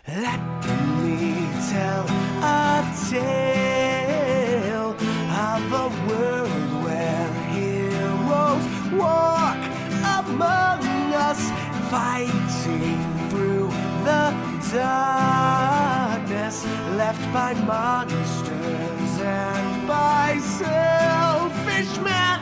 Let me tell a tale of a world where heroes walk among us, fighting through the darkness left by monsters and by selfish men.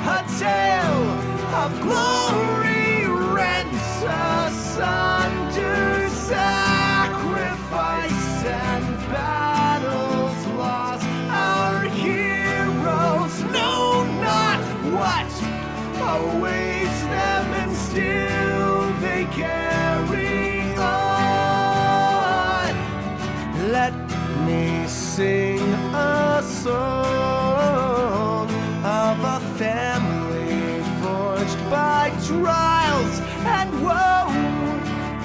A tale of glory rents asunder, sacrifice and battles lost. Our heroes know not what awaits them, and still they carry on. Let me sing a song of a family forged by trials and woe.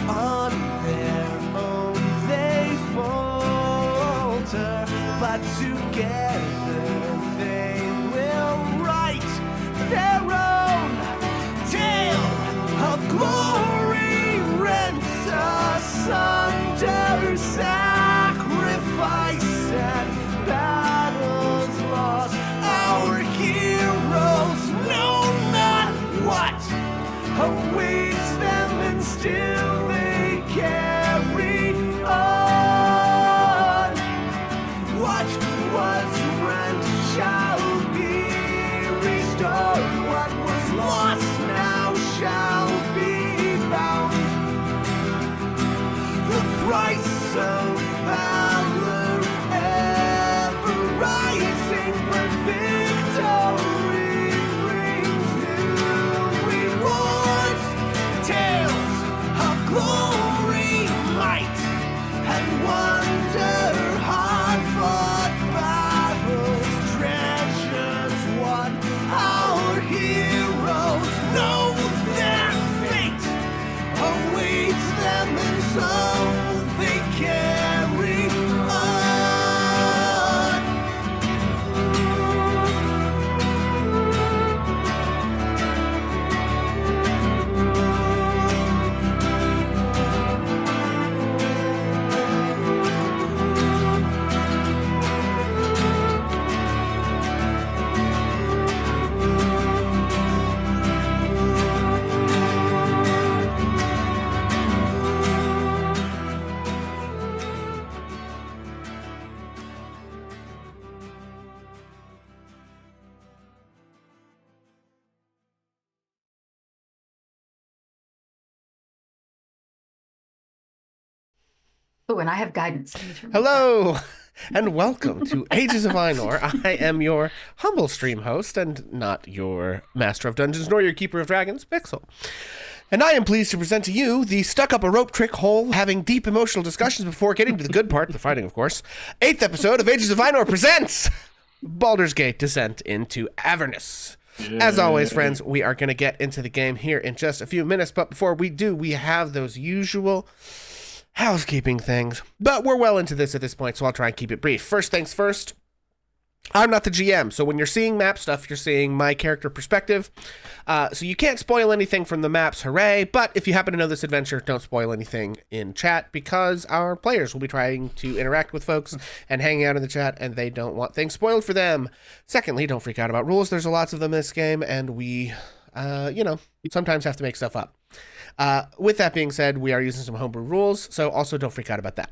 On their own they falter, but together they will write their own tale of glory rent asunder, sacrifice and battles lost. Our heroes know not what awaits them, and still they carry on. What was rent shall be restored. What was lost now shall be found. The price of valor ever rising, but victory brings new rewards. Tales of glory, might, and wonder, hard-fought battles, treasures won. Our heroes know their fate awaits them, and so they carry on. Oh, and I have guidance. Hello, and welcome to Ages of Ainur. I am your humble stream host, and not your master of dungeons, nor your keeper of dragons, Pixel. And I am pleased to present to you the stuck-up-a-rope trick hole, having deep emotional discussions before getting to the good part, the fighting, of course. 8th episode of Ages of Ainur presents Baldur's Gate Descent into Avernus. As always, friends, we are going to get into the game here in just a few minutes, but before we do, we have those usual housekeeping things. But we're well into this at this point, so I'll try and keep it brief. First things first, I'm not the GM, so when you're seeing map stuff, you're seeing my character perspective. So you can't spoil anything from the maps, hooray, but if you happen to know this adventure, don't spoil anything in chat, because our players will be trying to interact with folks and hanging out in the chat, and they don't want things spoiled for them. Secondly, don't freak out about rules. There's lots of them in this game, and we, sometimes have to make stuff up. With that being said, we are using some homebrew rules, so also don't freak out about that.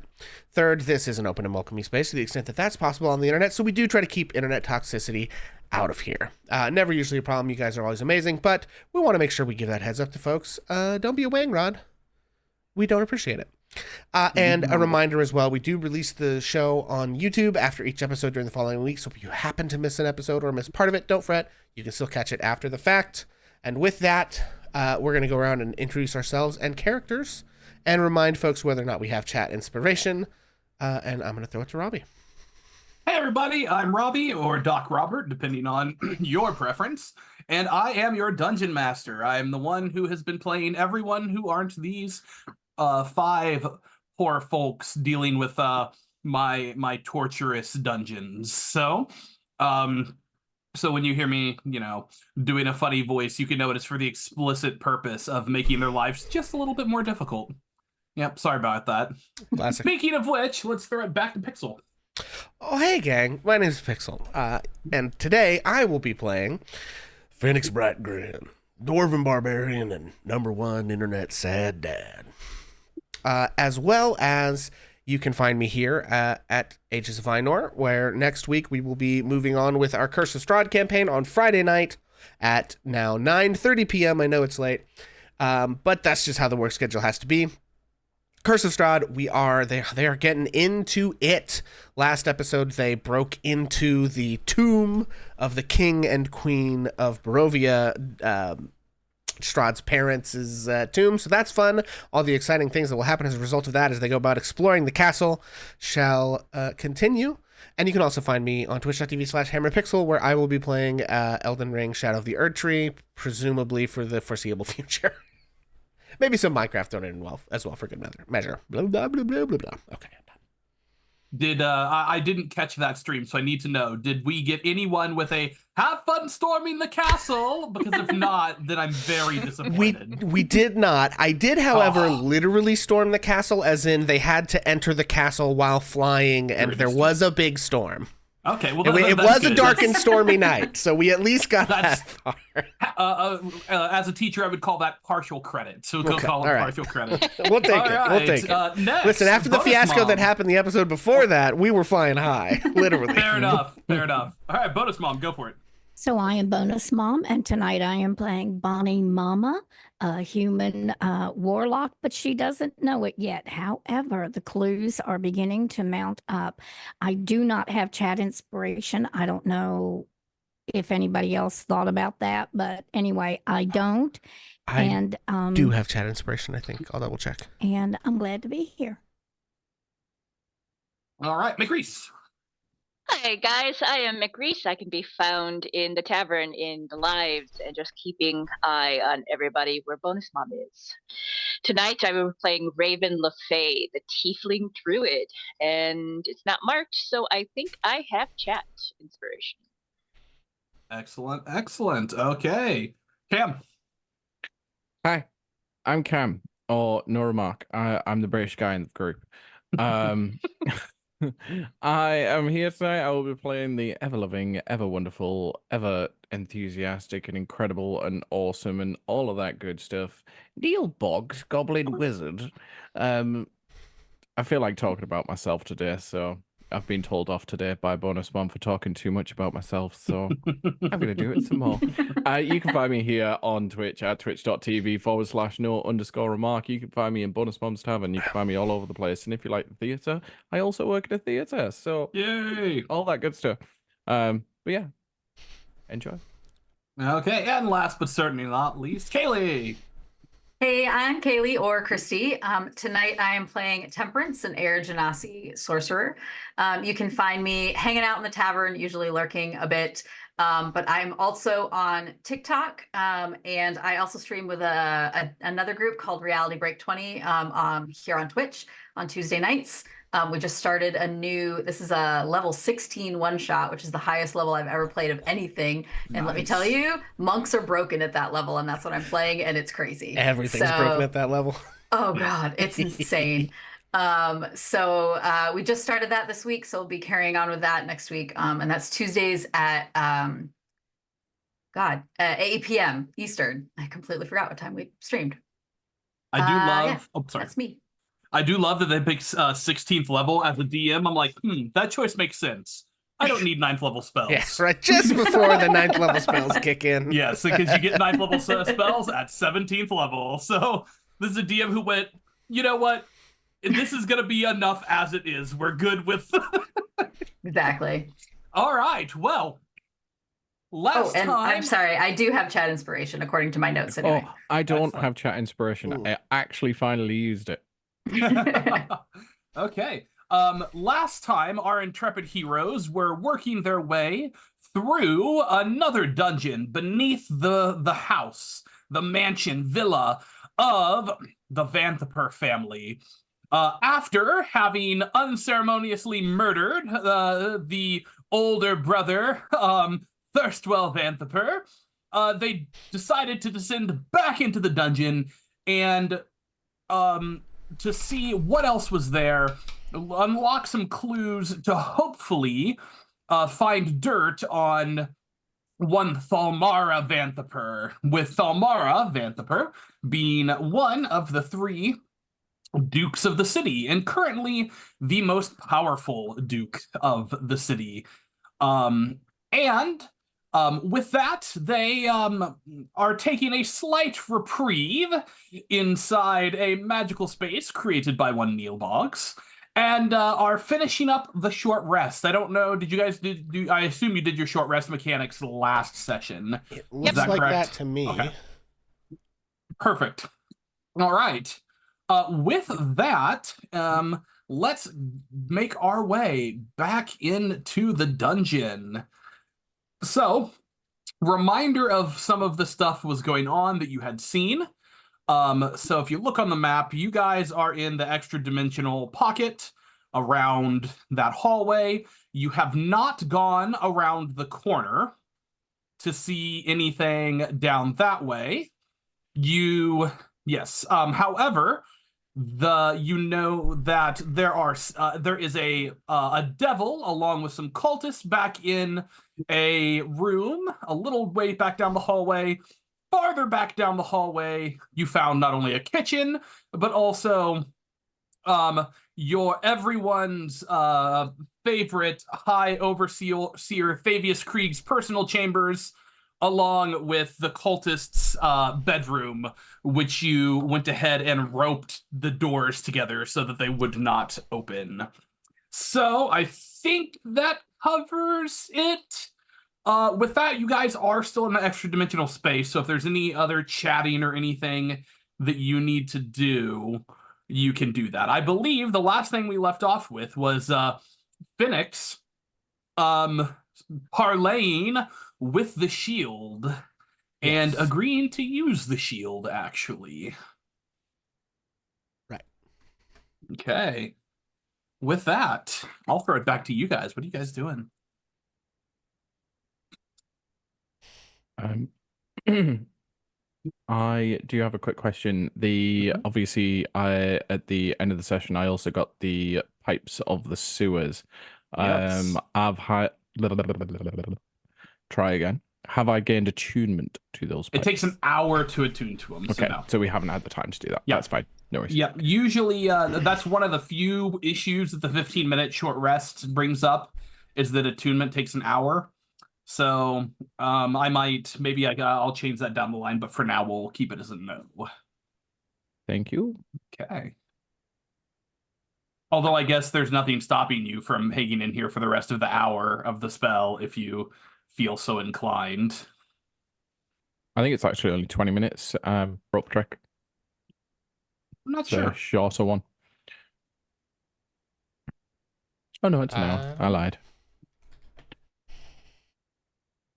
Third, this is an open and welcoming space to the extent that that's possible on the internet, so we do try to keep internet toxicity out of here. Never usually a problem. You guys are always amazing, but we want to make sure we give that heads up to folks. Don't be a wang rod. We don't appreciate it. And a reminder as well, we do release the show on YouTube after each episode during the following week, so if you happen to miss an episode or miss part of it, don't fret. You can still catch it after the fact. And with that, we're going to go around and introduce ourselves and characters and remind folks whether or not we have chat inspiration. And I'm going to throw it to Robbie. Hey everybody, I'm Robbie, or DocRobert, depending on your preference, and I am your Dungeon Master. I am the one who has been playing everyone who aren't these 5 poor folks dealing with my torturous dungeons. So when you hear me, doing a funny voice, you can know it is for the explicit purpose of making their lives just a little bit more difficult. Yep, sorry about that. Classic. Speaking of which, let's throw it back to Pixel. Oh, hey, gang. My name's Pixel. And today I will be playing Phoenix Brightgrin, Dwarven Barbarian, and #1 Internet Sad Dad. As well as you can find me here at Ages of Ainur, where next week we will be moving on with our Curse of Strahd campaign on Friday night at now 9:30 p.m. I know it's late, but that's just how the work schedule has to be. Curse of Strahd, they are getting into it. Last episode, they broke into the tomb of the king and queen of Barovia, Strahd's parents' tomb, so that's fun. All the exciting things that will happen as a result of that as they go about exploring the castle shall continue. And you can also find me on twitch.tv/hammerpixel, where I will be playing Elden Ring Shadow of the Erdtree, presumably for the foreseeable future. Maybe some Minecraft thrown in as well for good measure. Blah, blah, blah, blah, blah, blah. Okay, I'm done. I didn't catch that stream, so I need to know, did we get anyone with a have fun storming the castle? Because if not, then I'm very disappointed. We did not. I did, however, literally storm the castle, as in they had to enter the castle while flying, and there was a big storm. Okay, well, it was a dark and stormy night, so we at least got that far. As a teacher, I would call that partial credit. So we'll call it partial credit. We'll take it. We'll take it. Next, listen, after the fiasco that happened the episode before that, we were flying high, literally. Fair enough. All right, Bonus Mom, go for it. So I am Bonus Mom, and tonight I am playing Bonnie Mama, a human warlock, but she doesn't know it yet. However, the clues are beginning to mount up. I do not have chat inspiration. I don't know if anybody else thought about that, but anyway, I don't. I do have chat inspiration, I think. I'll double check. And I'm glad to be here. All right, McReese. Hi guys, I am McReese. I can be found in the tavern in the lives and just keeping eye on everybody where Bonus Mom is. Tonight I will be playing Raven LaFey, the Tiefling Druid, and it's not marked, so I think I have chat inspiration. Excellent. Okay. Cam. Hi, I'm Cam, or Noramark. I'm the British guy in the group. I am here tonight. I will be playing the ever-loving, ever-wonderful, ever-enthusiastic and incredible and awesome and all of that good stuff, Neil Boggs, Goblin Wizard. I feel like talking about myself today, so I've been told off today by Bonus Mom for talking too much about myself, so I'm going to do it some more. You can find me here on Twitch at twitch.tv/no_remark. You can find me in Bonus Mom's Tavern. You can find me all over the place. And if you like the theatre, I also work at a theatre, so yay! All that good stuff. But yeah, enjoy. Okay, and last but certainly not least, Kaylee. Hey, I'm Kaylee or Christy. Tonight I am playing Temperance, an Air Genasi sorcerer. You can find me hanging out in the tavern, usually lurking a bit. But I'm also on TikTok, and I also stream with another group called Reality Break 20 here on Twitch on Tuesday nights. We just started this is a level 16 one-shot, which is the highest level I've ever played of anything. And Let me tell you, monks are broken at that level, and that's what I'm playing, and it's crazy. Everything's broken at that level. Oh, God, it's insane. So we just started that this week, so we'll be carrying on with that next week. And that's Tuesdays at 8 p.m. Eastern. I completely forgot what time we streamed. I do love. Yeah, oh, sorry. That's me. I do love that they picked 16th level as a DM. I'm like, that choice makes sense. I don't need 9th level spells. Yes, right. Just before the 9th level spells kick in. Yes, because you get 9th level spells at 17th level. So this is a DM who went, you know what? This is going to be enough as it is. We're good with... Exactly. All right. Well, last time... I'm sorry. I do have chat inspiration, according to my notes anyway. Oh, I don't have chat inspiration. Ooh. I actually finally used it. Okay. Last time, our intrepid heroes were working their way through another dungeon beneath the house, the mansion, villa of the Vanthaper family. After having unceremoniously murdered the older brother, Thirstwell Vanthaper, they decided to descend back into the dungeon and to see what else was there, unlock some clues to hopefully find dirt on one Thalmara Vanthaper, with Thalmara Vanthaper being one of the 3 dukes of the city, and currently the most powerful duke of the city. And with that, they are taking a slight reprieve inside a magical space created by one Neil Boggs, and are finishing up the short rest. I don't know, did you guys do I assume you did your short rest mechanics last session? It looks that like correct? that to me. Okay. Perfect. All right. With that, let's make our way back into the dungeon. So, reminder of some of the stuff was going on that you had seen. So if you look on the map, you guys are in the extra dimensional pocket around that hallway. You have not gone around the corner to see anything down that way. However, you know that there is a devil along with some cultists back in a room a little way back down the hallway. Farther back down the hallway, you found not only a kitchen, but also everyone's favorite High Overseer Fabius Krieg's personal chambers, along with the cultists' bedroom, which you went ahead and roped the doors together so that they would not open. So I think that covers it. With that, you guys are still in the extra dimensional space, so if there's any other chatting or anything that you need to do, you can do that. I believe the last thing we left off with was Phoenix parlaying with the shield and Yes. agreeing to use the shield, actually. Right. Okay. With that, I'll throw it back to you guys. What are you guys doing? I do have a quick question. Obviously, at the end of the session, I also got the pipes of the sewers. Yes. I've had try again. Have I gained attunement to those pipes? It takes an hour to attune to them. Okay, so, no. so we haven't had the time to do that. Yeah. That's fine. No worries. Yeah, usually that's one of the few issues that the 15-minute short rest brings up, is that attunement takes an hour. So I'll change that down the line, but for now we'll keep it as a no. Thank you. Okay. Although I guess there's nothing stopping you from hanging in here for the rest of the hour of the spell if you feel so inclined. I think it's actually only 20 minutes. Rope trick. I'm not The sure. shorter one. Oh no, it's an hour. I lied.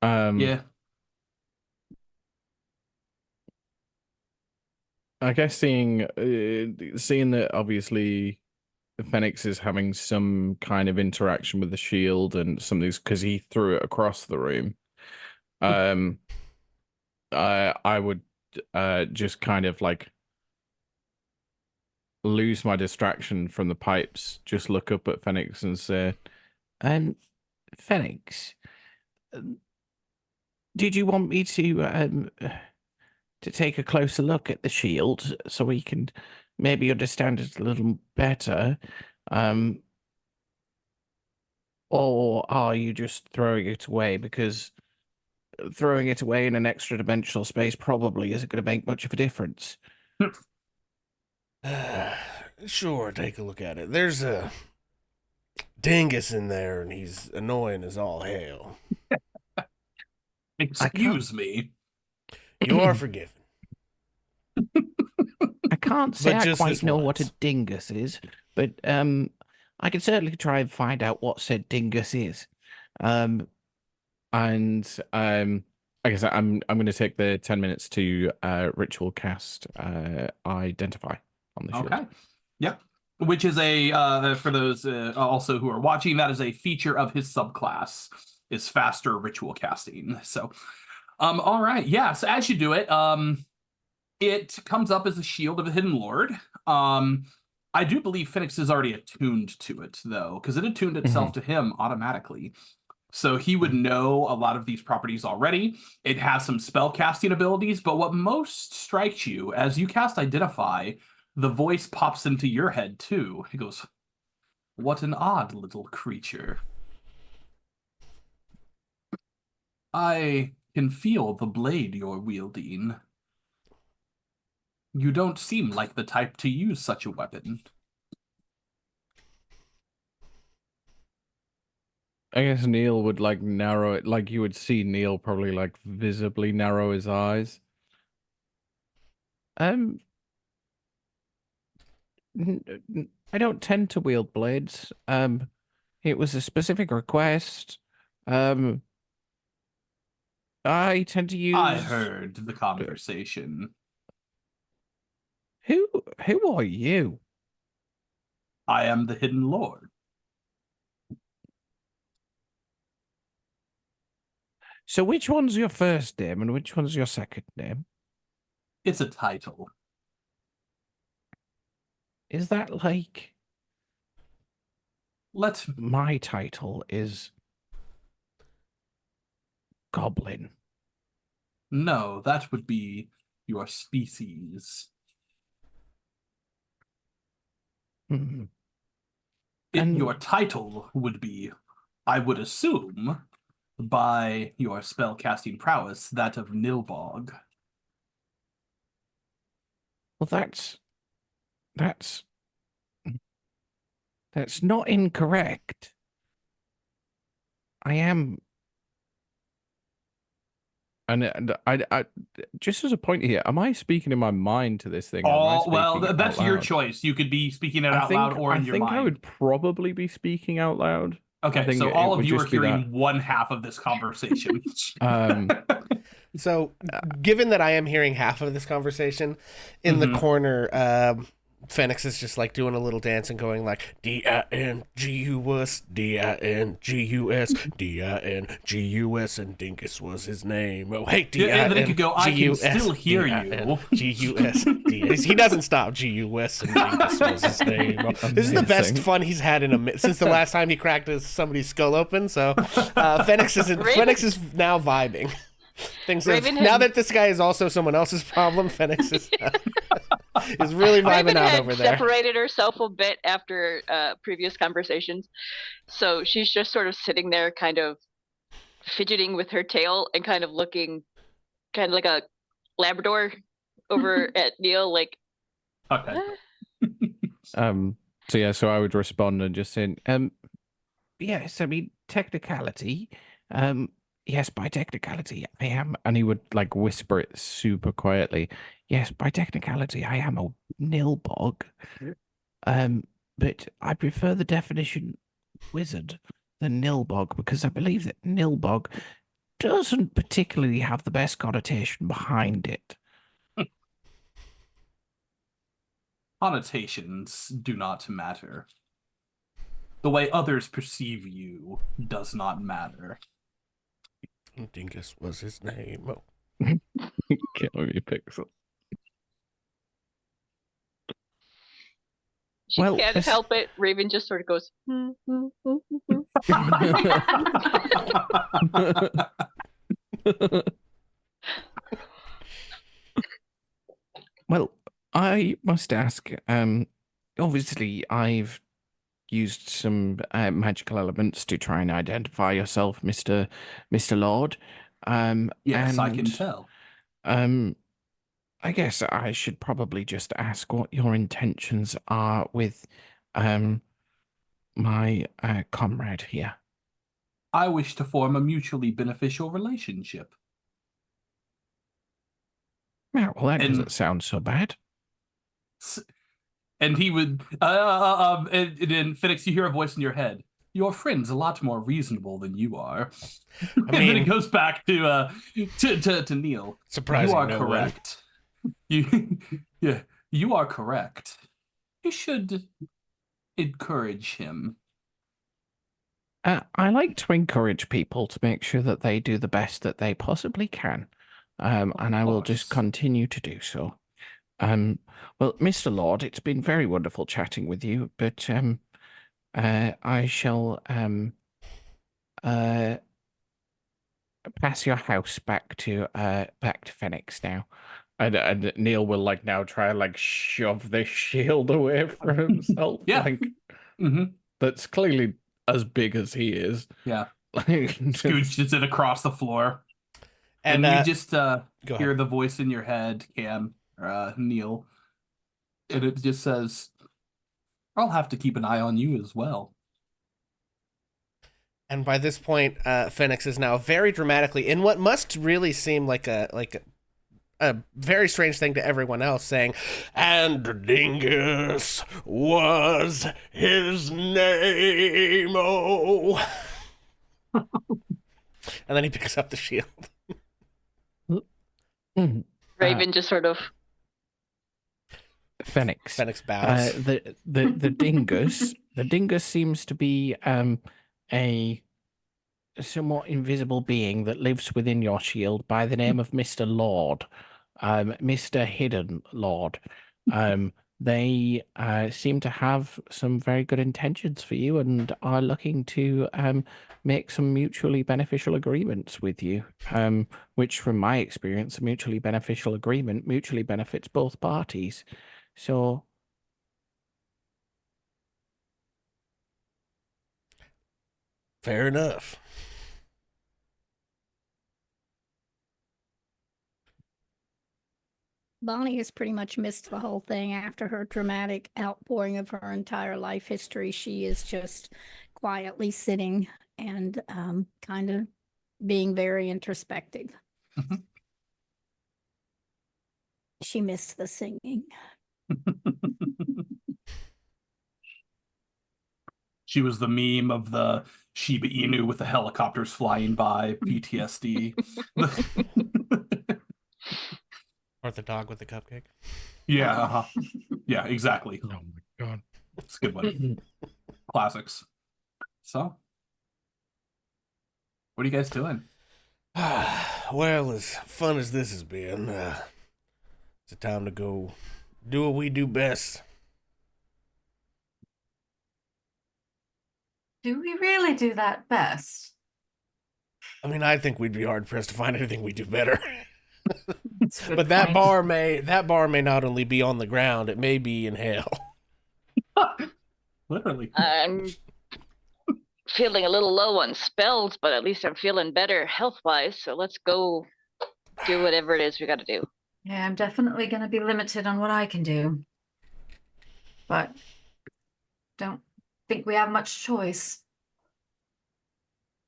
Yeah. I guess seeing that obviously Phoenix is having some kind of interaction with the shield and something because he threw it across the room. I would just kind of like lose my distraction from the pipes, just look up at Phoenix and say, Phoenix, did you want me to take a closer look at the shield so we can maybe understand it a little better? Or are you just throwing it away because throwing it away in an extra dimensional space probably isn't going to make much of a difference? Sure, take a look at it. There's a dingus in there, and he's annoying as all hell. Excuse me. You are forgiven. I can't say But I just quite this know what a once. dingus is, but I can certainly try and find out what said dingus is. I guess I'm going to take the 10 minutes to ritual cast identify on the shield. Okay. Yep. Which is for those also who are watching, that is a feature of his subclass, is faster ritual casting. So, all right. Yeah. So as you do it, it comes up as a shield of a hidden lord. I do believe Phoenix is already attuned to it, though, because it attuned itself to him automatically. So he would know a lot of these properties already. It has some spell casting abilities, but what most strikes you as you cast Identify, the voice pops into your head too. He goes, "What an odd little creature. I can feel the blade you're wielding. You don't seem like the type to use such a weapon." I guess Neil would like narrow it, like you would see Neil probably like visibly narrow his eyes. I don't tend to wield blades. It was a specific request. I tend to use. I heard the conversation. Who are you? I am the Hidden Lord. So which one's your first name and which one's your second name? It's a title. Is that like Let my title is Goblin? No, that would be your species. Hmm. Your title would be, I would assume, by your spellcasting prowess, that of Nilbog. Well, that's not incorrect. I am, and I just as a point here, am I speaking in my mind to this thing? Or am I Well, speaking that's out your loud? choice. You could be speaking it out loud or in your mind. I would probably be speaking out loud. Okay, so all of you are hearing one half of this conversation. So, given that I am hearing half of this conversation, in the corner, Phoenix is just like doing a little dance and going like D-I-N-G-U-S, D-I-N-G-U-S, D-I-N-G-U-S, and Dinkus was his name. Oh, hey, And then he could go, I can still hear you. G-U-S, D-I-N. He doesn't stop. G-U-S, and Dinkus was his name. Oh, this is the best fun he's had since the last time he cracked somebody's skull open. So Phoenix is now vibing. Now that this guy is also someone else's problem, Phoenix is really vibing Raven out had over there. separated herself a bit after previous conversations, so she's just sort of sitting there, kind of fidgeting with her tail and kind of looking, kind of like a Labrador over at Neil, like. Okay. So I would respond and just say, yes, I mean technicality, yes, by technicality, I am, and he would like whisper it super quietly. Yes, by technicality, I am a Nilbog. But I prefer the definition wizard than Nilbog because I believe that Nilbog doesn't particularly have the best connotation behind it. Connotations do not matter. The way others perceive you does not matter. Dingus was his name. Oh. Kill me, Pixel. She can't help it. Raven just sort of goes. Well, I must ask. Obviously, I've used some magical elements to try and identify yourself, Mr. Lord. Yes, I can tell. I guess I should probably just ask what your intentions are with my comrade here. I wish to form a mutually beneficial relationship. Yeah, well, that doesn't sound so bad. And he would, and then Phoenix, you hear a voice in your head. Your friend's a lot more reasonable than you are. And then it goes back to Neil. Surprising. You are correct. You are correct. You should encourage him. I like to encourage people to make sure that they do the best that they possibly can. And I will just continue to do so. Well, Mr. Lord, it's been very wonderful chatting with you, but I shall pass your house back to Phoenix now. And Neil will like now try and like shove this shield away from himself. Yeah. Like Mm-hmm. that's clearly as big as he is. Yeah. Like, Scooches it across the floor. And you just hear the voice in your head, Cam, Neil. And it just says, I'll have to keep an eye on you as well. And by this point, Phoenix is now very dramatically, in what must really seem like a very strange thing to everyone else, saying, "And Dingus was his name, oh." And then he picks up the shield. Raven just sort of... Phoenix bows. The dingus. The dingus seems to be a somewhat invisible being that lives within your shield by the name of Mr. Lord, Mr. Hidden Lord. They seem to have some very good intentions for you and are looking to make some mutually beneficial agreements with you, which from my experience, a mutually beneficial agreement mutually benefits both parties. So fair enough. Bonnie has pretty much missed the whole thing after her dramatic outpouring of her entire life history. She is just quietly sitting and kind of being very introspective. She missed the singing. She was the meme of the Shiba Inu with the helicopters flying by, PTSD. Or the dog with the cupcake. Yeah, yeah, exactly. oh my god, it's a good one. Classics. So, what are you guys doing? Well, as fun as this has been, it's a time to go do what we do best. Do we really do that best? I mean, I think we'd be hard pressed to find anything we do better. But that bar may not only be on the ground, it may be in hell. Literally. I'm feeling a little low on spells, but at least I'm feeling better health-wise, so let's go do whatever it is we gotta do. Yeah, I'm definitely going to be limited on what I can do. But don't think we have much choice.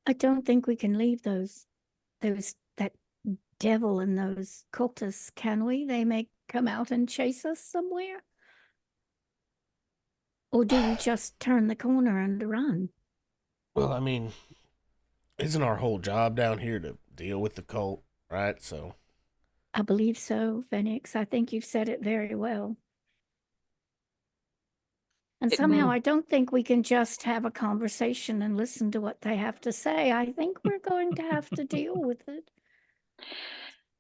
I don't think we can leave that devil and those cultists, can we? They may come out and chase us somewhere. Or do we just turn the corner and run? Well, I mean, isn't our whole job down here to deal with the cult, right? So I believe so, Phoenix. I think you've said it very well. And somehow I don't think we can just have a conversation and listen to what they have to say. I think we're going to have to deal with it.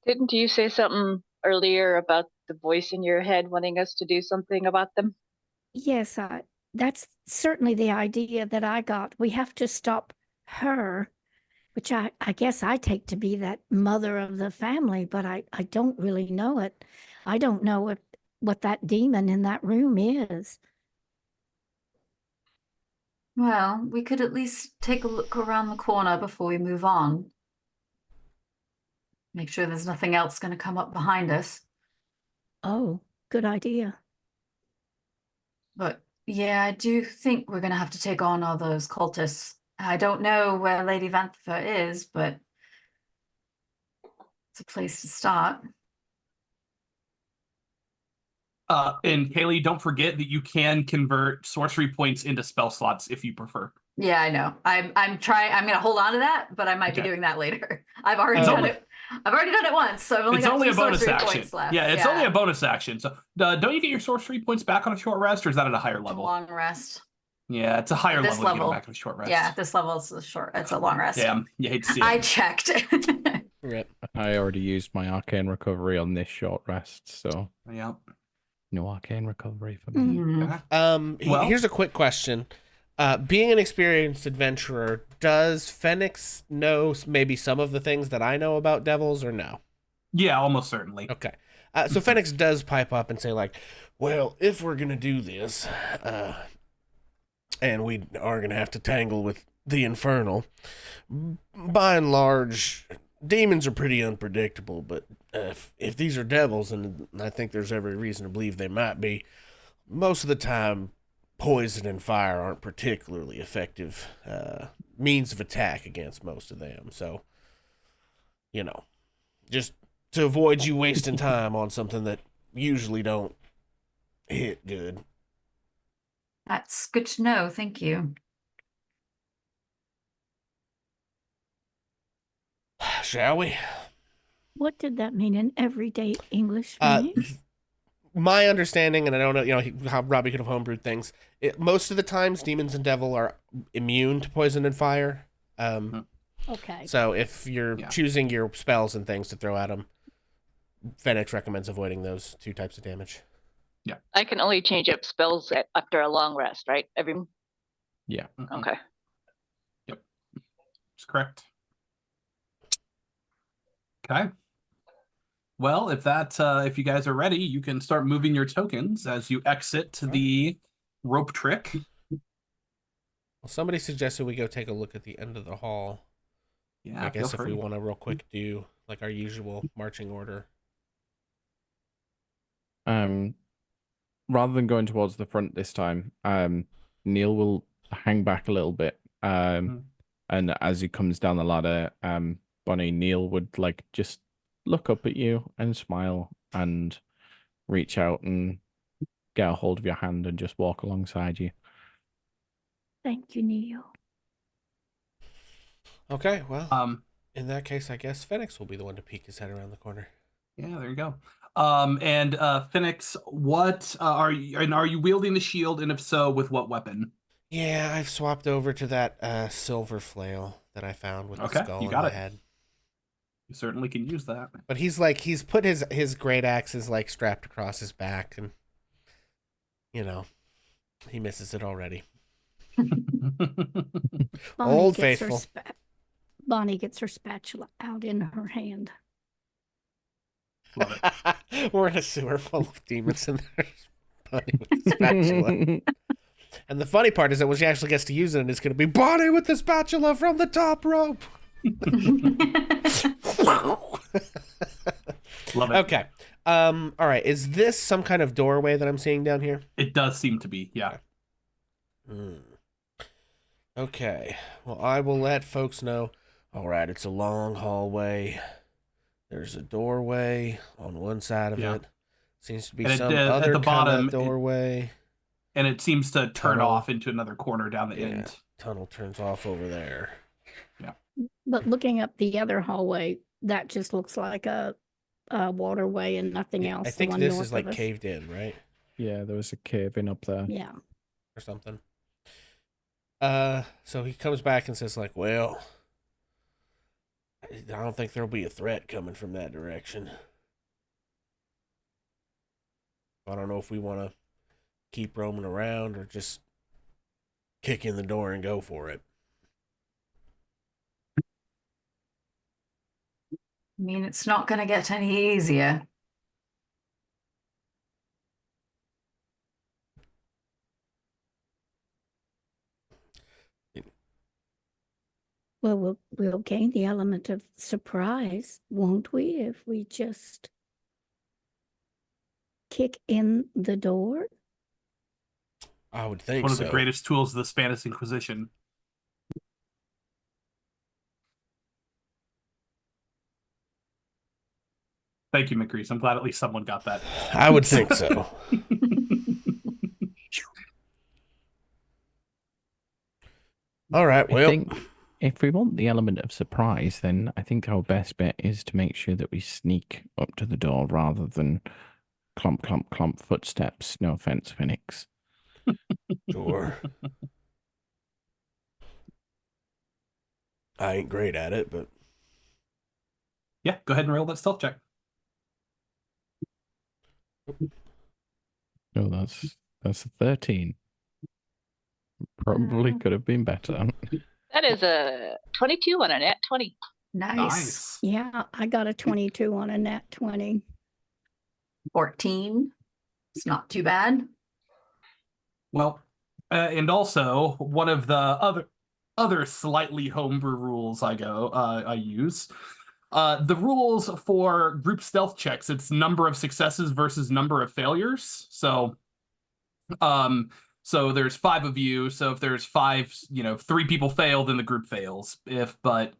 Didn't you say something earlier about the voice in your head wanting us to do something about them? Yes, that's certainly the idea that I got. We have to stop her, which I guess I take to be that mother of the family, but I don't really know it. I don't know what that demon in that room is. Well, we could at least take a look around the corner before we move on. Make sure there's nothing else going to come up behind us. Oh, good idea. But yeah, I do think we're going to have to take on all those cultists. I don't know where Lady Vantha is, but it's a place to start. And Kaylee, don't forget that you can convert sorcery points into spell slots if you prefer. Yeah, I know. I'm going to hold on to that, but I might be doing that later. I've already done it. I've already done it once, so I've only got 2 sorcery points left. Yeah, it's only a bonus action. So don't you get your sorcery points back on a short rest, or is that at a higher level? Long rest. Yeah, it's a higher This level. You get back on a short rest. Yeah, this level is it's a long rest. Damn, you hate to see it. I checked. Rip. I already used my arcane recovery on this short rest, so Yeah. No arcane recovery for me. Mhm. Well- Here's a quick question. Being an experienced adventurer, does Phoenix know maybe some of the things that I know about devils, or no? Yeah, almost certainly. Okay. So Phoenix does pipe up and say, like, well, if we're going to do this, and we are going to have to tangle with the Infernal, by and large, demons are pretty unpredictable, but if these are devils, and I think there's every reason to believe they might be, most of the time, poison and fire aren't particularly effective means of attack against most of them. So, just to avoid you wasting time on something that usually don't hit good. That's good to know. Thank you. Shall we? What did that mean in everyday English, Uh, Phoenix? My understanding, and I don't know, how Robbie could have homebrewed things. Most of the times, demons and devil are immune to poison and fire. Okay. So if you're choosing your spells and things to throw at them, Fenix recommends avoiding those two types of damage. I can only change up spells after a long rest, right? Yeah. Okay. That's correct. Okay. Well, if you guys are ready, you can start moving your tokens as you exit the rope trick. Well, somebody suggested we go take a look at the end of the hall. Yeah, I guess feel if we free. want to real quick do like our usual marching order. Rather than going towards the front this time, Neil will hang back a little bit. And as he comes down the ladder, Bonnie, Neil would like just look up at you and smile and reach out and get a hold of your hand and just walk alongside you. Thank you, Neil. Okay, well, in that case, I guess Phoenix will be the one to peek his head around the corner. Yeah, there you go. And Phoenix, what are you wielding the shield, and if so, with what weapon? Yeah, I've swapped over to that silver flail that I found with the skull you on got the it. head. You certainly can use that. But he's put his great axe is like strapped across his back, and he misses it already. Old faithful. Bonnie gets her spatula out in her hand. Love it. We're in a sewer full of demons, and there's Bonnie with the spatula. And the funny part is that when she actually gets to use it, it's going to be Bonnie with the spatula from the top rope. Love it. Okay. All right. Is this some kind of doorway that I'm seeing down here? It does seem to be, yeah. Okay. Well, I will let folks know. All right, it's a long hallway. There's a doorway on one side of it. Seems to be some other kind of doorway. And it seems to turn off into another corner down the end. Tunnel turns off over there. Yeah. But looking up the other hallway, that just looks like a waterway and nothing else. I think this is like caved in, right? Yeah, there was a cave in up there. Yeah. Or something. So he comes back and says, like, well, I don't think there'll be a threat coming from that direction. I don't know if we want to keep roaming around or just kick in the door and go for it. I mean, it's not going to get any easier. Well, we'll gain the element of surprise, won't we, if we just kick in the door? I would think One so. of the greatest tools of the Spanish Inquisition. Thank you, McReese. I'm glad at least someone got that. I would think so. All right, well. I think if we want the element of surprise, then I think our best bet is to make sure that we sneak up to the door rather than clump, clump, clump footsteps. No offense, Phoenix. Sure. I ain't great at it, but... Yeah, go ahead and roll that stealth check. Oh, that's a 13. Probably could have been better. That is a 22 on a nat 20. Nice. Yeah, I got a 22 on a nat 20. 14. It's not too bad. Well, and also one of the other slightly homebrew rules I use. The rules for group stealth checks, it's number of successes versus number of failures. So there's 5 of you. So if there's 5, 3 people fail, then the group fails. But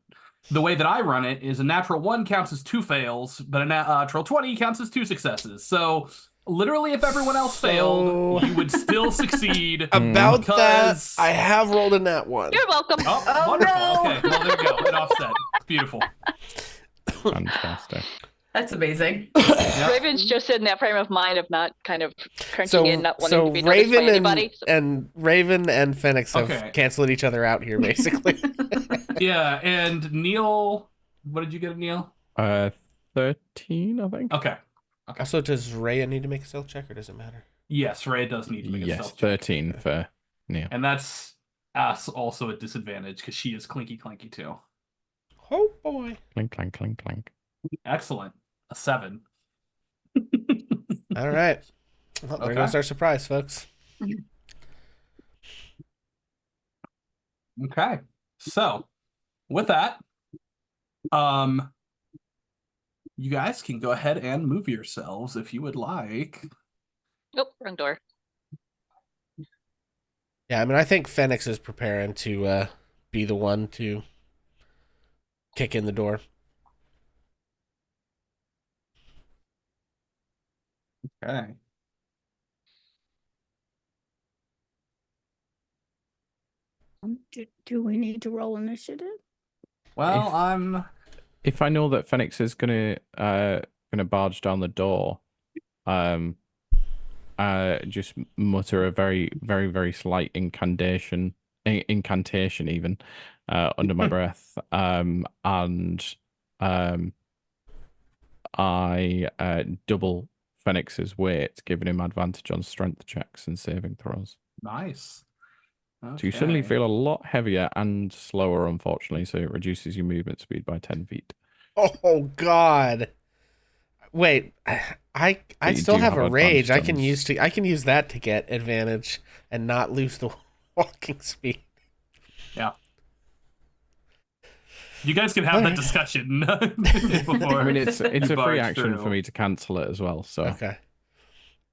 the way that I run it is a natural 1 counts as 2 fails, but a natural 20 counts as 2 successes. So literally, if everyone else failed, you would still succeed. About that, because- I have rolled in that one. You're welcome. Oh, wonderful. No. Okay, well, there you go. An offset. Beautiful. Fantastic. That's amazing. Raven's just in that frame of mind of not kind of crunching in, not wanting to be noticed by Raven anybody. and Raven and Phoenix have Okay. canceled each other out here, basically. Yeah, and Neil, what did you get, Neil? 13, I think. Okay. Also, does Rhea need to make a stealth check, or does it matter? Yes, Ray does need to make a Yes, stealth check. 13 for Neil. And that's us also at disadvantage because she is clinky too. Oh boy! Clink, clank, clink, clank. Excellent. A 7. All right, well, there Okay. goes our surprise, folks. Okay. So, with that, you guys can go ahead and move yourselves if you would like. Nope, wrong door. Yeah, I mean, I think Phoenix is preparing to be the one to kick in the door. Okay. Do we need to roll initiative? Well, If- I'm If I know that Phoenix is gonna barge down the door, just mutter a very, very, very slight incantation even, under my breath, and I double Phoenix's weight, giving him advantage on strength checks and saving throws. nice. So you suddenly Okay. feel a lot heavier and slower, unfortunately, so it reduces your movement speed by 10 feet. Oh God! Wait, I you still do have have a rage. advantage on I can use that to get advantage and not lose the walking speed. You guys can have that Alright. discussion before. I mean, it's you a free barge action for through. me to cancel it as well, so Okay.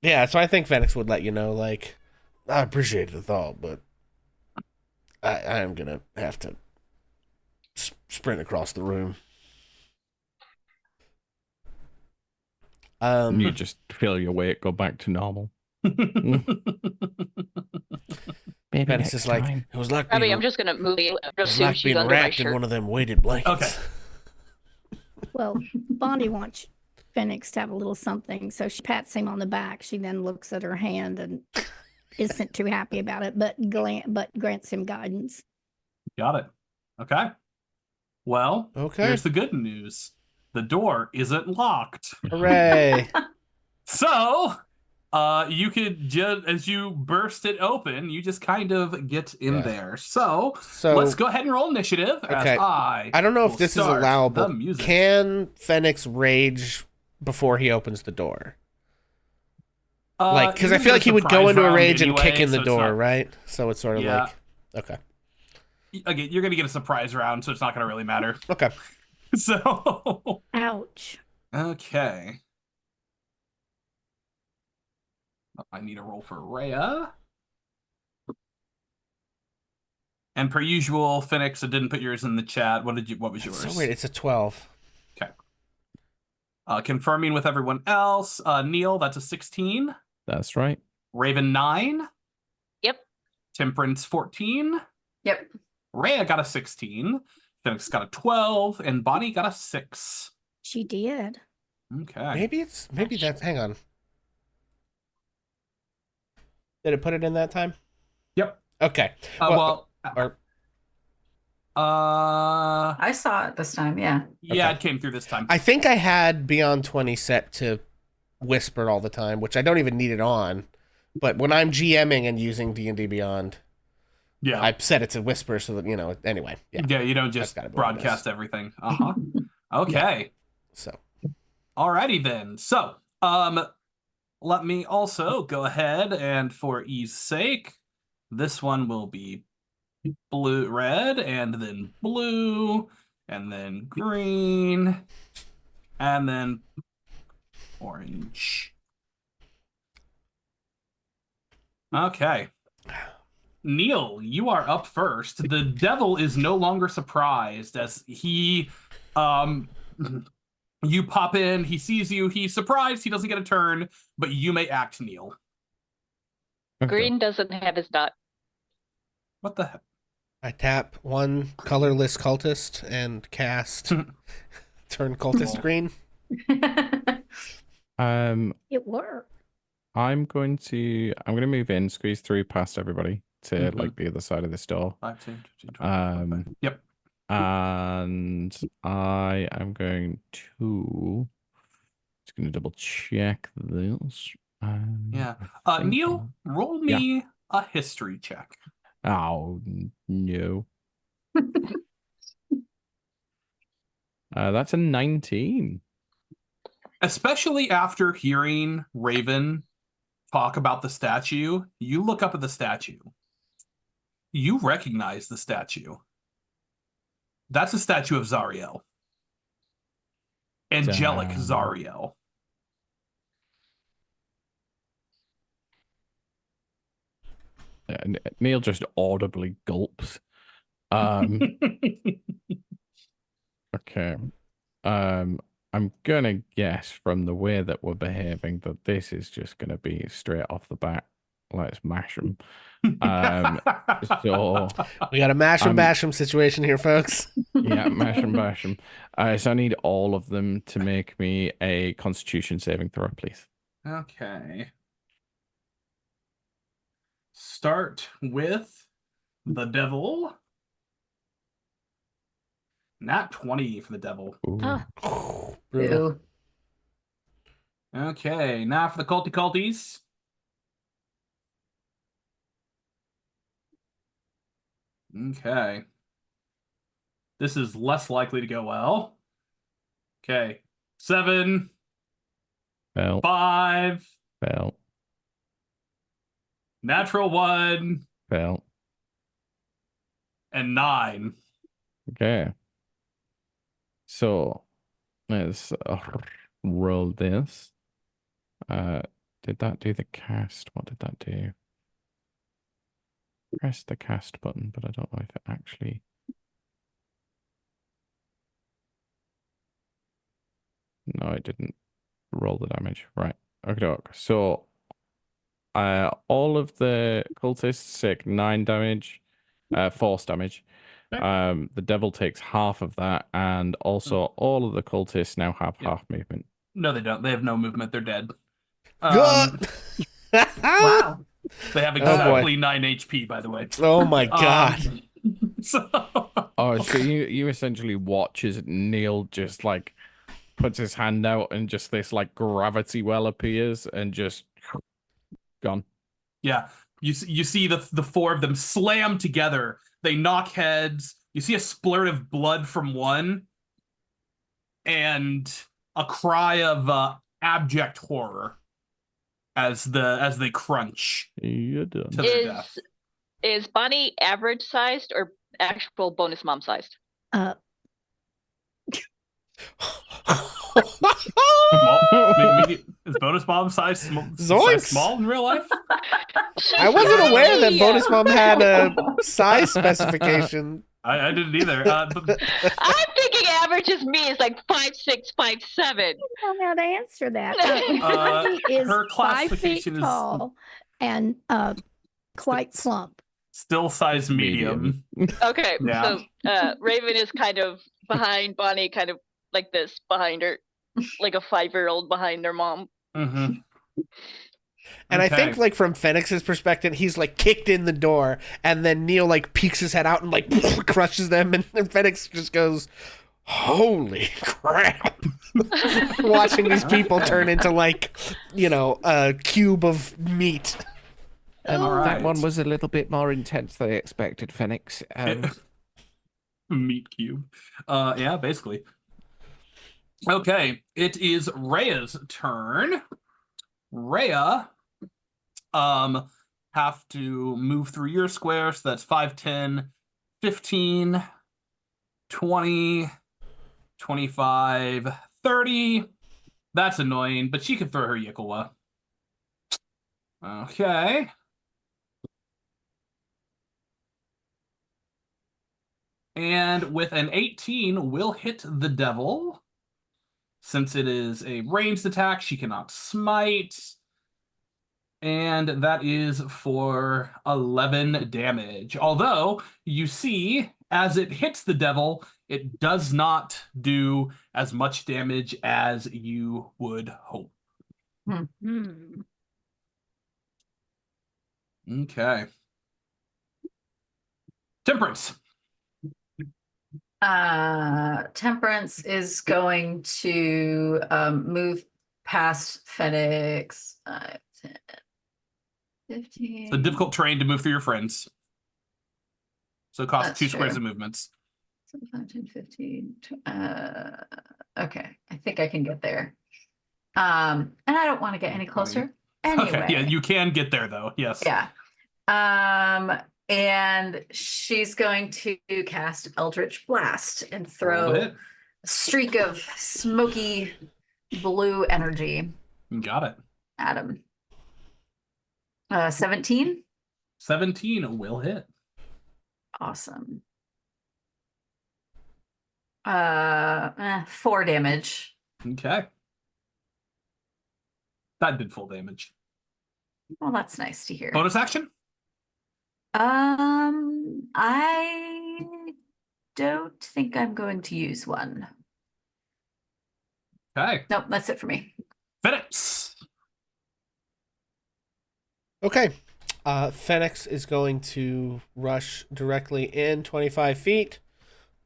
Yeah, so I think Phoenix would let you know, like, I appreciate the thought, but I am gonna have to sprint across the room. you just feel your weight go back to normal. Maybe Phoenix next is like, time. it was like Robbie, being, I'm just gonna move you. it Just was assume like she's being under my wrapped in shirt. one of them weighted blankets. Okay. Well, Bonnie wants Phoenix to have a little something, so she pats him on the back. She then looks at her hand and isn't too happy about it, but grants him guidance. Got it. Okay. Well, Okay. here's the good news. The door isn't locked. Hooray! So, you could just, as you burst it open, you just kind of get in Yeah. there. So, So let's go ahead and roll initiative. Okay. As I I don't know if will this is start allowable. the music. Can Phoenix rage before he opens the door? Because Like, because I feel like he would go into a rage and kick in the door, right? right? So it's sort of Yeah. like, okay, Again, you're gonna get a surprise round, so it's not gonna really matter. okay. So, Ouch. okay. I need a roll for Rhea. And per usual, Phoenix, I didn't put yours in the chat. What was yours? So weird. It's a 12. Confirming with everyone else. Neil, that's a 16. That's right. Raven 9. Yep. Temperance 14. Yep. Rhea got a 16. Phoenix got a 12, and Bonnie got a 6. She did. Okay. Maybe that's. Hang on. Did it put it in that time? Yep. Okay. Or I saw it this time. Yeah. yeah, Okay. it came through this time. I think I had Beyond 20 set to whisper all the time, which I don't even need it on. But when I'm GMing and using D&D Beyond, Yeah. I've set it to whisper so that, anyway. Yeah. You don't just gotta be what it broadcast is. everything. Uh-huh. Okay. So, Alrighty then. So, let me also go ahead and for ease sake, this one will be red, and then blue, and then green, and then orange. Okay. Neil, you are up first. The devil is no longer surprised as he you pop in, he sees you, he's surprised, he doesn't get a turn, but you may act, Neil. Okay. Green doesn't have his dot. What the heck? I tap one colorless cultist and cast turn cultist green. It worked. I'm going to move in, squeeze through past everybody to Mhm. like the other side of this door. 5, 10, 15, 20, 25. Yep. And I am going to just going to double check this. Yeah. I think Neil, roll me a history check. Oh no. That's a 19. Especially after hearing Raven talk about the statue, you look up at the statue. You recognize the statue. That's a statue of Zariel. Angelic Damn. Zariel. Neil just audibly gulps. Okay. I'm gonna guess from the way that we're behaving that this is just gonna be straight off the bat. Let's mash them. So We got a mash 'em bash 'em situation here, folks. yeah, mash them, bash them. So I need all of them to make me a Constitution saving throw, please. Okay. Start with the devil. Nat 20 for the devil. Ooh. Brutal. Ew. Okay, now for the culties. Okay. This is less likely to go well. Okay. 7, Fail, 5, fail, natural 1, fail. and 9. Okay. So let's roll this. Did that do the cast? What did that do? Press the cast button, but I don't know if it actually. No, it didn't roll the damage. Right. Okay. So all of the cultists take 9 damage, force damage. The devil takes half of that, and also all of the cultists now have half movement. No, they don't. They have no movement. They're dead. Good. Wow. They have boy. exactly 9 HP, by the way. Oh my god. So Oh, so you essentially watch as Neil just like puts his hand out and just this like gravity well appears and just gone. yeah, you see the 4 of them slam together. They knock heads. You see a splurt of blood from one, and a cry of abject horror as they crunch You're done. to their death. Is Bonnie average sized or actual bonus mom sized? Is bonus mom size Zoinks. small in real life? I wasn't aware that Yeah. Bonus Mom had a size specification. I didn't either. But I'm thinking average is me is like 5'6", 5'7". I don't know how to answer that. Uh, Bonnie is her 5 feet classification is- tall and quite plump. still size medium. Okay, Yeah. so Raven is kind of behind Bonnie, kind of like this behind her, like a 5-year-old behind their mom. Mm-hmm. And I think, Okay. like, from Phoenix's perspective, he's, like, kicked in the door, and then Neil, like, peeks his head out and, like, crushes them, and then Phoenix just goes, holy crap. Watching these people turn into, like, a cube of meat. All right. That one was a little bit more intense than I expected, Phoenix. Meat cube. Yeah, basically. Okay, it is Rhea's turn. Rhea, have to move through your square, so that's 5, 10, 15, 20, 25, 30. That's annoying, but she can throw her Yikawa. Okay. And with an 18, we'll hit the devil. Since it is a ranged attack, she cannot smite. And that is for 11 damage. Although, you see, as it hits the devil, it does not do as much damage as you would hope. Hmm. Okay. Temperance. Temperance is going to move past Fenix. 5, 10, 15. It's a difficult terrain to move through your friends. So it costs That's 2 squares true. of movements. 5, 10, 15. Okay, I think I can get there. And I don't want to get any closer. Anyway. Okay, yeah, you can get there though. Yes. Yeah. And she's going to cast Eldritch Blast and throw a streak of smoky blue energy You got it. at him. 17. 17 will hit. Awesome. 4 damage. Okay. That did full damage. Well, that's nice to hear. Bonus action? I don't think I'm going to use one. Okay. Nope, that's it for me. Phoenix. Okay. Phoenix is going to rush directly in 25 feet,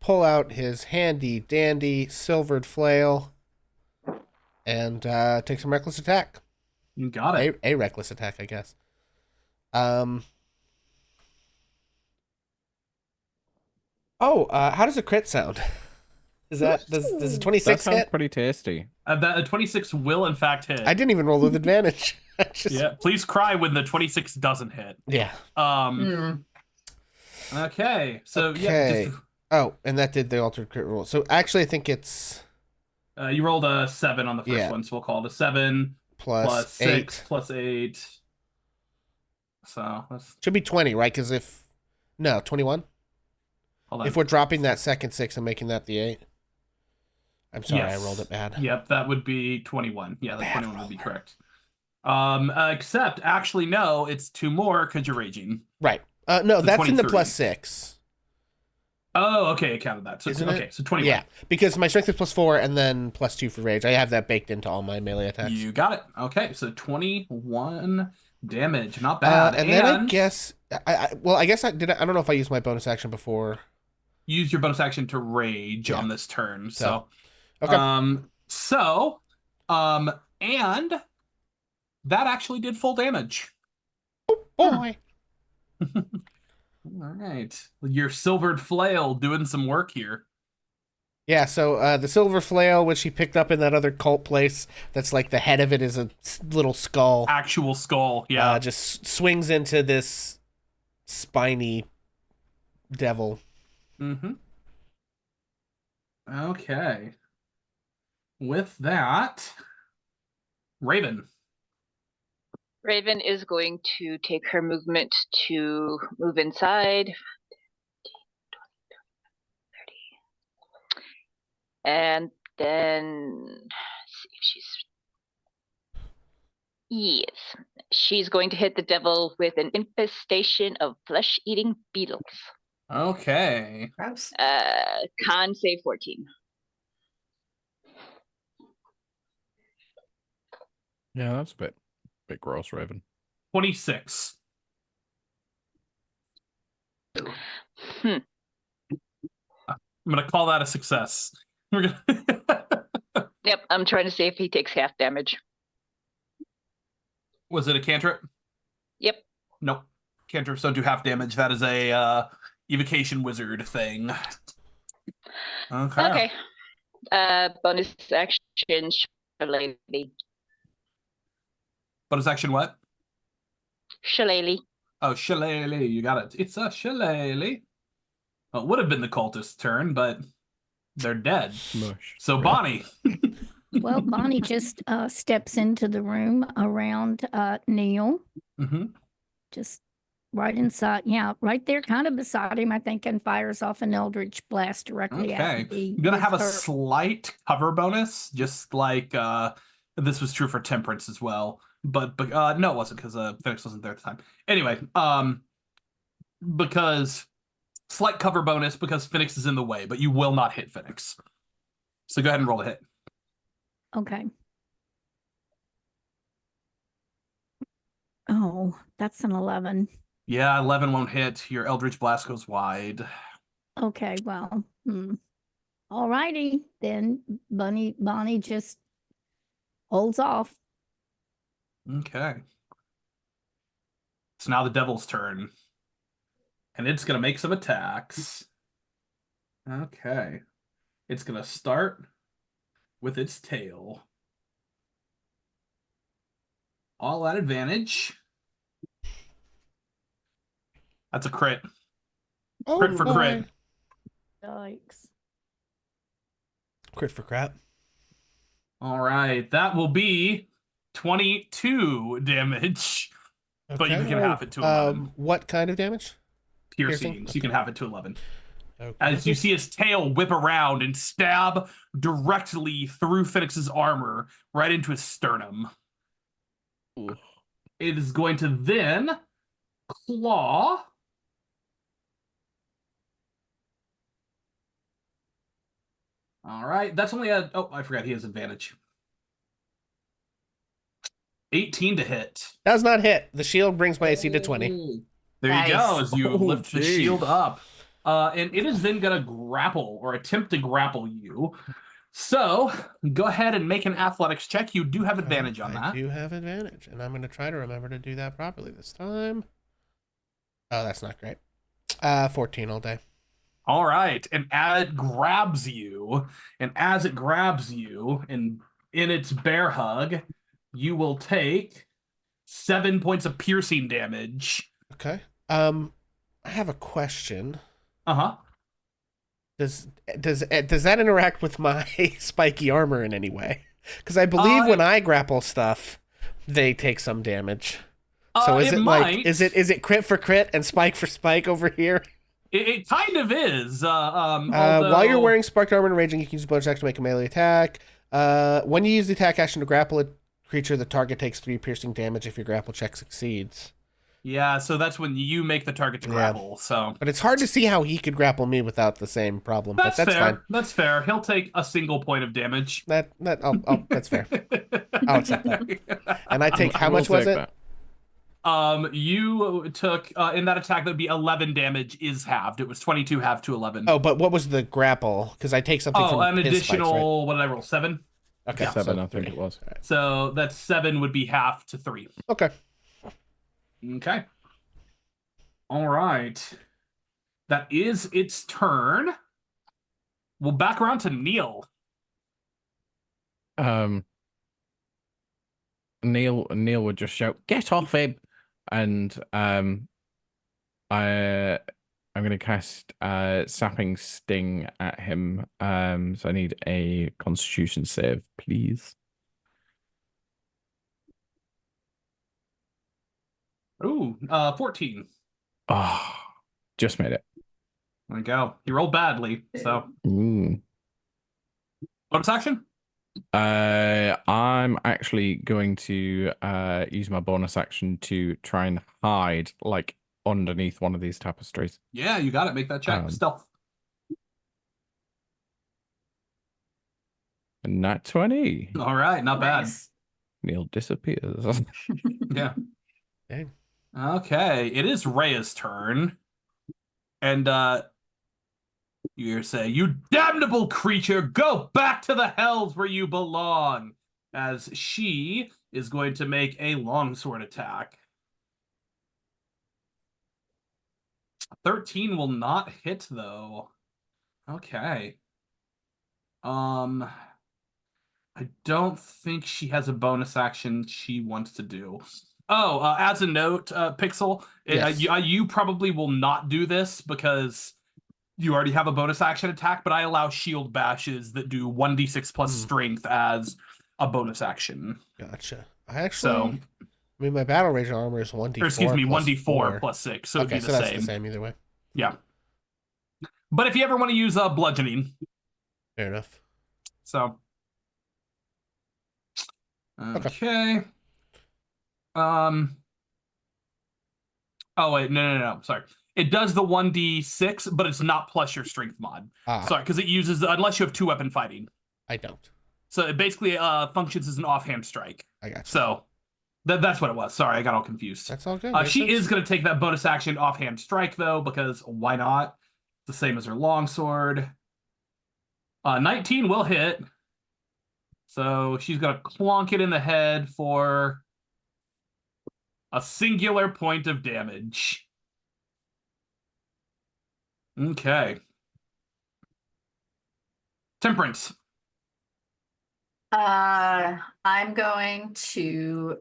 pull out his handy dandy silvered flail, and take some reckless attack. You got it. A reckless attack, I guess. How does a crit sound? Does a 26 That sounds hit? pretty tasty. That 26 will in fact hit. I didn't even roll with advantage. Yeah, please cry when the 26 doesn't hit. Yeah. Okay. So Okay. yeah. Just, and that did the altered crit roll. So actually, I think it's you rolled a 7 on the first one, so we'll call it a 7 plus 6 8. plus 8. So that's Should be 20, right? Because 21. hold on. If we're dropping that second 6 and making that the 8. I'm sorry, Yes. I rolled it bad. Yep, that would be 21. Yeah, the Bad 21 would be roller. correct. Except actually no, it's 2 more because you're raging. Right. No, So that's in the 23. plus 6. Oh, okay, I counted that. So Isn't okay, it? so 21. Yeah, because my strength is plus 4 and then plus 2 for rage. I have that baked into all my melee attacks. You got it. Okay, so 21 damage. Not bad. And then I guess I don't know if I used my bonus action before. Use your bonus action to rage Yeah. on this turn. So Okay. And that actually did full damage. Boy. All right. Your silvered flail doing some work here. Yeah, so the silver flail, which he picked up in that other cult place, that's like the head of it is a little skull. Actual skull, yeah. Just swings into this spiny devil. Mm-hmm. Okay. With that, Raven. Raven is going to take her movement to move inside. 30. And then see if yes. She's going to hit the devil with an infestation of flesh-eating beetles. Okay. Gross. Con save 14. Yeah, that's a bit gross, Raven. 26. Hmm. I'm gonna call that a success. We're gonna Yep, I'm trying to see if he takes half damage. Was it a cantrip? Yep. Nope. Cantrips don't do half damage. That is a evocation wizard thing. Okay. Okay. Bonus action, shillelagh. Bonus action what? Shillelagh. Oh, shillelagh. You got it. It's a shillelagh. Well, it would have been the cultist's turn, but they're dead. Smush. So Bonnie. Well, Bonnie just steps into the room around Neil, Mm-hmm. just right inside. Yeah, right there, kind of beside him, I think, and fires off an Eldritch Blast directly Okay. at me. I'm gonna have a with her. slight cover bonus, just like this was true for Temperance as well. But no, it wasn't, because Phoenix wasn't there at the time. Anyway, because slight cover bonus because Phoenix is in the way, but you will not hit Phoenix. So go ahead and roll a hit. Okay. Oh, that's an 11. Yeah, 11 won't hit. Your Eldritch Blast goes wide. Okay, well, all righty. Then Bonnie just holds off. Okay. It's now the Devil's turn. And it's going to make some attacks. Okay. It's going to start with its tail. All at advantage. That's a crit. Oh, Crit for crit. Yikes. Crit for crap. All right. That will be 22 damage. But you can have it to 11. What kind of damage? Piercing. So you can have it to 11. Okay. As you see his tail whip around and stab directly through Phoenix's armor, right into his sternum. Ooh. It is going to then claw. All right, that's only a... Oh, I forgot he has advantage. 18 to hit. Does not hit. The shield brings my AC to 20. There you go, as you lift the geez. shield up. And it is then going to grapple, or attempt to grapple you. So, go ahead and make an athletics check. You do have advantage on that. I do have advantage, and I'm going to try to remember to do that properly this time. Oh, that's not great. 14 all day. All right, and as it grabs you, in its bear hug, you will take 7 points of piercing damage. Okay. I have a question. Uh-huh. Does that interact with my spiky armor in any way? Because I believe when I grapple stuff, they take some damage. So is it like is it crit for crit and spike for spike over here? It kind of is. While you're wearing sparked armor and raging, you can use a bonus action to make a melee attack. When you use the attack action to grapple a creature, the target takes 3 piercing damage if your grapple check succeeds. Yeah, so that's when you make the target to grapple. So, but it's hard to see how he could grapple me without the same problem. That's but that's fair. fine. That's fair. He'll take a single point of damage. That's fair. I'll accept that. And I take how much was it? You took in that attack that would be 11 damage is halved. It was 22 halved to 11. Oh, but what was the grapple? Because I take something from an his additional spikes, right? what did I roll? 7? Okay, Yeah, 7, so I think 3. it was. Right. So that's 7 would be half to 3. Okay. Okay. All right. That is its turn. We'll back around to Neil. Neil would just shout, "Get off him!" And I'm going to cast Sapping Sting at him. So I need a Constitution save, please. Ooh, 14. Oh, just made it. There we go. He rolled badly, so. Ooh. Bonus action? I'm actually going to use my bonus action to try and hide, like, underneath one of these tapestries. Yeah, you got it. Make that check. Stealth. Nat 20. All right, not Nice. Neil disappears. bad. Yeah. Dang. Okay, it is Rhea's turn. And you say, "You damnable creature, go back to the hells where you belong," as she is going to make a longsword attack. 13 will not hit, though. Okay. I don't think she has a bonus action she wants to do. Oh, as a note, Pixel, Yes. you probably will not do this because you already have a bonus action attack, but I allow shield bashes that do 1d6 plus strength as a bonus action. Gotcha. I mean, my battle rage armor is 1d4. Or excuse me, plus 1d4 4. plus 6, so Okay, it'd be so the that's same. the same either way. Yeah. But if you ever want to use bludgeoning. Fair enough. So. Okay. Oh, wait, no. Sorry. It does the 1d6, but it's not plus your strength mod. Sorry, because it uses, unless you have 2-weapon fighting. I don't. So it basically functions as an offhand strike. I got you. So that's what it was. Sorry, I got all confused. That's all good. She is going to take that bonus action offhand strike, though, because why not? The same as her longsword. 19 will hit. So she's going to clonk it in the head for a singular point of damage. Okay. Temperance. I'm going to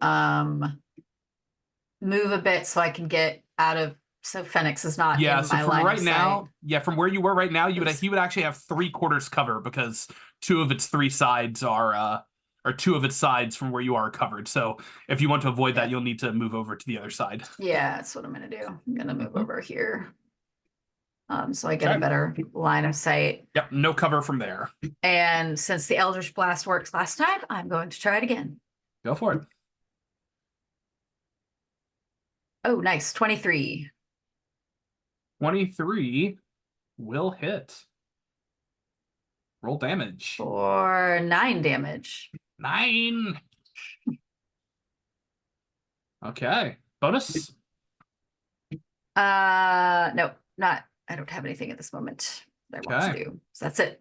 move a bit so I can get out of. So Phoenix is not in so my from line right of now, sight. from where you were right now, he would actually have 3/4 cover because 2 of its 3 sides are or 2 of its sides from where you are covered. So if you want to avoid that, you'll need to move over to the other side. Yeah, that's what I'm gonna do. I'm gonna move over here. So I get a better line of sight. Yep, no cover from there. And since the Eldritch Blast works last time, I'm going to try it again. Go for it. Oh, nice. 23. 23 will hit. Roll damage. For 9 damage. 9. Okay. Bonus? No, not. I don't have anything at this moment that I want to do. So that's it.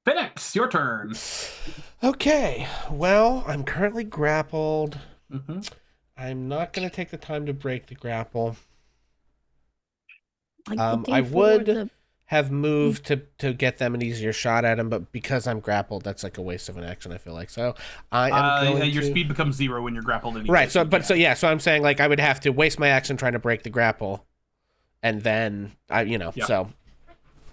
Phoenix, your turn. Okay. Well, I'm currently grappled. Mm-hmm. I'm not going to take the time to break the grapple. Like I would have moved to get them an easier shot at him, but because I'm grappled, that's like a waste of an action, I feel like. So I am going your speed becomes 0 when you're grappled anyway. Right, so I'm saying like I would have to waste my action trying to break the grapple, and then so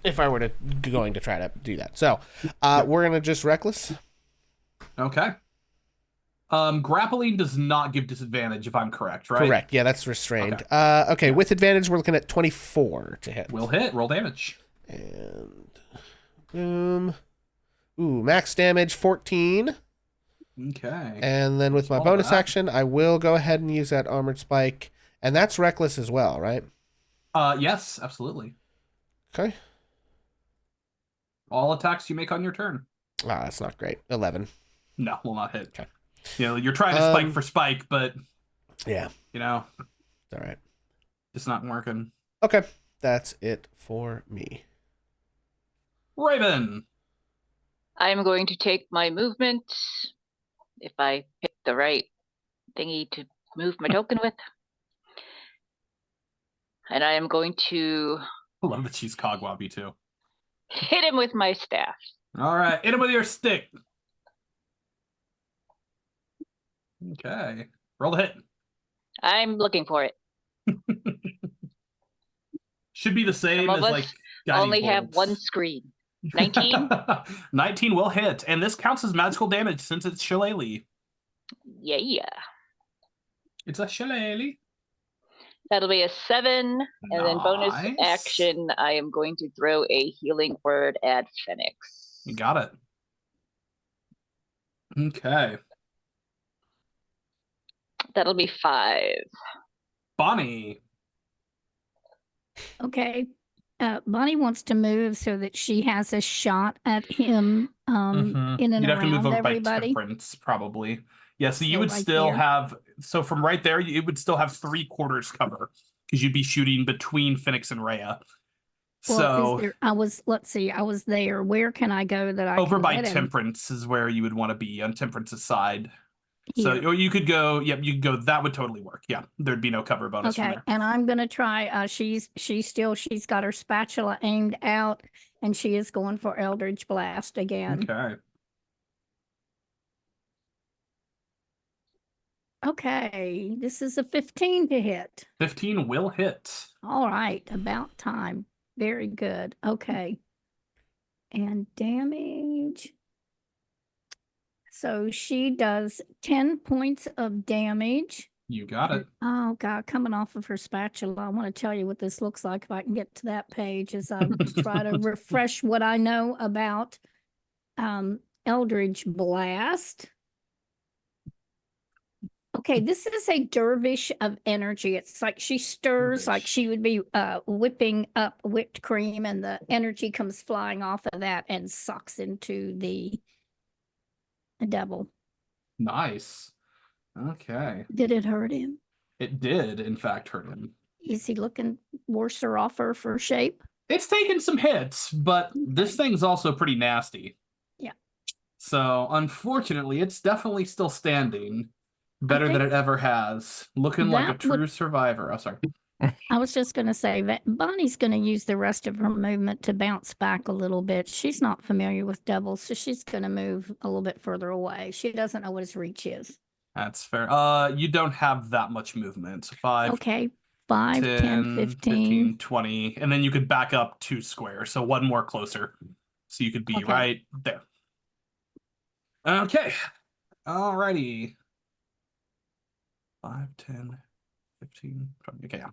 if I were going to try to do that. So we're going to just reckless. Okay. Grappling does not give disadvantage, if I'm correct, right? Correct. Yeah, that's restrained. Okay, with advantage, we're looking at 24 to hit. Will hit. Roll damage. And boom. Ooh, max damage 14. Okay. And then with my bonus action, I will go ahead and use that armored spike, and that's reckless as well, right? Yes, absolutely. Okay. All attacks you make on your turn. That's not great. 11. No, will not hit. Okay. You're trying to spike for spike, but yeah, it's all right. It's not working. Okay, that's it for me. Raven. I'm going to take my movement, if I pick the right thingy to move my token with. And I am going to... I love that she's Cogwobby too. Hit him with my staff. All right, hit him with your stick. Okay, roll the hit. I'm looking for it. Should be the same Some of as us like only have one screen. 19? 19 will hit, and this counts as magical damage since it's shillelagh. Yeah. It's a shillelagh. That'll be a 7, and then bonus action, I am going to throw a healing word at Phoenix. You got it. Okay. That'll be 5. Bonnie. Okay. Bonnie wants to move so that she has a shot at him in and You'd have to move around over everybody. by Temperance, probably. Yeah, so you So would right still there. have... So from right there, it would still have 3/4 cover, because you'd be shooting between Phoenix and Rhea. Well, I was there. Where can I go that I over can by get him? Temperance is where you would want to be, on Temperance's side. So Here. or you could go. Yep, you could go. That would totally work. Yeah, there'd be no cover bonus from Okay, there. and I'm gonna try. She's got her spatula aimed out, and she is going for Eldritch Blast again. Okay. Okay, this is a 15 to hit. 15 will hit. All right, about time. Very good. Okay. And damage. So she does 10 points of damage. You got it. Oh God, coming off of her spatula. I want to tell you what this looks like if I can get to that page as I try to refresh what I know about Eldritch Blast. Okay, this is a dervish of energy. It's like she stirs like she would be whipping up whipped cream, and the energy comes flying off of that and sucks into the devil. Nice. Okay. Did it hurt him? It did, in fact, hurt him. Is he looking worse or offer for shape? It's taken some hits, but this thing's also pretty nasty. Yeah. So, unfortunately, it's definitely still standing better than it ever has. Looking like a that true would- survivor. Oh, sorry. I was just going to say that Bonnie's going to use the rest of her movement to bounce back a little bit. She's not familiar with devils, so she's going to move a little bit further away. She doesn't know what his reach is. That's fair. You don't have that much movement. 5, Okay, 5, 10, 15. 20, and then you could back up 2 squares, so one more closer. So you could be Okay. right there. Okay. Alrighty. 5, 10, 15, 20. Okay, yeah.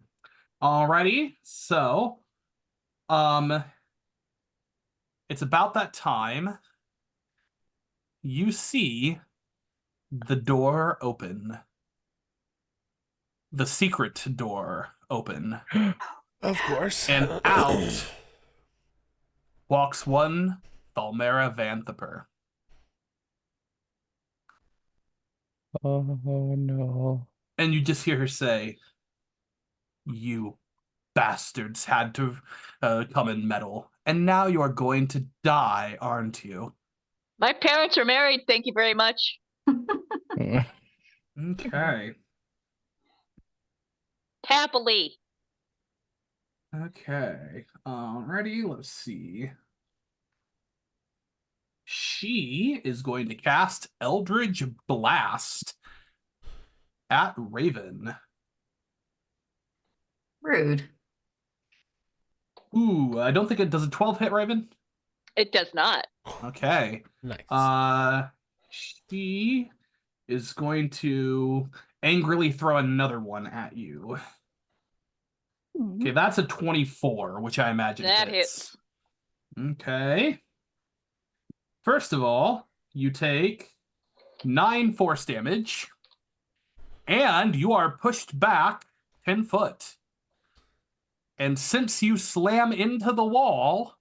Alrighty. So, it's about that time. You see the door open. The secret door open. Of course. And out walks one Thalmera Vanthaper. Oh no. And you just hear her say, "You bastards had to come and meddle. And now you are going to die, aren't you?" My parents are married. Thank you very much. Okay. Happily. Okay. Alrighty, let's see. She is going to cast Eldritch Blast at Raven. Rude. Ooh, I don't think it does a 12 hit, Raven. It does not. Okay. Nice. She is going to angrily throw another one at you. Okay, that's a 24, which I imagine That hits. Okay. First of all, you take 9 force damage, and you are pushed back 10 foot. And since you slam into the wall,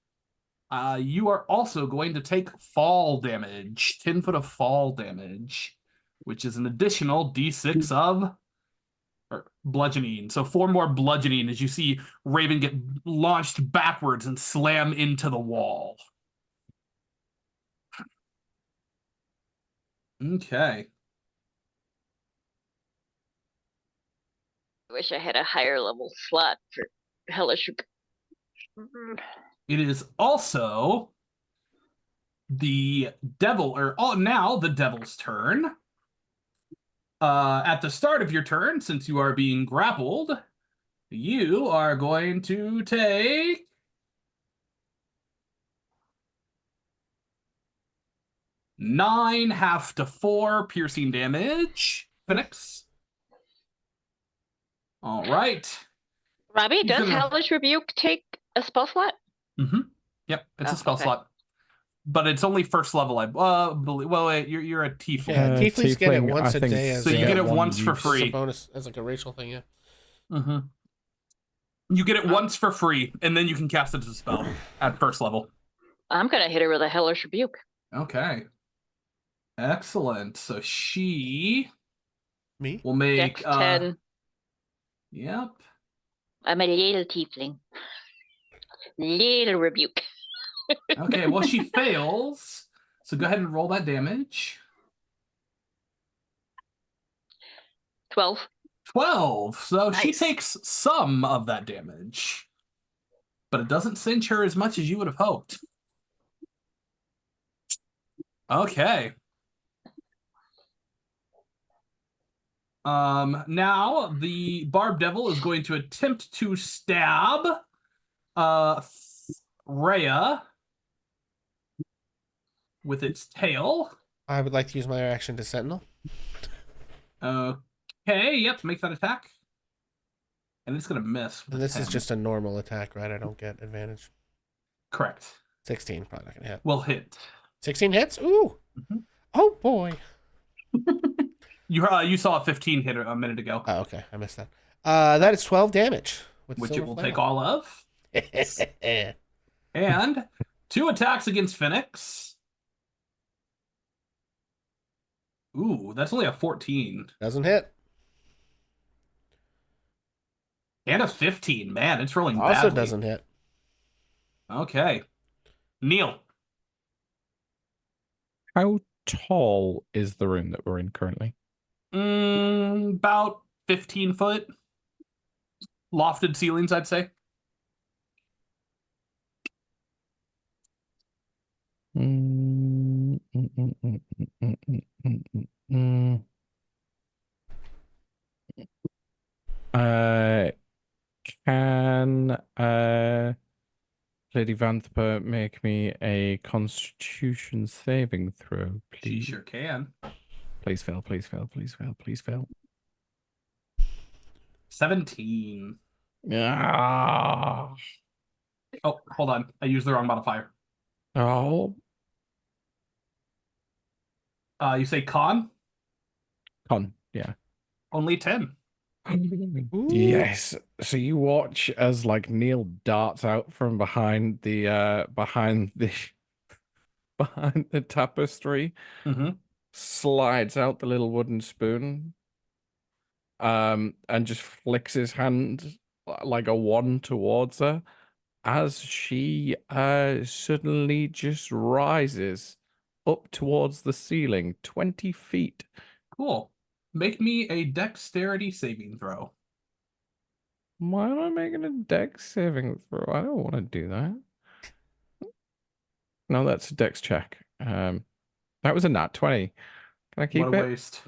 you are also going to take fall damage, 10 foot of fall damage, which is an additional d6 of bludgeoning. So 4 more bludgeoning as you see Raven get launched backwards and slam into the wall. Okay. I wish I had a higher level slot for Hellish. It is also the devil, now the devil's turn. At the start of your turn, since you are being grappled, you are going to take 9 half to 4 piercing damage. Phoenix. All right. Robbie, does gonna- Hellish Rebuke take a spell slot? Mm-hmm. Yep, it's a Oh, spell okay. slot. But it's only first level, I believe. Well, wait, you're a tiefling. Yeah, tieflings get it tiefling, once I a think day as So you a- get it one once for use. It's a free. bonus as like a racial thing, yeah. Mm-hmm. You get it once for free, and then you can cast it as a spell at first level. I'm gonna hit her with a Hellish Rebuke. Okay. Excellent. So she Me? will make Dex 10. Yep. I'm a little tiefling. Little rebuke. Okay, well she fails. So go ahead and roll that damage. 12. 12. So she Nice. takes some of that damage. But it doesn't cinch her as much as you would have hoped. Okay. Now the Barb Devil is going to attempt to stab Rhea with its tail. I would like to use my reaction to Sentinel. Okay, yep, make that attack. And it's gonna miss. And this is just a normal attack, right? I don't get advantage. Correct. 16, probably not gonna hit. Will hit. 16 hits? Ooh. Mhm. Oh boy. You saw a 15 hit a minute ago. Oh, okay. I missed that. That is 12 damage. Which it will take all of. take. And 2 attacks against Phoenix. Ooh, that's only a 14. Doesn't hit. And a 15. Man, it's rolling Also badly. doesn't hit. Okay. Neil. How tall is the room that we're in currently? About 15 foot. Lofted ceilings, I'd say. Can Lady Vanther make me a Constitution saving throw, She please? sure can. Please fail, please fail, please fail, please fail. 17. Ah. Oh, hold on. I used the wrong modifier. Oh. You say con? Con, yeah. Only 10. Yes. So you watch as like Neil darts out from behind the behind the tapestry, Mm-hmm. slides out the little wooden spoon, and just flicks his hand like a wand towards her, as she suddenly just rises up towards the ceiling, 20 feet. Cool. Make me a dexterity saving throw. Why am I making a dex saving throw? I don't want to do that. No, that's a dex check. That was a nat 20. Can I keep What a it? waste.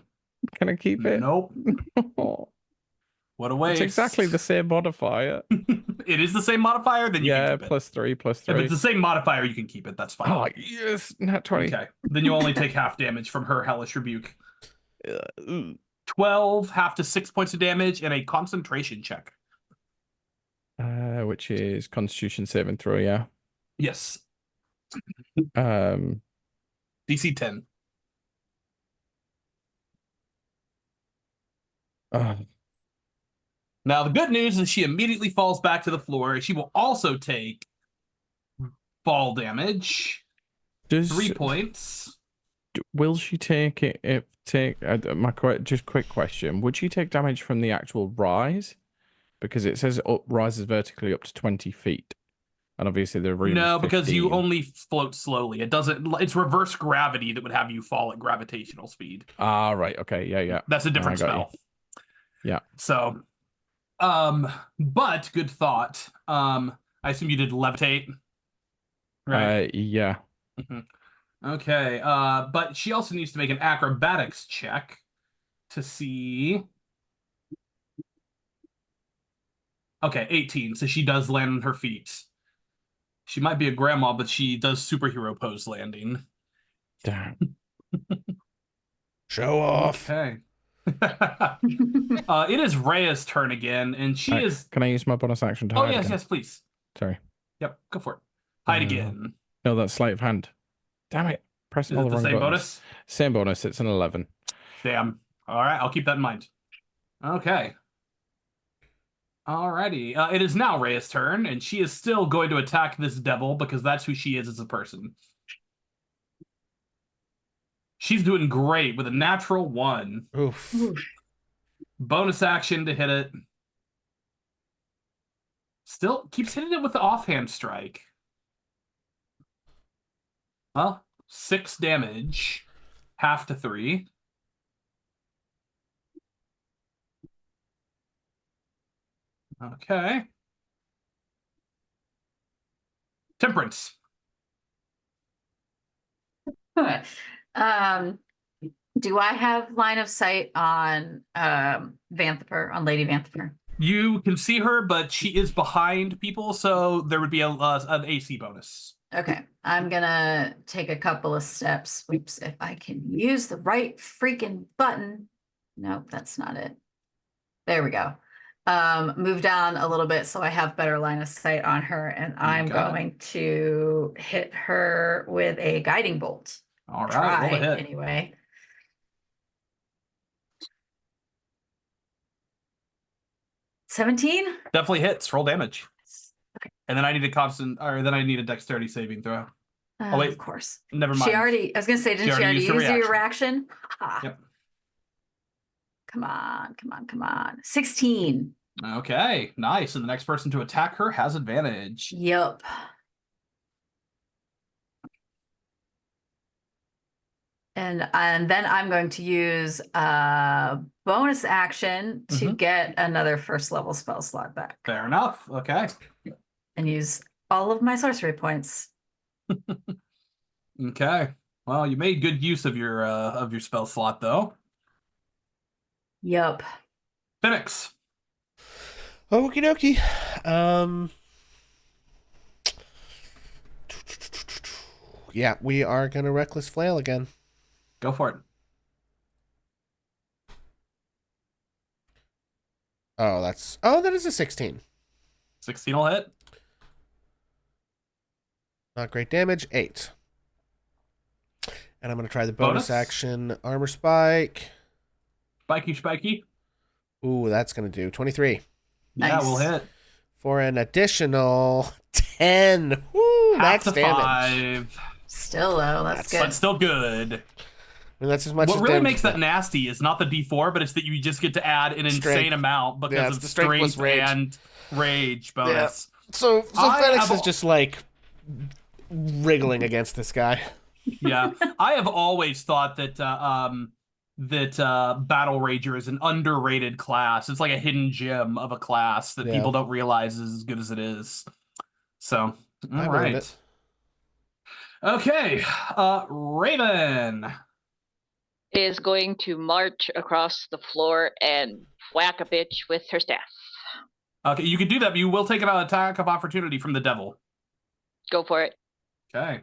Can I keep it? Nope. Oh, What a waste. it's exactly the same modifier. It is the same modifier, then you Yeah, can keep it. +3, If +3. it's the same modifier, you can keep it. That's fine. Oh, yes, nat 20. Okay. Then you only take half damage from her hellish rebuke. Uh, 12, half to 6 points of damage, and a concentration check. which is Constitution saving throw, yeah. Yes. Um, DC 10. oh, Now, the good news is she immediately falls back to the floor. She will also take fall damage. 3 points. will she take it? Just quick question: would she take damage from the actual rise? Because it says rises vertically up to 20 feet, and obviously the room. No, is because you 15. only float slowly. It doesn't. It's reverse gravity that would have you fall at gravitational speed. Ah, right. Okay. Yeah. That's a different I got you. spell. Yeah. So, but good thought. I assume you did levitate, right? Yeah. Okay. But she also needs to make an acrobatics check to see. Okay, 18. So she does land on her feet. She might be a grandma, but she does superhero pose landing. Damn. Show off. Okay. It is Rhea's turn again, and she is. Can I use my bonus action to Oh hide yes, again? yes, please. Sorry. Yep, go for it. Hide again. No, that's sleight of hand. Damn it. Pressing Is all it the the wrong same buttons. bonus? Same bonus. It's an 11. Damn. All right, I'll keep that in mind. Okay. Alrighty. It is now Rhea's turn, and she is still going to attack this devil because that's who she is as a person. She's doing great with a natural 1. Oof. Bonus action to hit it. Still keeps hitting it with the offhand strike. Well, 6 damage. Half to 3. Okay. Temperance. Do I have line of sight on Vanthaper, on Lady Vanthaper? You can see her, but she is behind people, so there would be an AC bonus. Okay, I'm gonna take a couple of steps. Oops, if I can use the right freaking button. Nope, that's not it. There we go. Move down a little bit so I have better line of sight on her, and I'm going to hit her with a guiding bolt. All right, roll the hit. Anyway. $17? Definitely hits. Roll damage. Okay. And then I need a dexterity saving throw. Oh wait, of course. Never mind. I was gonna say, didn't she already use your reaction? Yep. Come on. 16. Okay, nice. And the next person to attack her has advantage. Yep. And then I'm going to use a bonus action to get another first level spell slot back. Fair enough. Okay. And use all of my sorcery points. Okay. Well, you made good use of your spell slot, though. Yep. Phoenix. Okie dokie. Yeah, we are gonna reckless flail again. Go for it. That is a 16. 16 will hit. Not great damage. 8. And I'm gonna try the bonus action armor spike. Spiky. Ooh, that's gonna do 23. Yeah, Nice. we'll hit. For an additional 10. Woo, max damage. 5. Still though, that's good. But still good. I mean, that's as much What as really damage makes that nasty is not the D4, but it's that you just get to add an insane amount because of the strength plus strength and rage bonus. Yeah. So Phoenix is have just like wriggling against this guy. Yeah, I have always thought that Battle Rager is an underrated class. It's like a hidden gem of a class that people don't realize is as good as it is. So, all right. Okay, Raven is going to march across the floor and whack a bitch with her staff. Okay, you can do that, but you will take an attack of opportunity from the devil. Go for it. Okay.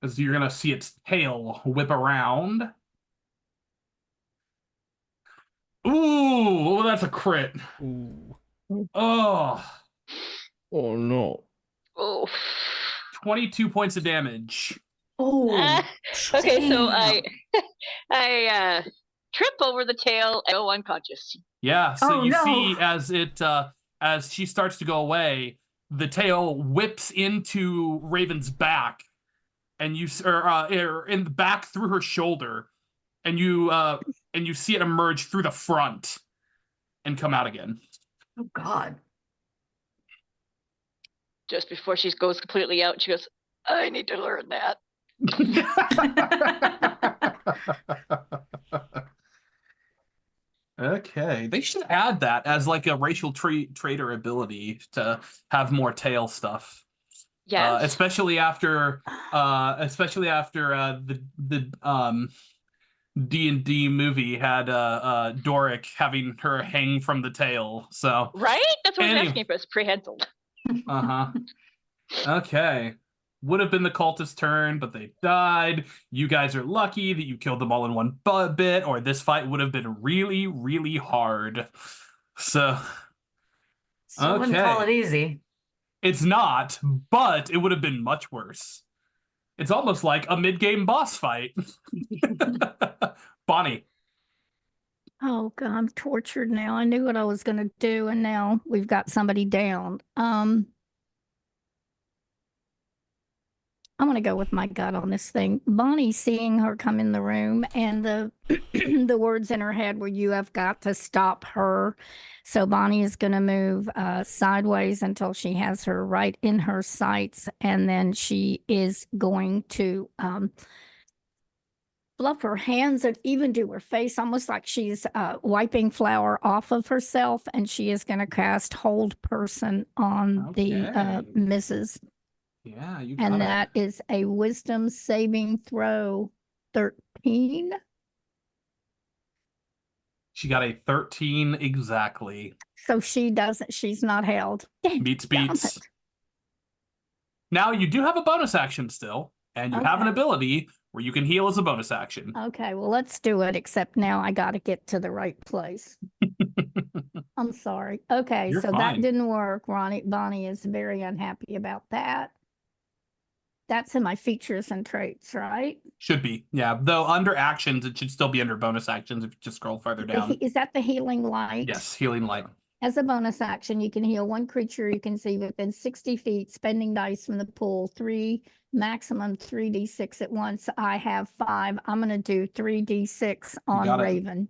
As you're going to see its tail whip around. Ooh, that's a crit. Ooh. Oh. Oh, no. Oh. 22 points of damage. Oh. Okay, so I trip over the tail and go unconscious. Yeah, so see as she starts to go away, the tail whips into Raven's back, and in the back through her shoulder, and you see it emerge through the front and come out again. Oh God. Just before she goes completely out, she goes, I need to learn that. Okay, they should add that as like a racial trait or ability to have more tail stuff. Yeah, especially after the D&D movie had Doric having her hang from the tail. So right, that's what I was asking for. It's prehensile. Okay. Would have been the cultist's turn, but they died. You guys are lucky that you killed them all in one bit, or this fight would have been really, really hard. So I wouldn't call it easy. It's not, but it would have been much worse. It's almost like a mid-game boss fight. Bonnie. Oh God, I'm tortured now. I knew what I was going to do, and now we've got somebody down. I'm going to go with my gut on this thing. Bonnie, seeing her come in the room, and the the words in her head were, "You have got to stop her." So Bonnie is going to move sideways until she has her right in her sights, and then she is going to fluff her hands and even do her face, almost like she's wiping flour off of herself. And she is going to cast Hold Person on the Okay. Mrs. Yeah, you got And it. that is a Wisdom saving throw 13. She got a 13 exactly. So she's not held. Beats. Now you do have a bonus action still, and you have an Okay. ability where you can heal as a bonus action. Okay, well, let's do it, except now I got to get to the right place. I'm sorry. Okay, You're so fine. that didn't work. Bonnie is very unhappy about that. That's in my features and traits, right? Should be, yeah. Though under actions, it should still be under bonus actions if you just scroll further down. Is that the healing light? Yes, healing light. As a bonus action, you can heal one creature you can see within 60 feet, spending dice from the pool, maximum 3d6 at once. I have 5. I'm going to do 3d6 on got it. Raven.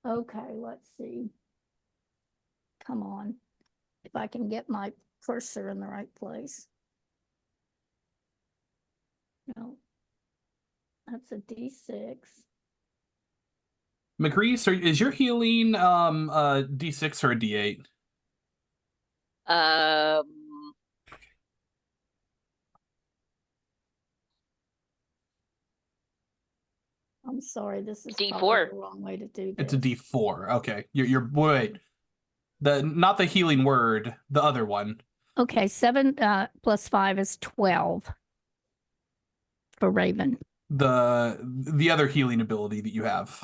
Okay, let's see. Come on. If I can get my cursor in the right place. No. That's a d6. McReese, is your healing a D6 or a D8? I'm sorry, this is D4. probably the wrong way to do this. It's a D4. Okay, you're wait. Not the healing word, the other one. Okay, 7 plus 5 is 12 for Raven. The other healing ability that you have.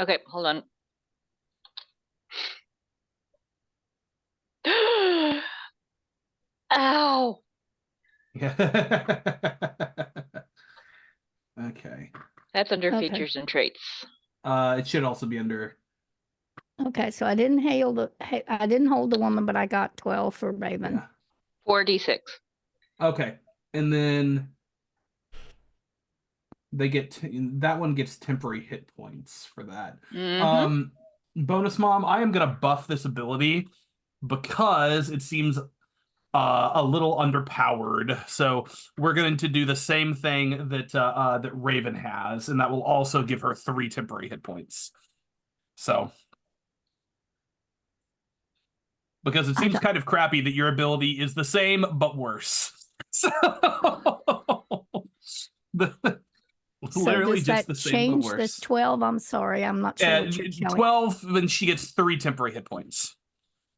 Okay, hold on. Ow! Yeah. Okay. That's under Okay. features and traits. It should also be under. Okay, so I didn't hold the woman, but I got 12 for Raven. Yeah. 4d6. Okay, and then they get that one gets temporary hit points for that. Mhm. Bonus Mom, I am gonna buff this ability because it seems a little underpowered. So we're going to do the same thing that Raven has, and that will also give her 3 temporary hit points. So because it seems kind of crappy that your ability is the same but worse. So literally does just that the same change but this worse. 12? I'm sorry, I'm not sure what you're showing. 12, then she gets 3 temporary hit points.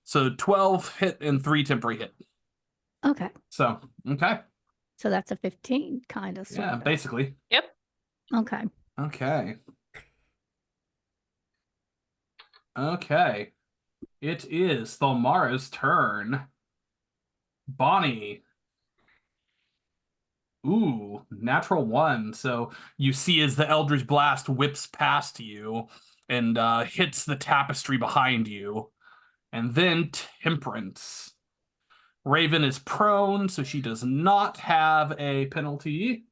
So 12 hit and 3 temporary hit. Okay. So, okay. So that's a 15, kind of. Yeah, basically. Yep. Okay. Okay. Okay. It is Thalmara's turn. Bonnie. Ooh, natural 1. So you see as the Eldritch Blast whips past you and hits the tapestry behind you. And then Temperance. Raven is prone, so she does not have a penalty.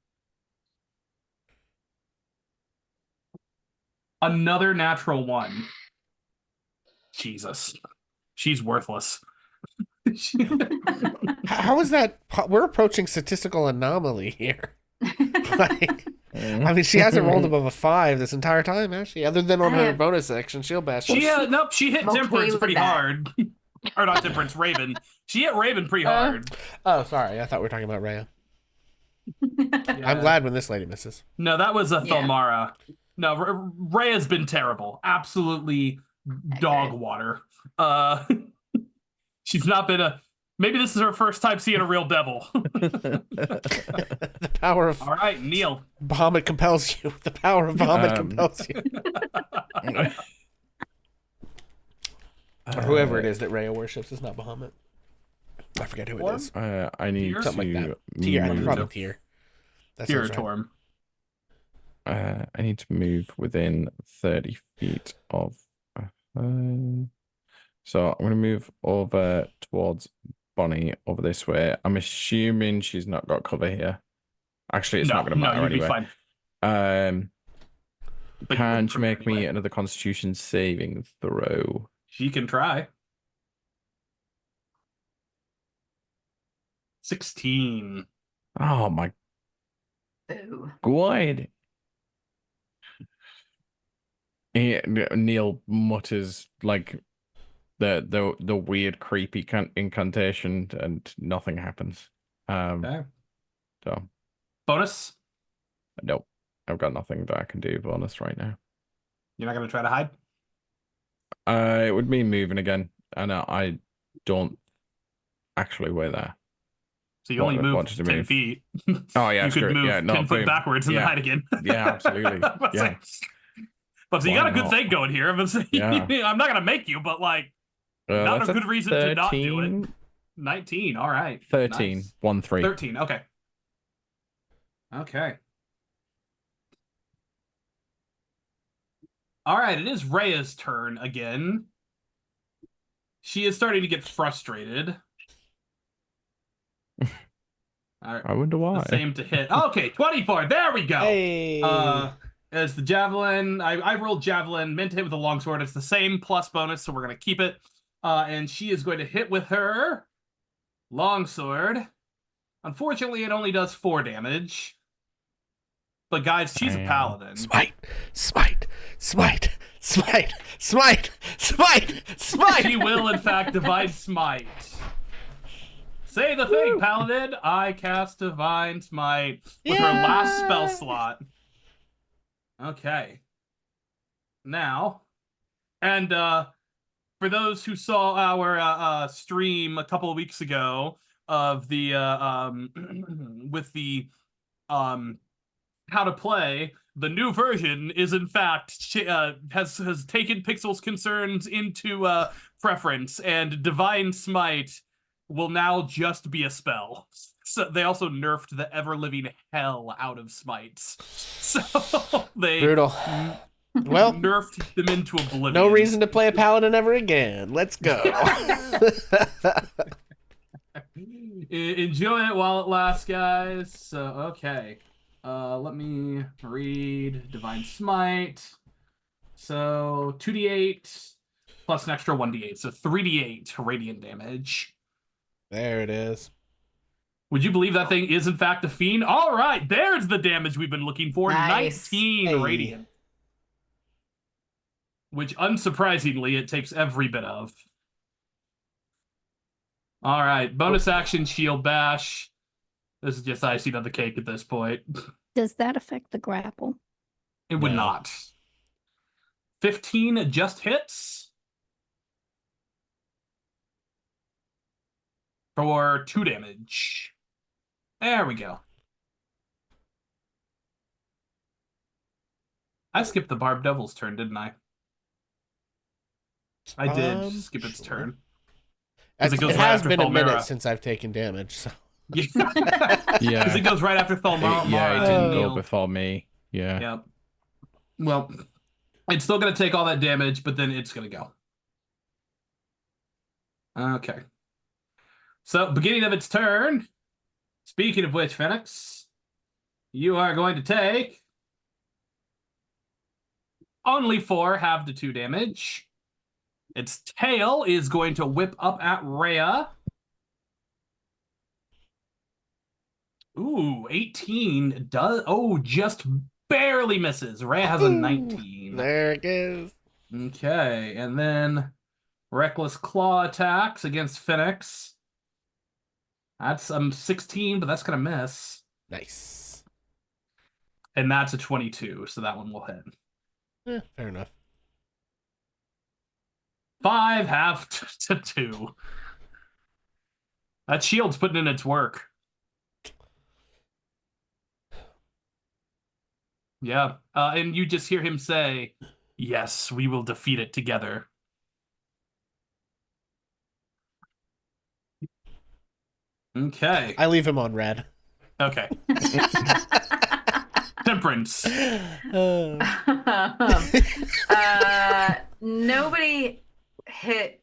Another natural 1. Jesus. She's worthless. How is that? We're approaching statistical anomaly here. Like, I mean, she hasn't rolled above a 5 this entire time, actually, other than on her bonus action shield bash. She hit okay Temperance with pretty that. hard. Or not Temperance, Raven. She hit Raven pretty hard. Oh, sorry. I thought we were talking about Rhea. Yeah. I'm glad when this lady misses. No, that was a Yeah. Thalmara. No, Rhea's been terrible. Absolutely dog water. She's not been maybe this is her first time seeing a real devil. The power of All right, Neil. Bahamut compels you. The power of Bahamut compels you. Or whoever it is that Rhea worships is not Bahamut. I forget who it is. I need Tyr? Something like to that. Tyr. I think move. probably Tyr. That sounds right. Torm. I need to move within 30 feet of. So I'm going to move over towards Bonnie over this way. I'm assuming she's not got cover here. Actually, it's not going to matter you'd anyway. be fine. But Can you she make me anyway. another Constitution saving throw? She can try. 16. Oh my Ooh. Go ahead. Neil mutters like the weird, creepy incantation, and nothing happens. Okay. So Bonus? nope, I've got nothing that I can do bonus right now. You're not going to try to hide? It would mean moving again, and I don't actually wear that. So you only What move does it 10 mean? feet. Oh yeah, You could screw it. move Yeah, no, 10 foot boom. backwards and Yeah. hide again. Yeah, absolutely. Yeah. But so you Why got a good not? thing going here. I'm Yeah. not going to make you, but like, not That's a good reason to not do it. 13. 19. All right. 13. Nice. 1-3. 13. Okay. Okay. All right. It is Rhea's turn again. She is starting to get frustrated. All right. I wonder why. The same to hit. Okay, 24. There we go. Hey. As the javelin, I rolled javelin, meant to hit with a longsword. It's the same plus bonus, so we're going to keep it. And she is going to hit with her longsword. Unfortunately, it only does 4 damage. But guys, she's a paladin. Smite, smite, smite, smite, smite, smite, smite. She will, in fact, divine smite. Say the thing, paladin. I cast divine smite with her last spell slot. Okay. Now, and for those who saw our stream a couple of weeks ago of the with the how to play, the new version is in fact has taken Pixel's concerns into preference, and divine smite will now just be a spell. So they also nerfed the ever-living hell out of smites. So they Brutal. Well, nerfed them into oblivion. no reason to play a paladin ever again. Let's go. Enjoy it while it lasts, guys. So, okay. Let me read Divine Smite. So, 2d8 plus an extra 1d8. So, 3d8 radiant damage. There it is. Would you believe that thing is, in fact, a fiend? All right, there's the damage we've been looking for. Nice. 19 Hey. radiant. Which, unsurprisingly, it takes every bit of. All right, bonus action, shield bash. This is just icing on the cake at this point. Does that affect the grapple? It would No. not. 15 just hits. For 2 damage. There we go. I skipped the Barb Devil's turn, didn't I? I did skip its Sure. turn. 'Cause it goes It right has after been a minute Thalmera. since I've taken damage. So. Yeah. Yeah. Because it goes right after Thalmera. Yeah, it didn't go Neil. before me. Yeah. Yep. Well, it's still going to take all that damage, but then it's going to go. Okay. So, beginning of its turn. Speaking of which, Phoenix, you are going to take only 4 half the 2 damage. Its tail is going to whip up at Rhea. Ooh, 18 does. Oh, just barely misses. Rhea has a 19. There it is. Okay, and then Reckless Claw attacks against Phoenix. That's 16, but that's going to miss. Nice. And that's a 22, so that one will hit. Fair enough. 5 half to 2. That shield's putting in its work. Yeah, and you just hear him say, "Yes, we will defeat it together." Okay. I leave him on red. Okay. Temperance. Nobody hit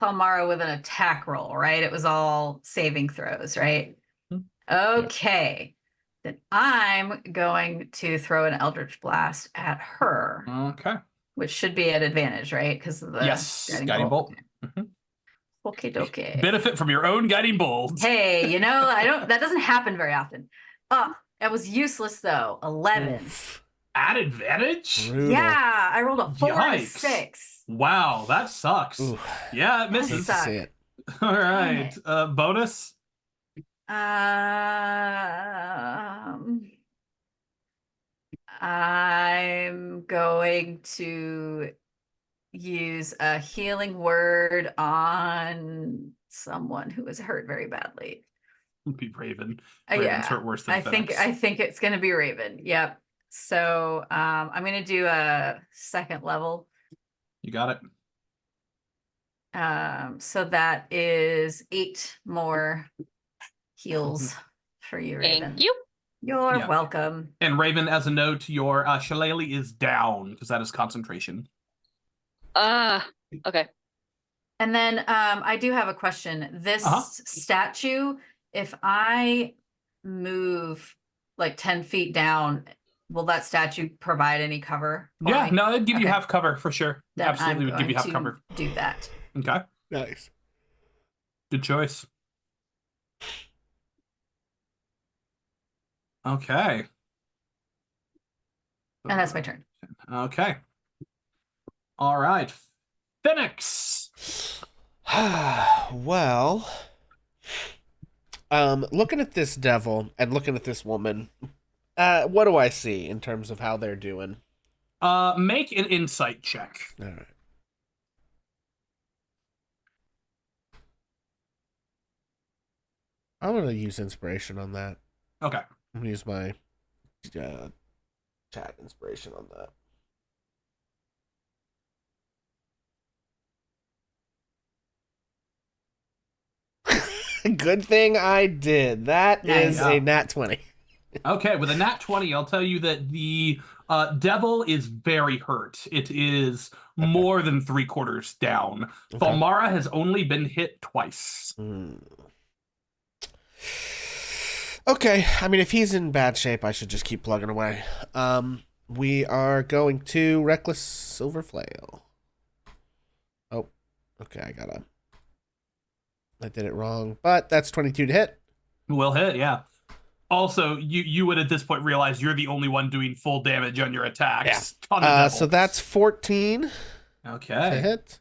Palmara with an attack roll, right? It was all saving throws, right? Okay. Then I'm going to throw an Eldritch Blast at her, Okay. which should be at advantage, right? Because of the Yes, guiding bolt. Okay, dokie. Benefit from your own guiding bolt. Hey, that doesn't happen very often. That was useless though. 11. Oof. At advantage? Brutal. Yeah, I rolled a 4 and a Yikes. 6. Wow, that sucks. Ooh. Yeah, it That Hate to misses. sucks. see it. All right. it. Bonus? I'm going to use a healing word on someone who was hurt very badly. Would be Raven. Raven's Yeah, hurt worse than I Phoenix. think it's gonna be Raven. Yep. So I'm gonna do a 2nd level. You got it. So that is 8 more heals for you, Raven. Thank you. You're Yeah. welcome. And Raven, as a note, your shillelagh is down because that is concentration. Okay. And then I do have a question. This statue, if I move like 10 feet down, will that statue provide any cover for Yeah, me? no, it'd give you Okay. half cover for sure. Then Absolutely I'm would give you going half cover. to do that. Okay. Nice. Good choice. Okay. And that's my turn. Okay. All right. Phoenix. Well, looking at this devil and looking at this woman, what do I see in terms of how they're doing? Make an insight check. All right. I'm gonna use inspiration on that. Okay. I'm gonna use my chat inspiration on that. Good thing I did. That Nice. is a nat 20. Okay, with a nat 20, I'll tell you that the devil is very hurt. It is more than 3/4 down. Okay. Falmara has only been hit twice. Okay, I mean, if he's in bad shape, I should just keep plugging away. We are going to Reckless Silver Flail. Oh, okay, I did it wrong, but that's 22 to hit. Will hit, yeah. Also, you would at this point realize you're the only one doing full damage on your attacks. On the devil. So that's 14 to okay. hit.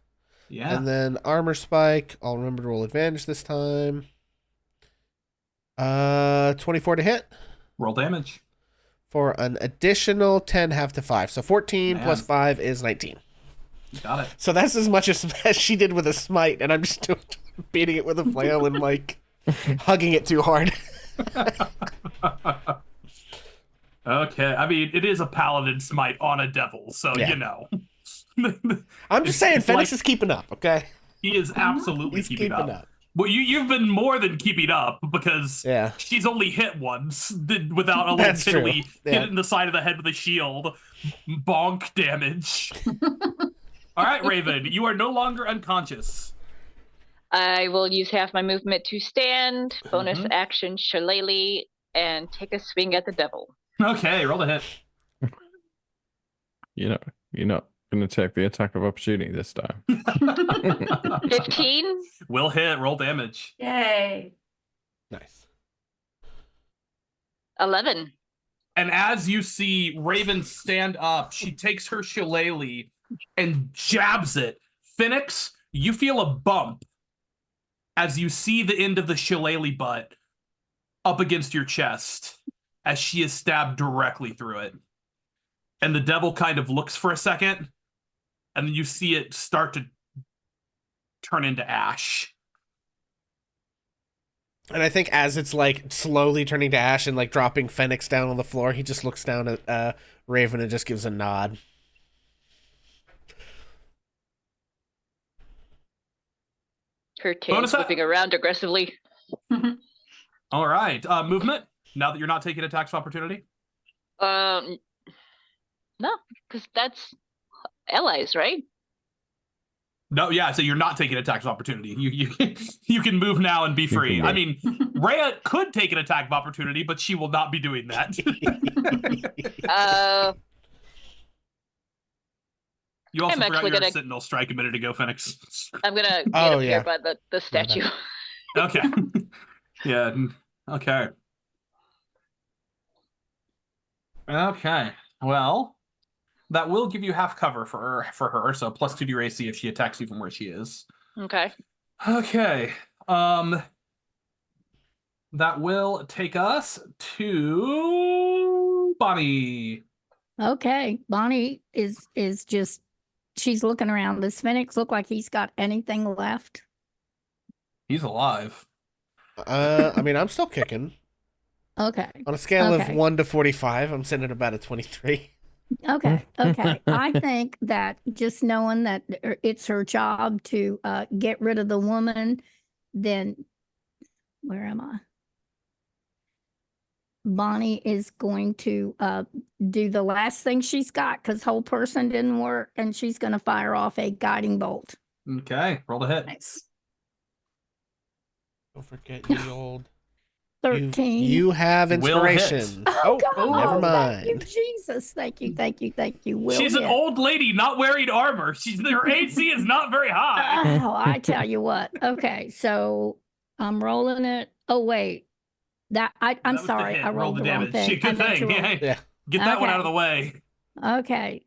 Yeah. And then Armor Spike, I'll remember to roll advantage this time. 24 to hit. Roll damage. For an additional 10 half to 5. So 14 Man. plus 5 is 19. Got it. So that's as much as she did with a smite, and I'm just beating it with a flail and like hugging it too hard. Okay, I mean, it is a paladin smite on a devil, so Yeah. you know. I'm just saying, It's Phoenix like- is keeping up, okay? He is absolutely He's keeping keeping up. up. Well, you've been more than keeping up because Yeah. she's only hit once without a That's little true. tiddly Yeah. hit it in the side of the head with a shield. Bonk damage. All right, Raven, you are no longer unconscious. I will use half my movement to stand, bonus Mhm. action shillelagh, and take a swing at the devil. Okay, roll the hit. You're not going to take the attack of opportunity this time. 15. Will hit, roll damage. Yay. Nice. 11. And as you see Raven stand up, she takes her shillelagh and jabs it. Phoenix, you feel a bump as you see the end of the shillelagh butt up against your chest as she is stabbed directly through it. And the devil kind of looks for a second, and then you see it start to turn into ash. And I think as it's like slowly turning to ash and like dropping Phoenix down on the floor, he just looks down at Raven and just gives a nod. Her tail Bonus whipping around aggressively. All right, movement. Now that you're not taking attacks of opportunity. No, because that's allies, right? No, yeah, so you're not taking attacks of opportunity. You can move now and be free. I mean, Rhea could take an attack of opportunity, but she will not be doing that. You also I'm forgot actually your gonna- Sentinel strike a minute ago, Phoenix. I'm gonna get Oh, up yeah. here by the statue. Okay. Yeah. Okay. Okay. Well, that will give you half cover for her, so +2 to your AC if she attacks you from where she is. Okay. Okay. That will take us to Bonnie. Okay, Bonnie is just she's looking around. Does Phoenix look like he's got anything left? He's alive. I mean, I'm still kicking. Okay. On a scale of Okay. 1 to 45, I'm sitting at about a 23. Okay. I think that just knowing that it's her job to get rid of the woman, then where am I? Bonnie is going to do the last thing she's got because whole person didn't work, and she's going to fire off a guiding bolt. Okay, roll to hit. Nice. Don't forget the old 13. You have Will hit. inspiration. Oh, God. never Thank you, mind. Jesus. Thank you. Will She's an hit. old lady not wearing armor. Her AC is not very high. Oh, I tell you what. Okay, so I'm rolling it. Oh, wait. I'm That was the sorry. hit. I Roll rolled the the wrong damage. thing. Good I meant to thing. roll- Yeah. Get that one Okay. out of the way. Okay.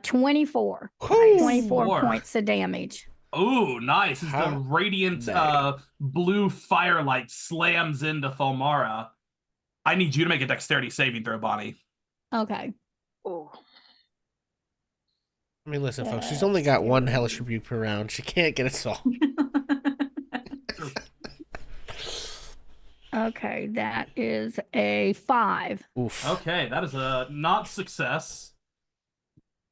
24. Whew. 24 points of damage. Ooh, nice. As the How radiant dare. blue firelight slams into Thalmara. I need you to make a dexterity saving throw, Bonnie. Okay. Ooh. I mean, listen, folks, she's only got one hellish rebuke per round. She can't get us all. Okay, that is a 5. Oof. Okay, that is a not success.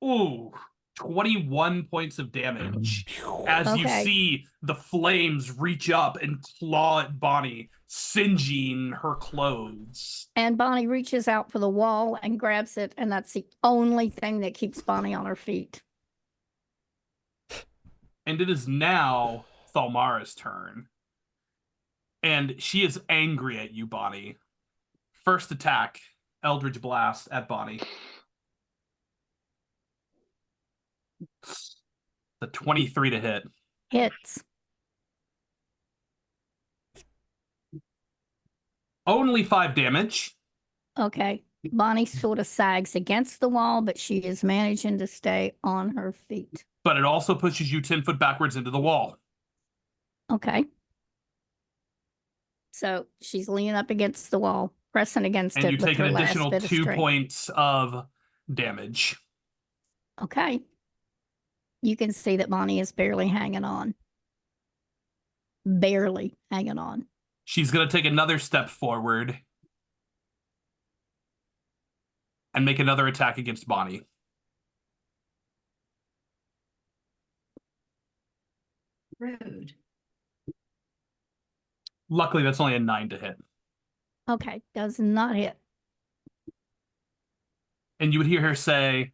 Ooh, 21 points of damage. As you Okay. see the flames reach up and claw at Bonnie, singeing her clothes. And Bonnie reaches out for the wall and grabs it, and that's the only thing that keeps Bonnie on her feet. And it is now Thalmara's turn. And she is angry at you, Bonnie. First attack, Eldritch Blast at Bonnie. The 23 to hit. Hits. Only 5 damage. Okay. Bonnie sort of sags against the wall, but she is managing to stay on her feet. But it also pushes you 10 foot backwards into the wall. Okay. So she's leaning up against the wall, pressing against And it you with take her an last additional bit of 2 strength. points of damage. Okay. You can see that Bonnie is barely hanging on. Barely hanging on. She's going to take another step forward and make another attack against Bonnie. Rude. Luckily, that's only a 9 to hit. Okay. Does not hit. And you would hear her say,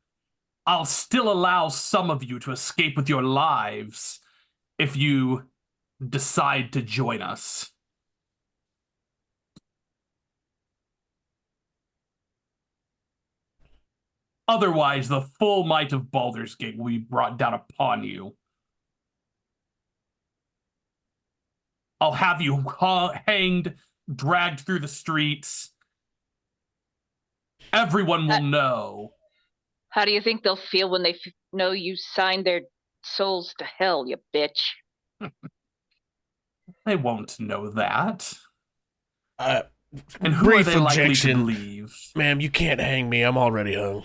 I'll still allow some of you to escape with your lives if you decide to join us. Otherwise, the full might of Baldur's Gate will be brought down upon you. I'll have you hanged, dragged through the streets. Everyone will know. How do you think they'll feel when they know you signed their souls to hell, you bitch? They won't know that. Uh, And who are brief they likely to objection. believe? Ma'am, you can't hang me. I'm already hung.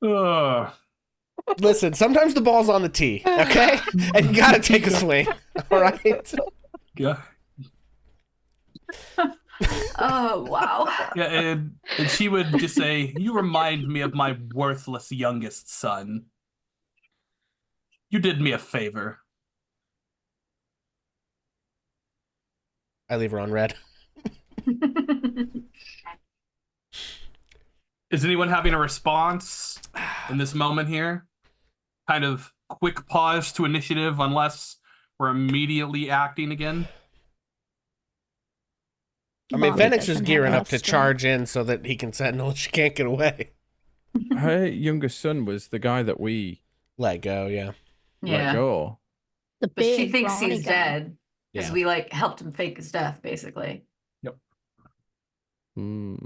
Ugh. Listen, sometimes the ball's on the tee, okay? And you gotta take a swing, all right? Yeah. Oh, wow. Yeah, and she would just say, you remind me of my worthless youngest son. You did me a favor. I leave her on red. Is anyone having a response in this moment here? Kind of quick pause to initiative unless we're immediately acting again. I mean, Bonnie Phoenix is doesn't have gearing up enough to strength. charge in so that he can sentinel. She can't get away. Her youngest son was the guy that we Let go, yeah. let Yeah. go. The But she big thinks brawny he's guy. dead because Yeah. we like helped him fake his death, basically. Hmm.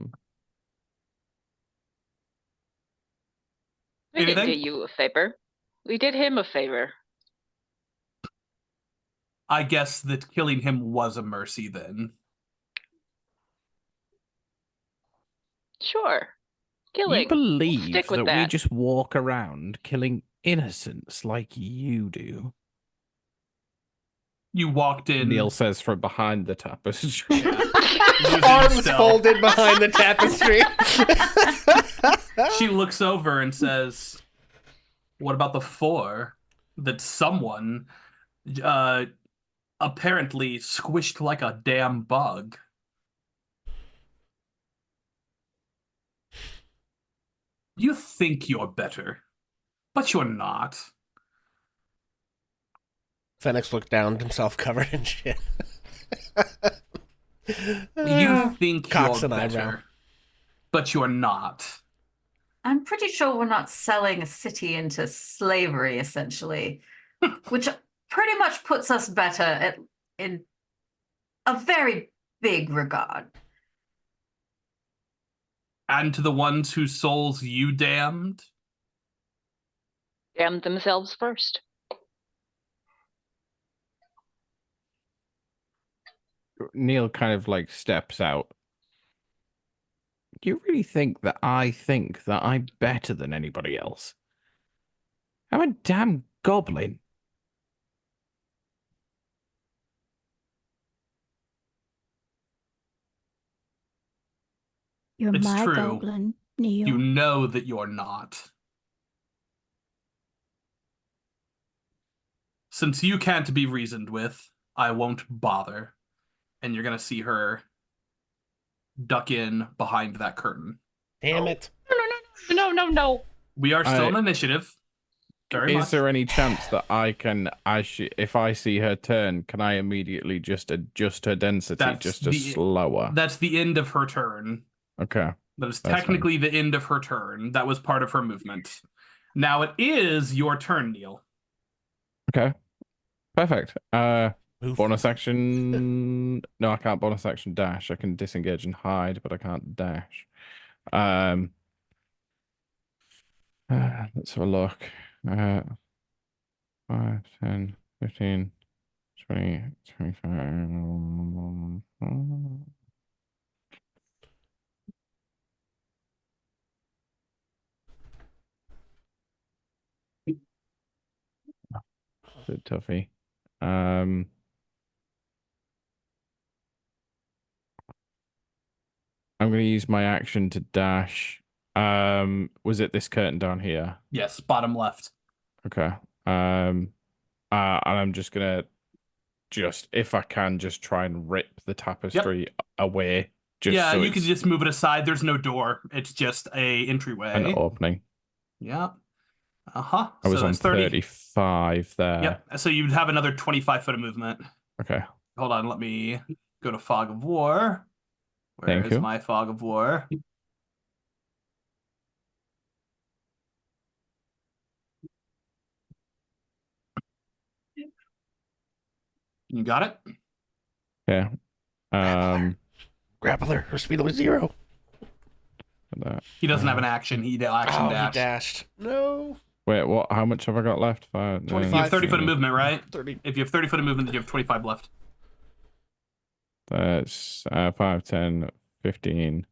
We didn't do Anything? you a favor. We did him a favor. I guess that killing him was a mercy then. Sure. You Killing. believe stick with that we that. just walk around killing innocents like you do? You walked in. Neil says from behind the tapestry. Yeah. Losing Arms stealth. folded behind the tapestry. She looks over and says, "What about the 4 that someone apparently squished like a damn bug?" You think you're better, but you're not. Fenix looked down at himself, covered in shit. You think Cocks you're an eyebrow. better, but you're not. I'm pretty sure we're not selling a city into slavery, essentially, which pretty much puts us better in a very big regard. And to the ones whose souls you damned, Damn themselves first. Neil kind of like steps out. You really think that I'm better than anybody else? I'm a damn goblin. You're It's my true. goblin, Neil. you know that you're not. Since you can't be reasoned with, I won't bother. And you're gonna see her duck in behind that curtain. Damn it. No. We are still in initiative. Very Is much. there any chance that I can, if I see her turn, can I immediately just adjust her density That's just to the- slower? That's the end of her turn. Okay. That is That's technically the end of her turn. That was part of her movement. Now it is your turn, Neil. Okay. Perfect. Move. Bonus action. No, I can't bonus action dash. I can disengage and hide, but I can't dash. Let's have a look. 5, 10, 15, 20, 25. Bit toughy. I'm going to use my action to dash. Was it this curtain down here? Yes, bottom left. Okay. And I'm just gonna if I can, just try and rip the tapestry away. Yeah, So you can it's just move it aside. There's no door. It's just a entryway. an opening. Yeah. Uh-huh. I was So on that's 30. 35 there. Yep. So you'd have another 25 foot of movement. Okay. Hold on, let me go to Fog of War. Where Thank is you. my Fog of War? You got it? Yeah. Grappler. Her speed was 0. He doesn't have an action. He action Oh, dash. he dashed. No. Wait, what? How much have I got left? 5, 25. You have 30 foot of movement, right? 30. If you have 30 foot of movement, then you have 25 left. That's 5, 10, 15.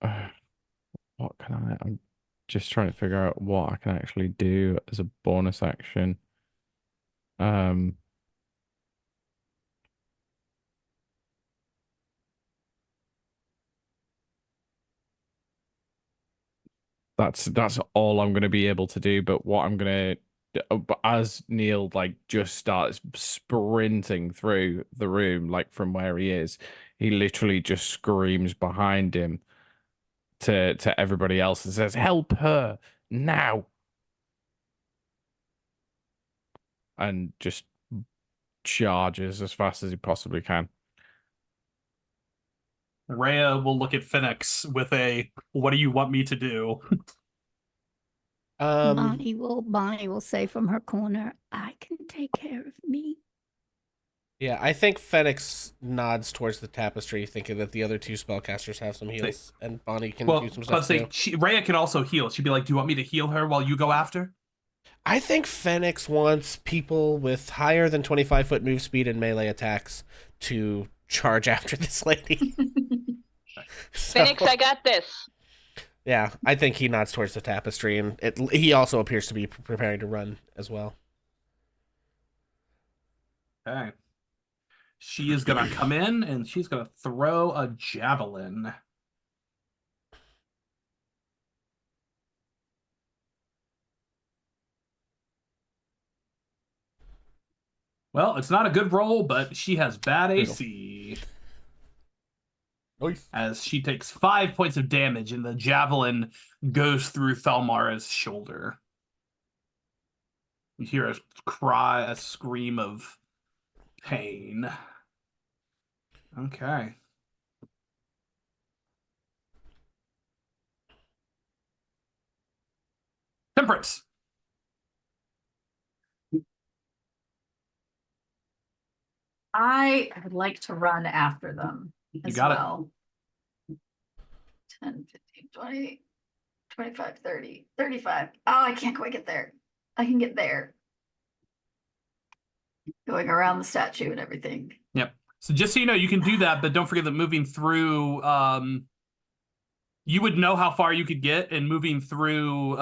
What can I'm just trying to figure out what I can actually do as a bonus action. That's all I'm going to be able to do. But what I'm going to, but as Neil like just starts sprinting through the room, like from where he is, he literally just screams behind him to everybody else and says, "Help her now!" And just charges as fast as he possibly can. Rhea will look at Phoenix with a, "What do you want me to do?" Bonnie will say from her corner, "I can take care of me." Yeah, I think Fenix nods towards the tapestry, thinking that the other two spellcasters have some heals, and Bonnie can do some stuff too. Rhea can also heal. She'd be like, "Do you want me to heal her while you go after?" I think Fenix wants people with higher than 25-foot move speed and melee attacks to charge after this lady. Phoenix, I got this. Yeah, I think he nods towards the tapestry, and he also appears to be preparing to run as well. Okay. She is going to come in, and she's going to throw a javelin. Well, it's not a good roll, but she has bad AC. Nice. As she takes 5 points of damage, and the javelin goes through Thalmara's shoulder. You hear a scream of pain. Okay. Temperance. I would like to run after them as got it. well. 10, 15, 20, 25, 30, 35. Oh, I can't quite get there. I can get there. Going around the statue and everything. Yep. So just so you know, you can do that, but don't forget that moving through, you would know how far you could get, and moving through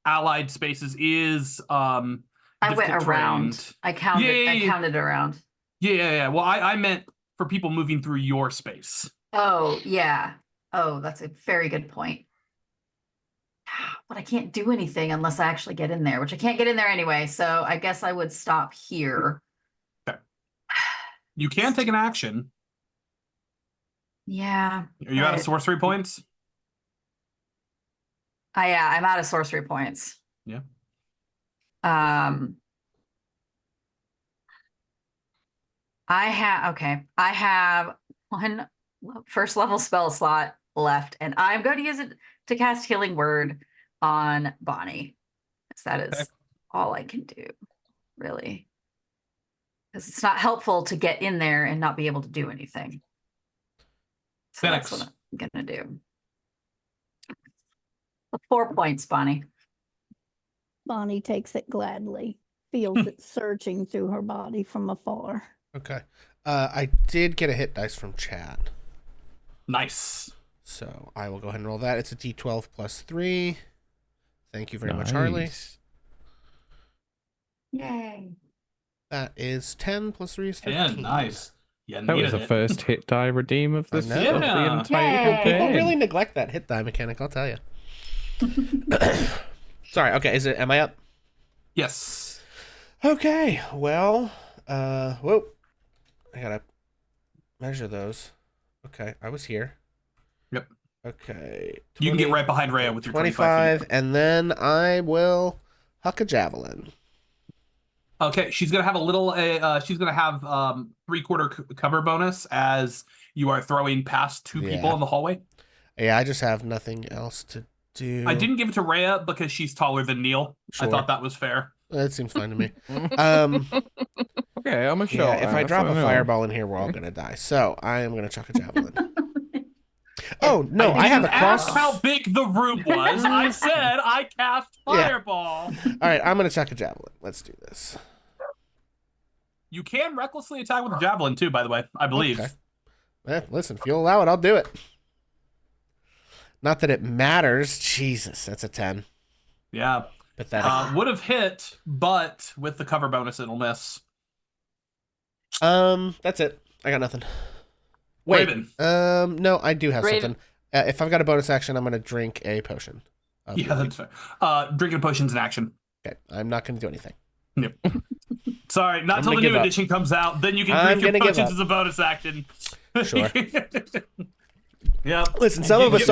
allied spaces is I went around. terrain. I counted. I counted around. Yeah. Well, I meant for people moving through your space. Oh, yeah. Oh, that's a very good point. But I can't do anything unless I actually get in there, which I can't get in there anyway. So I guess I would stop here. Okay. You can take an action. Yeah. Are you out of sorcery points? Yeah, I'm out of sorcery points. Yeah. I have one first level spell slot left, and I'm going to use it to cast Healing Word on Bonnie. Because that is all I can do, really. Because it's not helpful to get in there and not be able to do anything. So Fenix. that's what I'm going to do. 4 points, Bonnie. Bonnie takes it gladly, feels it surging through her body from afar. Okay. I did get a hit dice from chat. Nice. So I will go ahead and roll that. It's a D12 plus 3. Thank you very much, Harley. Yay. That is 10 plus 3 is 13. Yeah, nice. Yeah, That was the first hit die redeem of this know. of the Yeah. entire Yay. People campaign. really neglect that hit die mechanic, I'll tell you. Sorry, okay, am I up? Yes. Okay, well, whoa. I gotta measure those. Okay, I was here. Yep. Okay. You can get right behind Rhea with your 25, 25 feet. and then I will huck a javelin. Okay, she's gonna have a little. She's gonna have 3/4 cover bonus as you are throwing past two people Yeah. in the hallway. Yeah, I just have nothing else to do. I didn't give it to Rhea because she's taller than Neil. Sure. I thought that was fair. That seems fine to me. Okay, I'm a shot. Yeah, if I drop a fireball in here, we're all gonna die. So I am gonna chuck a javelin. Oh no, I have a cross. Asked how big the room was. I said I cast fireball. All right, I'm gonna chuck a javelin. Let's do this. You can recklessly attack with a javelin too, by the way. I believe. Okay. Listen, if you'll allow it, I'll do it. Not that it matters. Jesus, that's a 10. Yeah. Pathetic. Would have hit, but with the cover bonus, it'll miss. That's it. I got nothing. Wait. Raven. No, I do have Raven. something. If I've got a bonus action, I'm gonna drink a potion. Yeah, that's fair. Drinking potions in action. Okay, I'm not gonna do anything. Yep. Sorry, not I'm until the gonna new give up. edition comes out. Then you can I'm drink your gonna give potions up. as a bonus action. Sure. Yep. Listen, some of us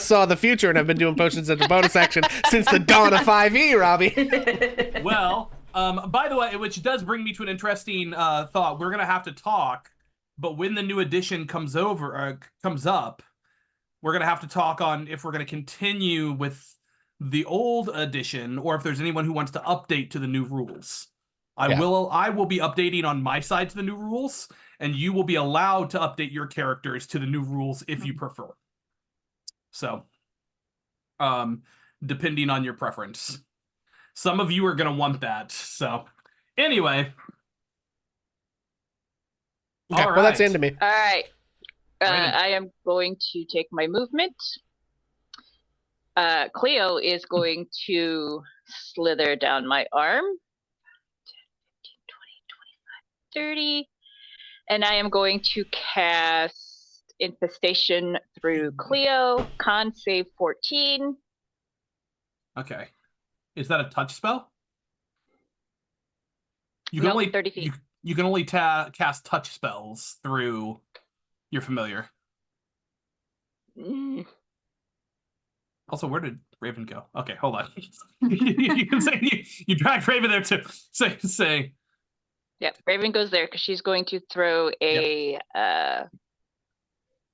saw the future and have been doing potions as a bonus action since the dawn of 5e, Robbie. Well, by the way, which does bring me to an interesting thought. We're gonna have to talk, but when the new edition comes up, we're gonna have to talk on if we're gonna continue with the old edition, or if there's anyone who wants to update to the new rules. I Yeah. will be updating on my side to the new rules, and you will be allowed to update your characters to the new rules if you prefer. So, depending on your preference. Some of you are going to want that. So, anyway. Okay, well, that's the end of me. All right. Raven. I am going to take my movement. Cleo is going to slither down my arm. 10, 15, 20, 25, 30. And I am going to cast Infestation through Cleo. Con save 14. Okay. Is that a touch spell? You can Nope, only 30 feet. You can only cast touch spells through your familiar. Mm. Also, where did Raven go? Okay, hold on. You can say you dragged Raven there too. Say. Yep, Raven goes there because she's going to throw a.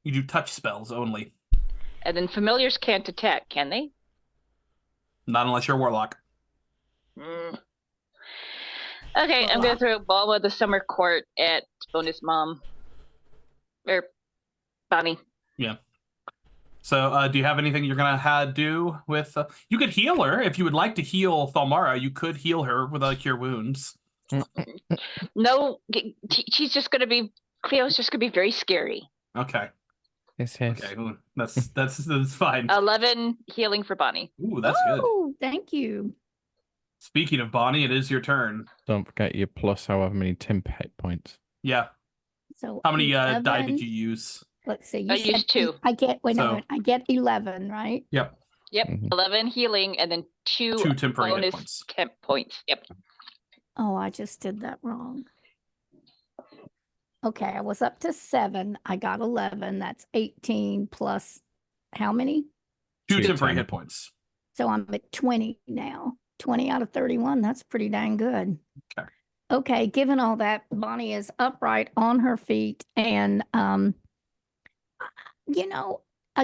You do touch spells only, And then familiars can't attack, can they? not unless you're a warlock. Mm. Okay, I'm gonna throw Ball of the Summer Court at Bonus Mom. Or Bonnie. Yeah. So, do you have anything you're gonna do with? You could heal her if you would like to heal Thalmara. You could heal her with cure wounds. No, she's just gonna be. Cleo's just gonna be very scary. Okay. Yes. Okay. Ooh, that's fine. 11 healing for Bonnie. Ooh, that's good. Oh, thank you. Speaking of Bonnie, it is your turn. Don't forget your plus however many temp hit points. Yeah. So How many die 11. did you use? Let's see. I You said used 2. I get wait a So- minute. I get 11, right? Yep. Yep, Mhm. 11 healing and then 2 2 temporary hit bonus points. temp points. Yep. Oh, I just did that wrong. Okay, I was up to 7. I got 11. That's 18 plus how many? 2 Two temporary temp. hit points. So I'm at 20 now. 20 out of 31. That's pretty dang good. Okay. Okay, given all that, Bonnie is upright on her feet and a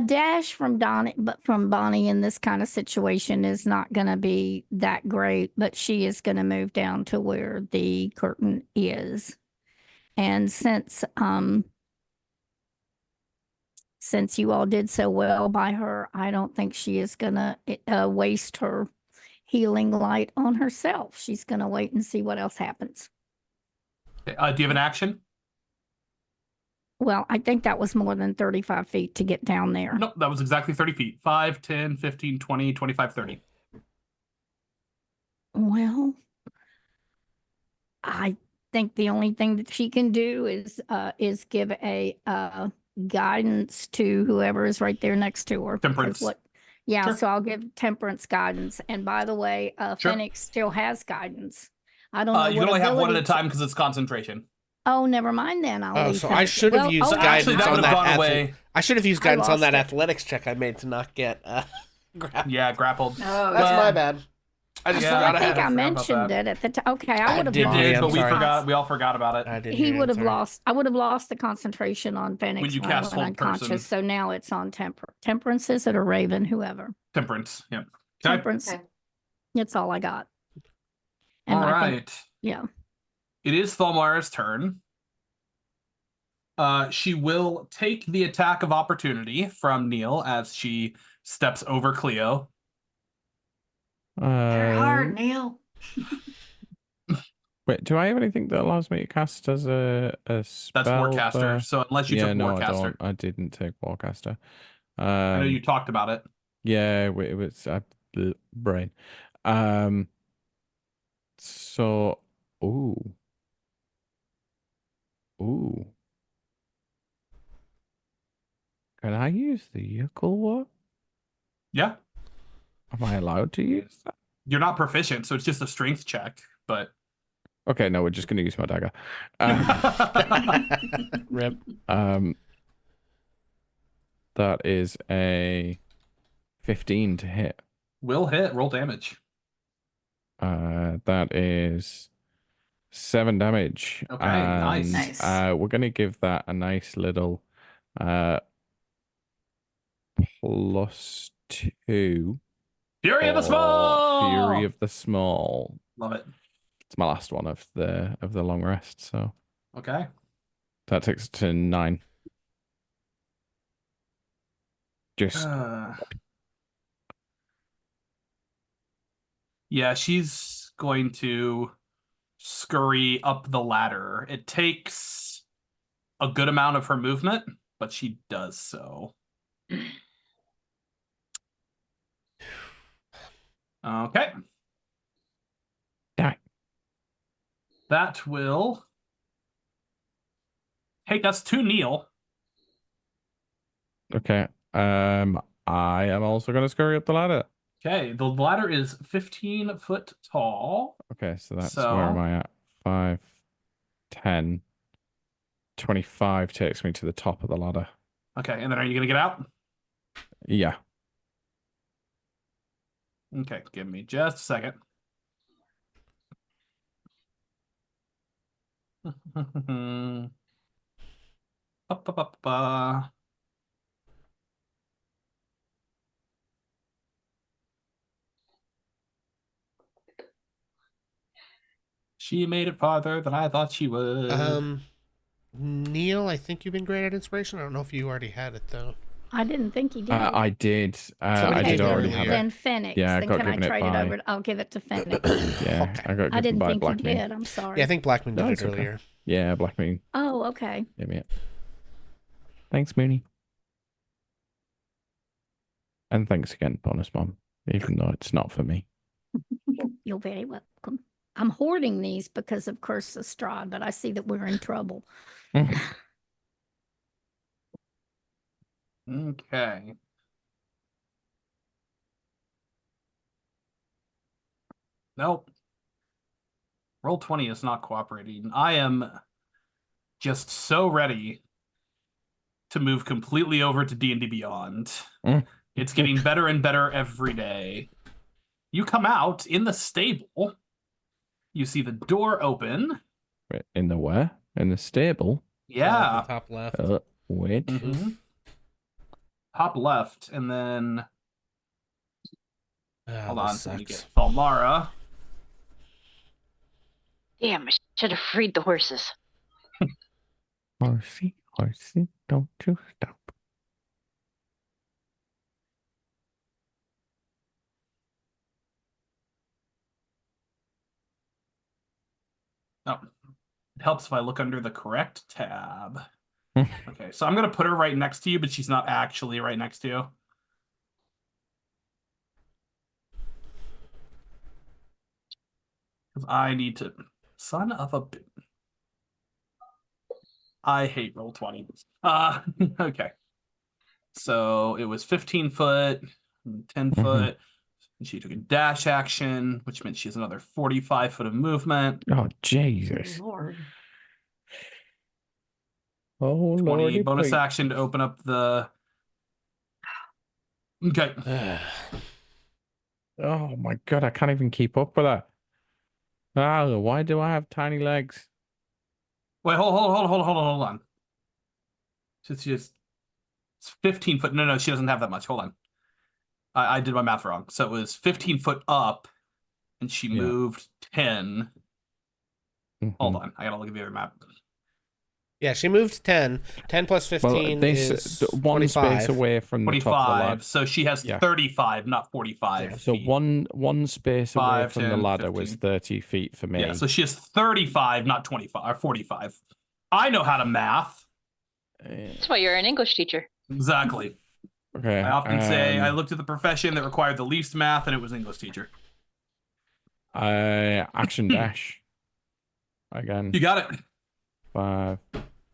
dash from Bonnie in this kind of situation is not going to be that great, but she is going to move down to where the curtain is. And since you all did so well by her, I don't think she is going to waste her healing light on herself. She's going to wait and see what else happens. Okay, do you have an action? Well, I think that was more than 35 feet to get down there. Nope, that was exactly 30 feet. 5, 10, 15, 20, 25, 30. Well, I think the only thing that she can do is give a guidance to whoever is right there next to her. 'Cause Temperance. Yeah, Sure. so I'll give Temperance guidance. And by the way, Sure. Phoenix still has guidance. I don't know You can what only have one at a ability time because it's concentration. Oh, never mind then. I'll Oh, leave so Phoenix. I should have used So actually, guidance that on would have that. gone away. I should have used I guidance on lost that it. athletics check I made to not get grabbed. Yeah, grappled. Oh, That's yeah. my bad. I just Yeah, forgot I I think had. I forgot about mentioned that. it at the time. Okay, I would have You Bonnie, did, I'm but we sorry. forgot. We all forgot about it. I did. He hear would it, have sorry. lost. I would have lost the concentration on Phoenix When you when I cast went hold person. unconscious. So now it's on Temperance. Is it a Raven? Whoever. Temperance. Yep. Okay. Temperance. Okay. That's all I got. And All I right. think, yeah. It is Thalmara's turn. She will take the attack of opportunity from Neil as she steps over Cleo. They're hard, Neil. Wait, do I have anything that allows me to cast as a spell? That's Warcaster. So unless you Yeah, took no, I Warcaster, don't. I didn't take Warcaster. I know you talked about it. Yeah, it was brain. So, ooh. Can I use the Yuckle one? Yeah. Am I allowed to use that? You're not proficient, so it's just a strength check. But Okay, no, we're just going to use my dagger. Rip. That is a 15 to hit. will hit. Roll damage. That is 7 damage. Okay, nice. Nice. We're going to give that a nice little +2 Fury of the Small! Fury of the Small. Love it. It's my last one of the long rest, so Okay. that takes it to 9. Just yeah, she's going to scurry up the ladder. It takes a good amount of her movement, but she does so. Okay. die. That will take us to Neil. Okay. I am also going to scurry up the ladder. Okay, the ladder is 15 foot tall. Okay, so that's where am I at? 5, 10, 25 takes me to the top of the ladder. Okay, and then are you going to get out? Yeah. Okay, give me just a second. Ba-ba-ba-ba. She made it farther than I thought she would. Neil, I think you've been great at inspiration. I don't know if you already had it though. I didn't think he did. I did. Somebody I gave did it already earlier. have it. Then Phoenix. Yeah, I then got can I given it trade it by- over? I'll give it to Phoenix. Yeah, Okay. I got I given didn't by think Black you Moon. did. I'm sorry. Yeah, I think Black Moon did No, it it's okay. earlier. Yeah, Black Moon. Oh, okay. Give me it. Thanks, Mooney. And thanks again, Bonus Mom, even though it's not for me. You're very welcome. I'm hoarding these because of Curse of Strahd, but I see that we're in trouble. Okay. Nope. Roll20 is not cooperating. I am just so ready to move completely over to D&D Beyond. It's getting better and better every day. You come out in the stable. You see the door open. Wait, in the where? In the stable? Yeah. Top left. Wait. Mhm. Top left, and then hold on. Let me get Falmara. Damn, I should have freed the horses. Horsey, horsey, don't you stop. Oh, it helps if I look under the correct tab. Okay, so I'm going to put her right next to you, but she's not actually right next to you. Because I need to... Son of a... I hate Roll20. Okay. So it was 15 foot, 10 foot. And she took a dash action, which meant she has another 45 foot of movement. Oh, Jesus. Lord. Oh, 20 Lordy, bonus please. action to open up the... Okay. Oh, my God, I can't even keep up with that. Oh, why do I have tiny legs? Wait, hold on. It's just... It's 15 foot. No, she doesn't have that much. Hold on. I did my math wrong. So it was 15 foot up, and she moved 10. Hold on. I gotta look at the other map. Yeah, she moved 10. 10 plus 15 well, is one 25. space away from the top of the ladder. 25. So she has 35, not 45. Yeah, So feet. one space away 5, from the 10, ladder 15. was 30 feet for me. Yeah, so she has 35, not 25 or 45. I know how to math. That's why you're an English teacher. Exactly. Okay. I often say I looked at the profession that required the least math, and it was English teacher. Action dash. Again. You got it. 5,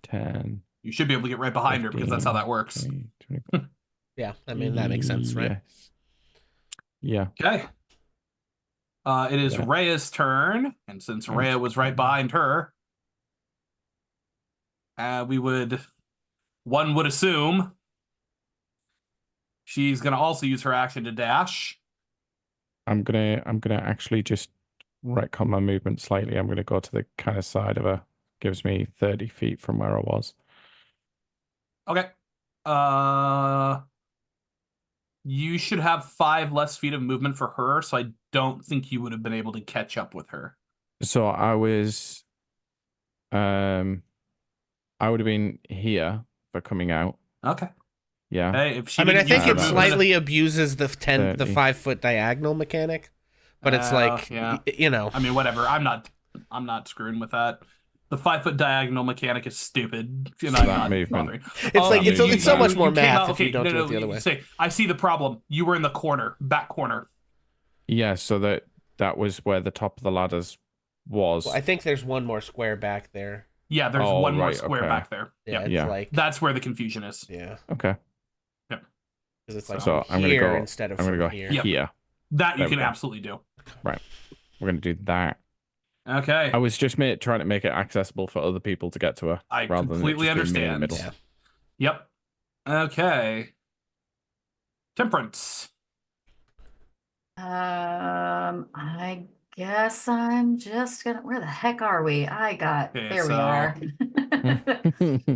10. You should be able to get right behind her because that's how that works. 20, 25. Yeah, I mean, that makes sense, right? Yes. Yeah. Okay. It is Rhea's turn, and since Rhea was right behind her, one would assume she's gonna also use her action to dash. I'm gonna actually just retcon my movement slightly. I'm gonna go to the kind of side of her. Gives me 30 feet from where I was. Okay. You should have 5 less feet of movement for her, so I don't think you would have been able to catch up with her. So I was, I would have been here for coming out. Okay. Yeah. Hey, if she I mean, I didn't use think her it movement- slightly abuses the 30. 5-foot diagonal mechanic, but it's like, yeah. you know. I mean, whatever. I'm not screwing with that. The 5-foot diagonal mechanic is stupid. And So I'm that not movement- bothering. It's like it's so much more you came math out- if you okay, don't no, do it the other you way. Say, I see the problem. You were in the corner, back corner. Yeah, so that was where the top of the ladders was. Well, I think there's one more square back there. Yeah, there's Oh, one more right, square okay. back there. Yeah, Yep. it's Yeah. like That's where the confusion is. yeah, Okay. Yep. because it's like So from I'm gonna here go. instead of I'm gonna from go here. Yep. here. That you There we can go. absolutely do. We're gonna do that. Okay. I was just trying to make it accessible for other people to get to her. I rather than it completely just being me in the understand. middle. Yeah. Yep. Okay. Temperance. I guess I'm just gonna. Where the heck are we? Okay, There we so- are. Hmm.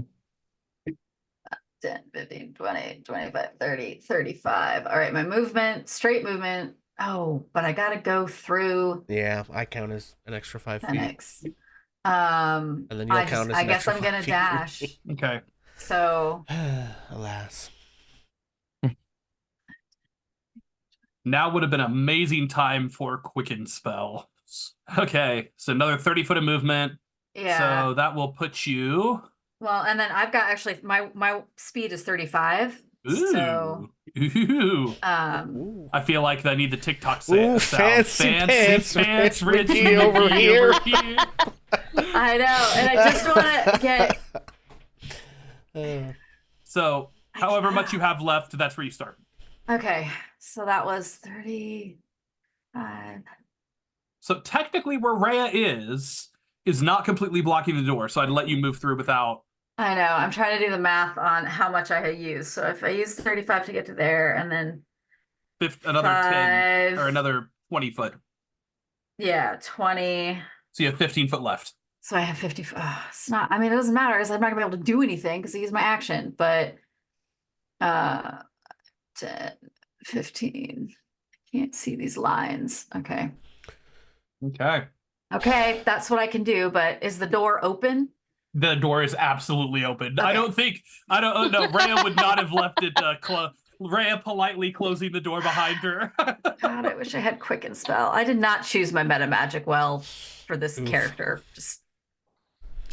10, 15, 20, 25, 30, 35. All right, my movement, straight movement. Oh, but I gotta go through Yeah, I count as an extra 5 feet. Phoenix. And then you'll count as I an guess extra I'm 5 gonna feet for dash. me. Okay. So Alas. Now would have been an amazing time for Quicken Spell. Okay, so another 30 foot of movement. yeah. So that will put you. Well, and then I've got actually my speed is 35. Ooh. So Ooh. Ooh. I feel like I need the TikTok Ooh, sound. fancy pants, Richie Richie over here. I know, and I just want to get. So, however much you have left, that's where you start. Okay, so that was 35. So technically, where Rhea is not completely blocking the door. So I'd let you move through without. I know. I'm trying to do the math on how much I had used. So if I use 35 to get to there, and then Another 10 or 5. another 20 foot. Yeah, 20. So you have 15 foot left. So I have 50. It's not. I mean, it doesn't matter because I'm not gonna be able to do anything because I use my action. But 10, 15. I can't see these lines. Okay. Okay. Okay, that's what I can do. But is the door open? The door is absolutely open. Okay. I don't know. Rhea would not have left it Rhea politely closing the door behind her. God, I wish I had Quicken Spell. I did not choose my meta magic well for this Oof. character. Just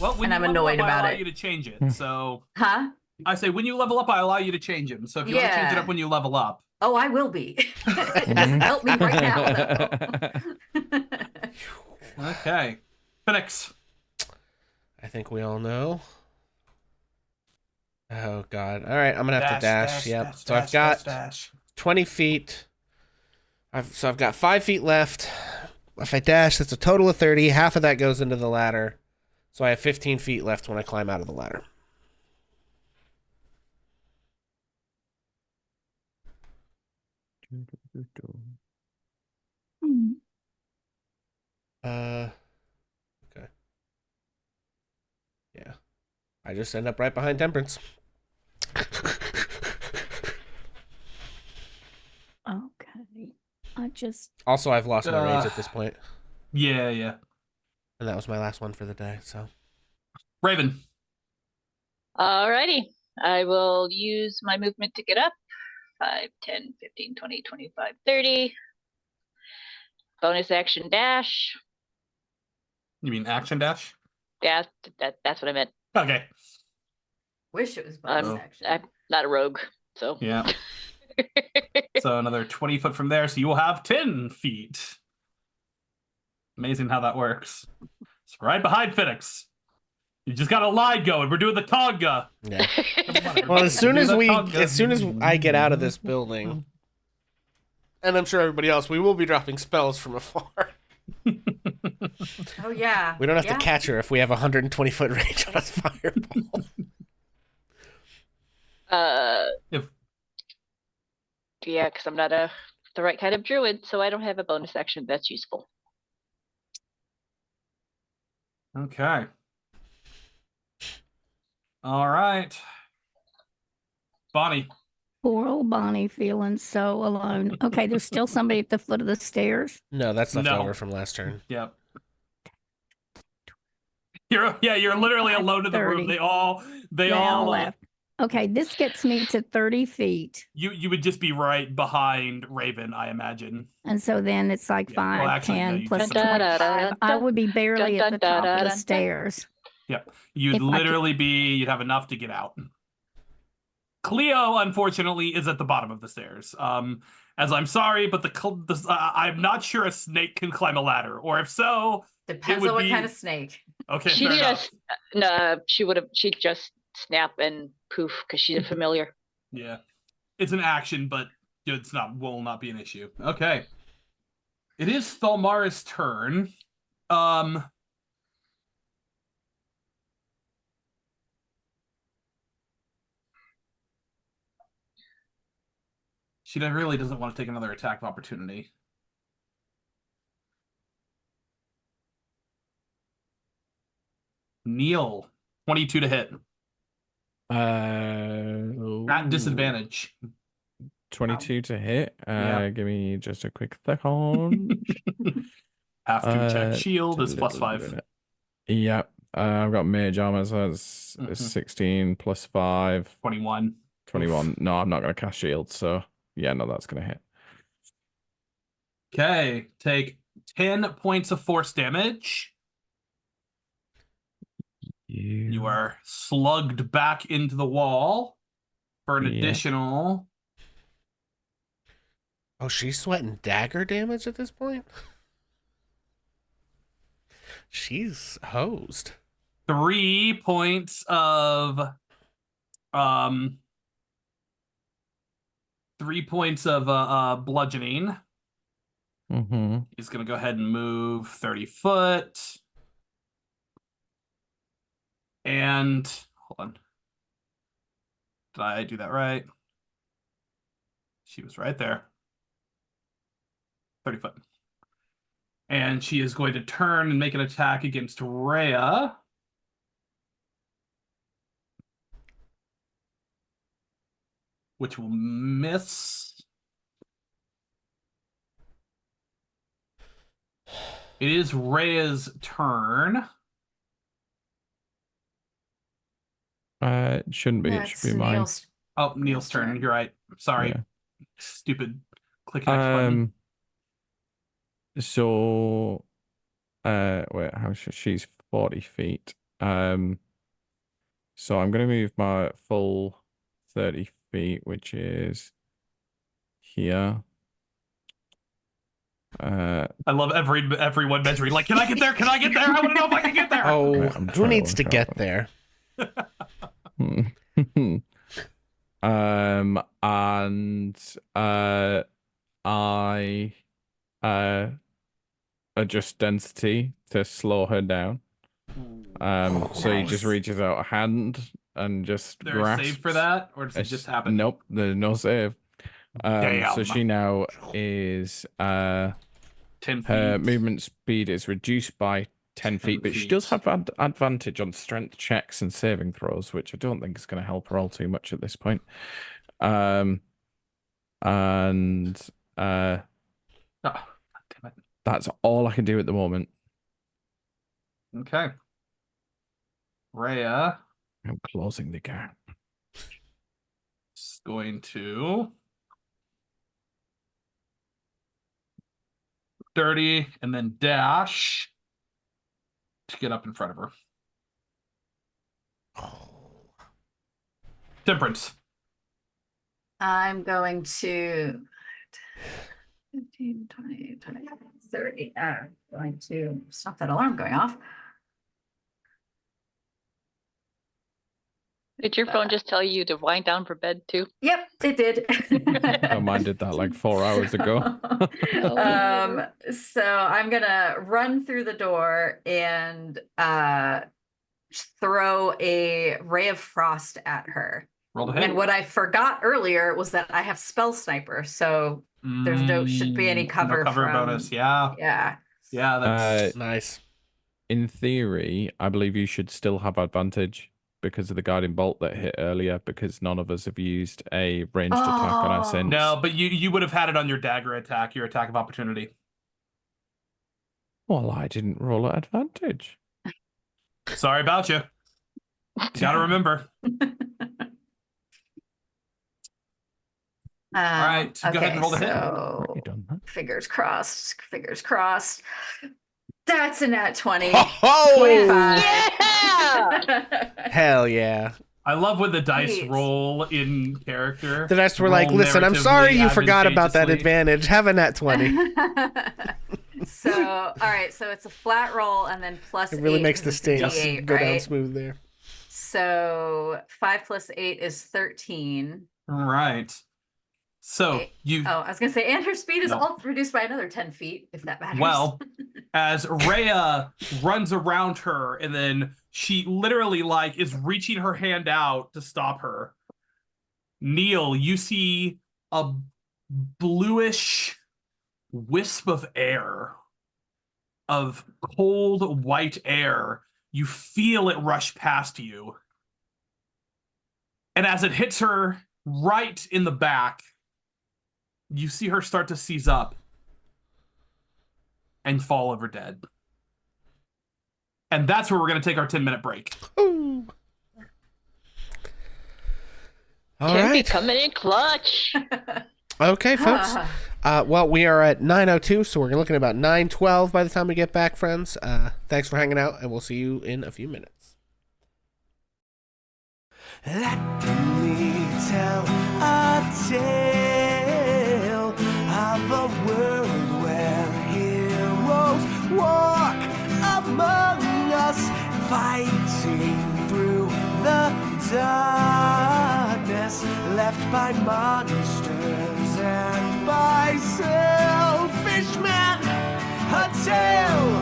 Well, when And you I'm level annoyed up, I about allow it. you to change it. So huh? I say when you level up, I allow you to change him. So if you want to change it Yeah. up when you level up. Oh, I will be. It doesn't help me right now, though. Okay. Phoenix. I think we all know. Oh God! All right, I'm gonna have to dash. Yep. So I've got dash. 20 feet. I've got 5 feet left. If I dash, that's a total of 30. Half of that goes into the ladder, so I have 15 feet left when I climb out of the ladder. Okay. Yeah. I just end up right behind Temperance. Okay. I just Also, I've lost my range at this point, Yeah. and that was my last one for the day. So Raven. Alrighty. I will use my movement to get up. 5, 10, 15, 20, 25, 30. Bonus action dash. You mean action dash? Yeah, that's what I meant. Okay. Wish it was I'm, bonus action. I'm not a rogue, so. Yeah. So another 20 foot from there, so you will have 10 feet. Amazing how that works. It's right behind Phoenix. You just got a line going. We're doing the conga. yeah. Come on, everybody. Well, as soon Do as the conga. I get out of this building, and I'm sure everybody else, we will be dropping spells from afar. Oh yeah. We don't have Yeah. to catch her if we have 120 foot range on a fireball. If Yeah, because I'm not the right kind of druid, so I don't have a bonus action that's useful. Okay. All right. Bonnie. Poor old Bonnie feeling so alone. Okay, there's still somebody at the foot of the stairs. No, that's left No. over from last turn. Yep. You're literally alone in the room. 5:30. They Now all left. Okay, this gets me to 30 feet. You would just be right behind Raven, I imagine. And so then it's like Yeah, well, 5, actually, no, 10 you plus just- 25. I would be barely at the top of the stairs. Yep. You'd If I could- literally you'd have enough to get out. Cleo, unfortunately, is at the bottom of the stairs. As I'm sorry, but I'm not sure a snake can climb a ladder, or if so, Depends would on what be- kind of snake. okay, She fair enough. just she'd just snap and poof because she's a familiar. Yeah, it's an action, but will not be an issue. Okay, it is Thalmara's turn. She really doesn't want to take another attack of opportunity. Neil, 22 to hit. At disadvantage. 22 to hit. Yeah. Give me just a quick second. Have to check shield is +5. Yeah. I've got mage armor, so that's 16 plus 5. 21. 21. No, I'm not going to cast shield, so yeah, no, that's going to hit. Okay, take 10 points of force damage. You are slugged back into the wall for an additional... Oh, she's sweating dagger damage at this point? She's hosed. 3 points of... 3 points of bludgeoning. He's going to go ahead and move 30 foot. And hold on. Did I do that right? She was right there. 30 foot. And she is going to turn and make an attack against Rhea. Which will miss. It is Rhea's turn. It shouldn't be. It should be mine. Neil's. Oh, Neil's turn. You're right. Sorry. Yeah. Stupid click next button. So, wait, she's 40 feet. So I'm going to move my full 30 feet, which is here. I love everyone measuring. Like, can I get there? Can I get there? I want to know if I can get there. Oh, Wait, who needs to get there? I adjust density to slow her down. So he just reaches out a hand and just Is there a grasps. save for that, or does it just happen? Nope, there's no save. Damn. So she now is 10 feet. her movement speed is reduced by 10 feet, but she does have advantage on strength checks and saving throws, which I don't think is going to help her all too much at this point. Oh, damn it. That's all I can do at the moment. Okay. Rhea I'm closing the gap. is going to 30 and then dash to get up in front of her. Temperance. I'm going to 15, 20, 25, 30. I'm going to stop that alarm going off. Did your phone just tell you to wind down for bed too? Yep, it did. Oh, mine did that like 4 hours ago. So I'm gonna run through the door and throw a ray of frost at her. Roll the hit. And what I forgot earlier was that I have spell sniper, so there's should be any cover no cover from- bonus. Yeah. yeah. Yeah, that's Nice. In theory, I believe you should still have advantage. because of the guiding bolt that hit earlier, because none of us have used a ranged attack on our since. No, but you would have had it on your dagger attack, your attack of opportunity. Well, I didn't roll at advantage. Sorry about you. Gotta remember. All right, go ahead and roll the hit. Already done that. Fingers crossed. Fingers crossed. That's a nat 20. Oh, 25. Yeah! hell yeah. I love when the dice Please. roll in character. The dice were like, Roll listen, I'm narratively, sorry you forgot about that advantageously. advantage. Have a nat 20. So, all right, so it's a flat roll and then plus It really 8 makes the 'cause it's a stings D8, go down right? smooth there. So 5 plus 8 is 13. Right. So Wait. you Oh, I was gonna say, and her speed is No. all reduced by another 10 feet, if that matters. well, as Rhea runs around her and then she literally like is reaching her hand out to stop her. Neil, you see a bluish wisp of air, of cold white air. You feel it rush past you. And as it hits her right in the back, you see her start to seize up and fall over dead. And that's where we're going to take our 10-minute break. Ooh. All Can be right. coming in clutch. Okay, folks. Well, we are at 9:02, so we're looking at about 9:12 by the time we get back, friends. Thanks for hanging out, and we'll see you in a few minutes. Let me tell a tale of a world where heroes walk among us, fighting through the darkness left by monsters and by selfish men. A tale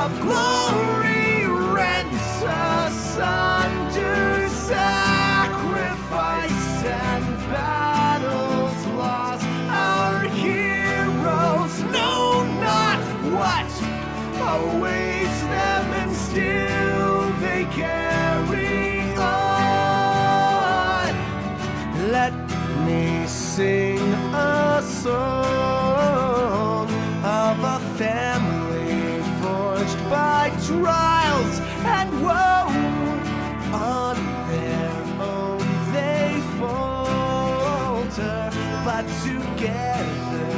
of glory rents asunder, sacrifice and battles lost. Our heroes know not what awaits them, and still they carry on. Let me sing a song of a family forged by trials and woe. On their own they falter, but together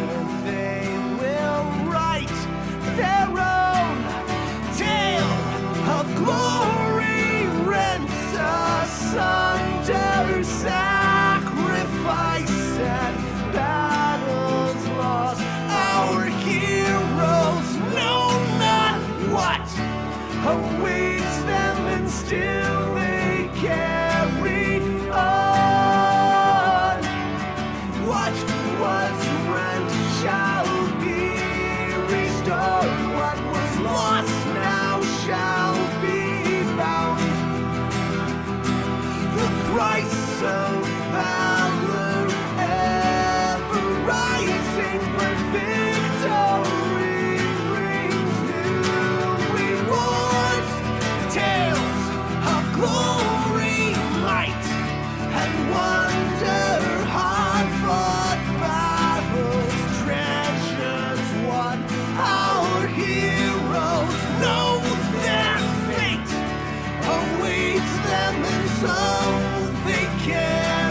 they will write their own tale of glory rent asunder, sacrifice and battles lost. Our heroes know not what awaits them, and still they carry on. What was rent shall be restored. What was lost now shall be found. The price of valor ever rising, but victory brings new rewards. Tales of glory, might, and wonder, hard-fought battles, treasures won. Our heroes know their fate awaits them, and so they care.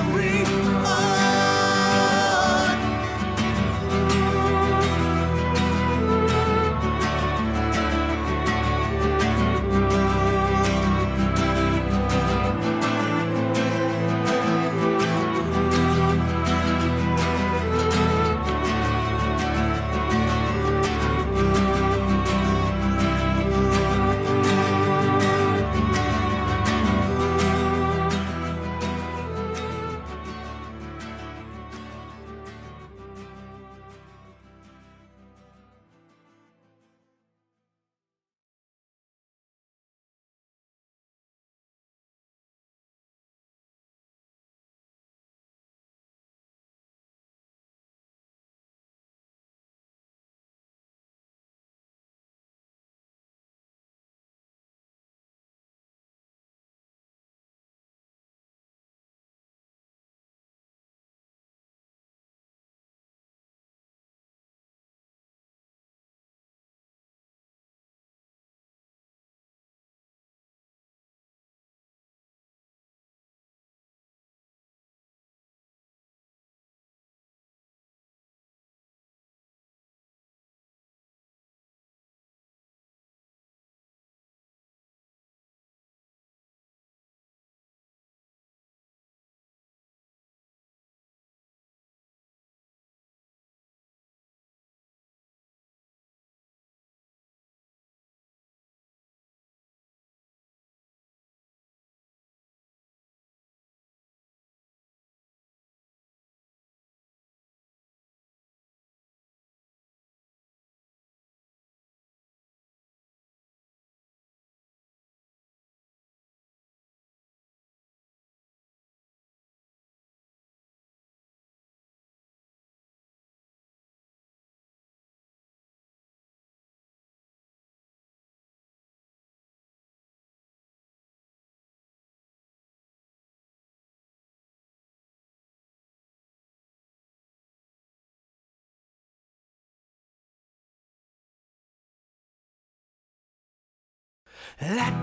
Let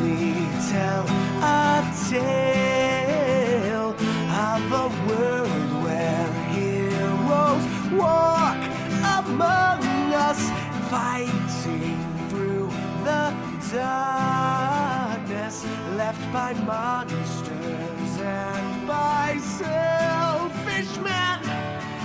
me tell a tale of a world where heroes walk among us, fighting through the darkness left by monsters and by selfish men.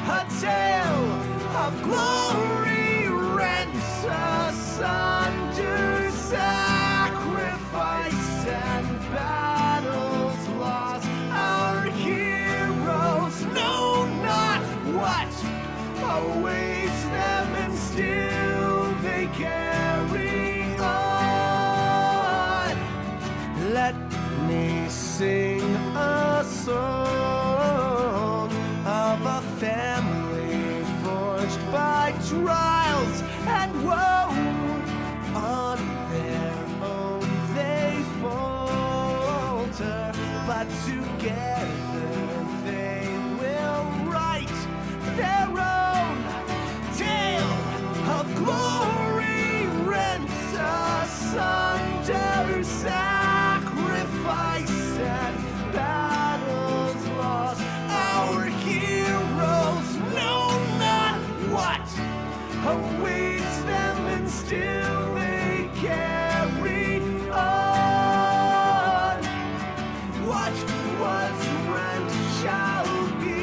A tale of glory rents asunder, sacrifice and battles lost. Our heroes know not what awaits them, and still they carry on. Let me sing a song of a family forged by trials and woe. On their own they falter, but together they will write their own tale of glory rents asunder, sacrifice and battles lost. Our heroes know not what awaits them, and still they carry on. What was rent shall be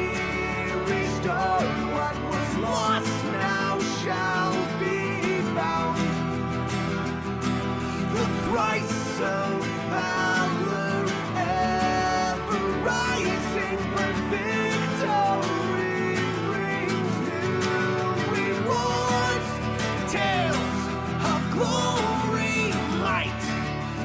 restored. What was lost now shall be found. The price of valor ever rising, but victory brings new rewards. Tales of glory, might,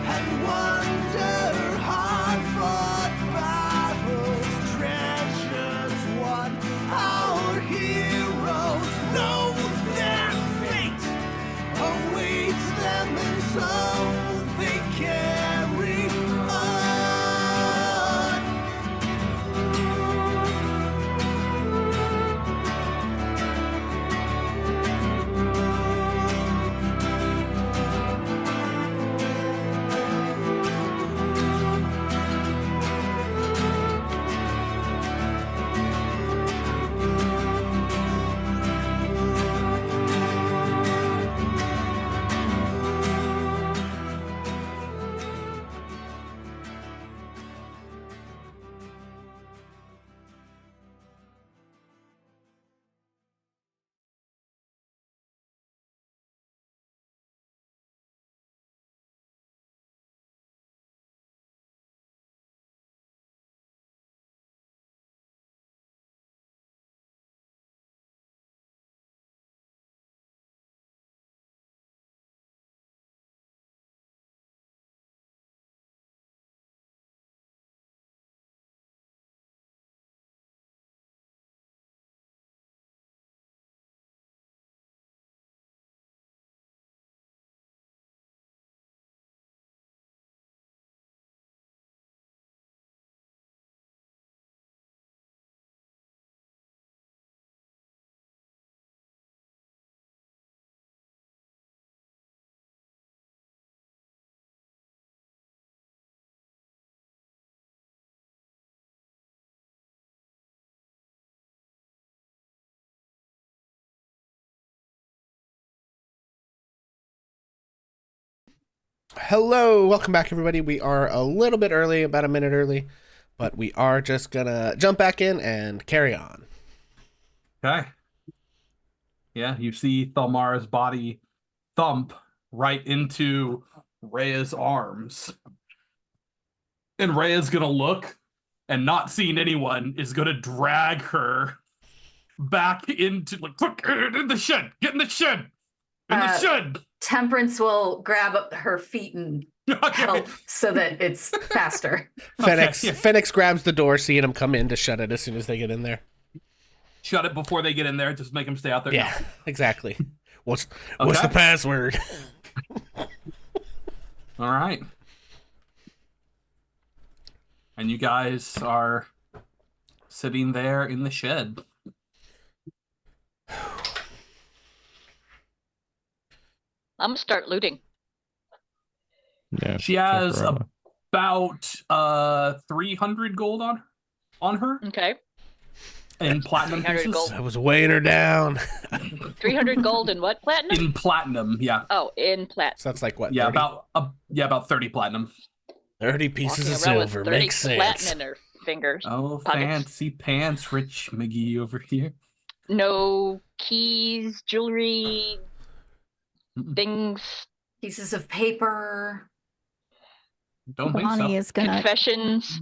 and wonder, hard-fought battles, treasures won. Our heroes know their fate awaits them, and so they carry on. Hello, welcome back, everybody. We are a little bit early, about a minute early, but we are just gonna jump back in and carry on. Okay. Yeah, you see Thalmara's body thump right into Rhea's arms. And Rhea's gonna look, and not seeing anyone, is gonna drag her back into, like, quick, in the shed! Get in the shed! In the shed! Temperance will grab up her feet and help so that it's faster. Phoenix, Okay, yeah. Phoenix grabs the door, seeing him come in to shut it as soon as they get in there. Shut it before they get in there, just make them stay out there. Yeah, No. exactly. What's the password? All right. And you guys are sitting there in the shed. I'm gonna start looting. Yeah. She check has her over. about 300 gold on her Okay. in platinum 300 pieces. gold. I was weighing her down. 300 gold and what platinum? In platinum, yeah. Oh, in platinum. So that's like what? Yeah, 30? about 30 platinum. 30 pieces Walking of around with silver 30 makes platinum sense. in her fingers. Oh, Pockets. fancy pants, Rich McGee over here. No keys, jewelry, things, Pieces of paper. Don't think Bonnie so. is gonna confessions.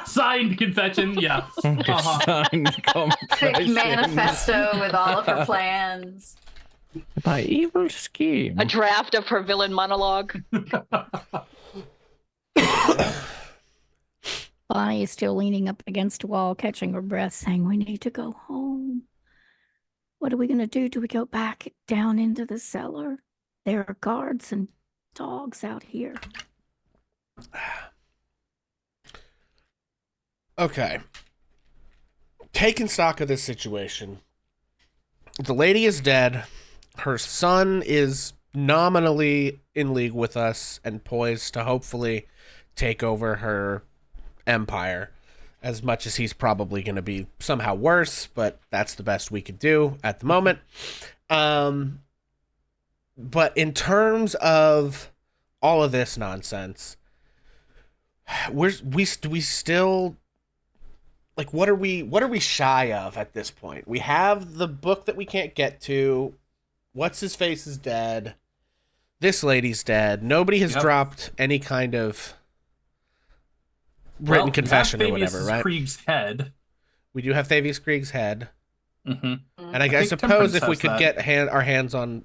Signed confession, yeah. Uh-huh. Signed Thick confession. manifesto with all of her plans. My evil scheme. A draft of her villain monologue. Bonnie is still leaning up against a wall, catching her breath, saying, "We need to go home. What are we going to do? Do we go back down into the cellar? There are guards and dogs out here." Okay. Taking stock of this situation. The lady is dead. Her son is nominally in league with us and poised to hopefully take over her empire. As much as he's probably going to be somehow worse, but that's the best we could do at the moment. But in terms of all of this nonsense, we still, like, what are we shy of at this point? We have the book that we can't get to. What's his face is dead. This lady's dead. Nobody has dropped any kind of written confession or whatever, right? Krieg's head. We do have Thavius Krieg's head. Mm-hmm. And I suppose if we could get our hands on,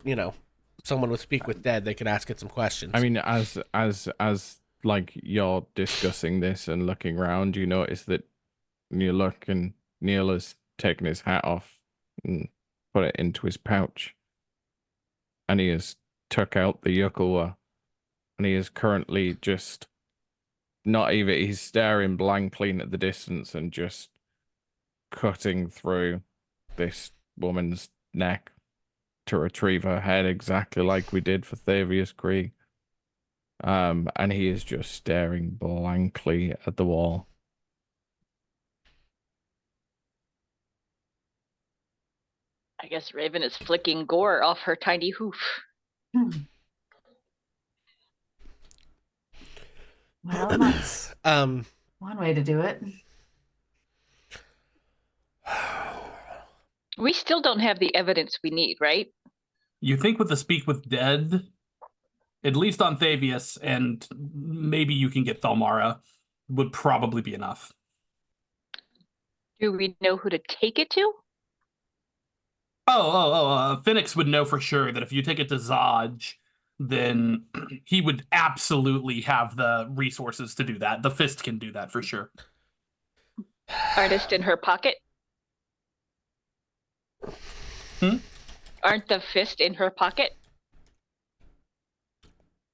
someone with Speak with Dead, they could ask it some questions. I mean, as like you're discussing this and looking around, you notice that Neil has taken his hat off and put it into his pouch, and he has took out the Yukulwa, and he is currently just he's staring blankly at the distance and just cutting through this woman's neck to retrieve her head, exactly like we did for Thavius Krieg. And he is just staring blankly at the wall. I guess Raven is flicking gore off her tiny hoof. Well, that's one way to do it. We still don't have the evidence we need, right? You think with the Speak with Dead, at least on Thavius, and maybe you can get Thalmara, would probably be enough. Do we know who to take it to? Phoenix would know for sure that if you take it to Zaj, then he would absolutely have the resources to do that. The Fist can do that for sure. Artist in her pocket? Aren't the Fist in her pocket?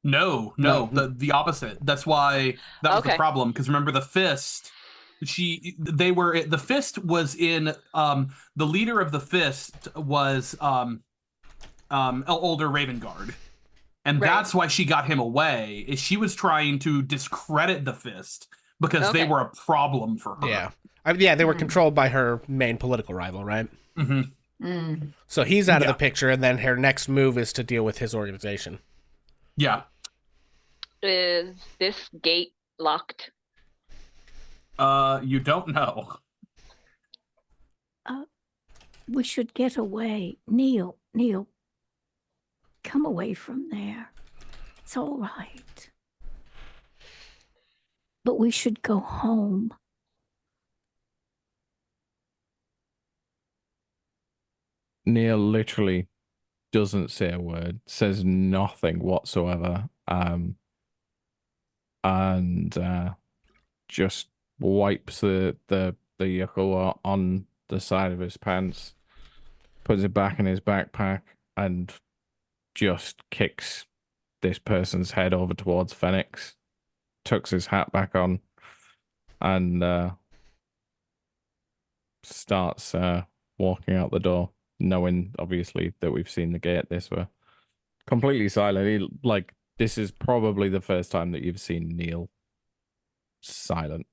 No. The opposite. That's why that was the problem. Because remember, the Fist, the Fist was in, the leader of the Fist was older Ravengard. And that's why she got him away, is she was trying to discredit the Fist because they were a problem for her. Yeah. They were controlled by her main political rival, right? Mm-hmm. So he's out of the picture, and then her next move is to deal with his organization. Yeah. Is this gate locked? You don't know. We should get away. Neil, come away from there. It's all right. But we should go home. Neil literally doesn't say a word, says nothing whatsoever, and just wipes the Yukulwa on the side of his pants, puts it back in his backpack, and just kicks this person's head over towards Phoenix, tucks his hat back on, and starts walking out the door, knowing obviously that we've seen the gate. This were completely silent. He this is probably the first time that you've seen Neil silent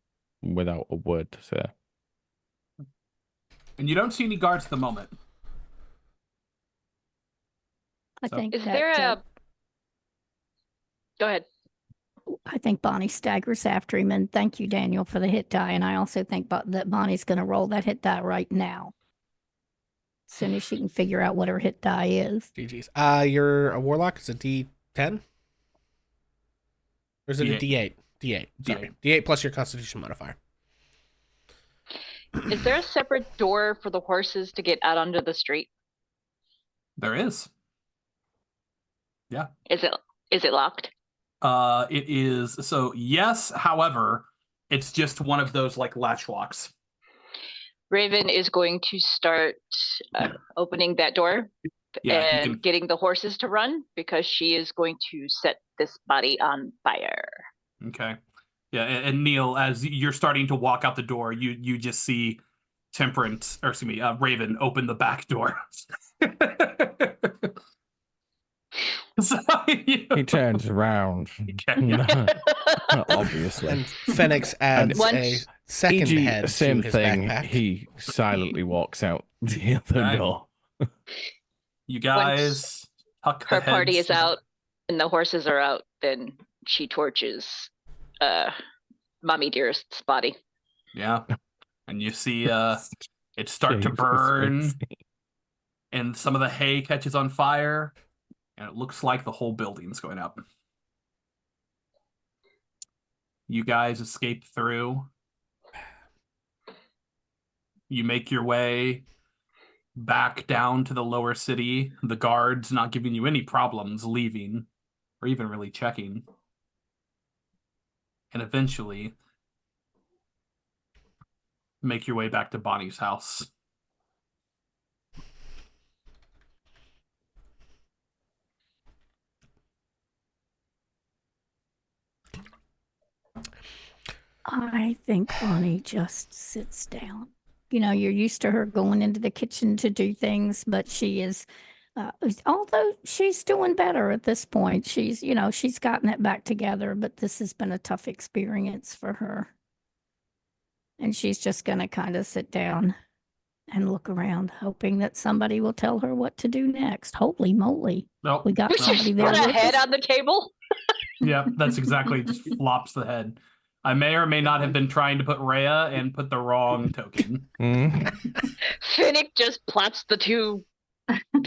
without a word to say. And you don't see any guards at the moment. I So- think Is that, there a? Go ahead. I think Bonnie staggers after him, and thank you, Daniel, for the hit die. And I also think that Bonnie's going to roll that hit die right now, as soon as she can figure out what her hit die is. GG's. You're a warlock. It's a D10? Or is it a D8? D8. Sorry. D8 plus your constitution modifier. Is there a separate door for the horses to get out onto the street? There is. Is it locked? It is. So yes, however, it's just one of those like latch locks. Raven is going to start opening that door Yeah, you and can. getting the horses to run because she is going to set this body on fire. Okay. Yeah, and Neil, as you're starting to walk out the door, you just see Raven open the back door. So, He turns around. Okay. Obviously. And Phoenix adds a Once- second EG, head same to his thing. backpack. He silently walks out the other Okay. door. You guys tuck the Her party heads- is out and the horses are out, then she torches Mommy Dearest's body. Yeah. And you see it start to burn, and some of the hay catches on fire, and it looks like the whole building's going up. You guys escape through. You make your way back down to the lower city. The guards not giving you any problems leaving, or even really checking. And eventually make your way back to Bonnie's house. I think Bonnie just sits down. You know, you're used to her going into the kitchen to do things, but she is, although she's doing better at this point, she's gotten it back together, but this has been a tough experience for her. And she's just going to kind of sit down and look around, hoping that somebody will tell her what to do next. Holy moly. Nope. We got We somebody just there put a with head us. on the table. Yeah, that's exactly. Just flops the head. I may or may not have been trying to put Rhea and put the wrong token. Finnick just plots the two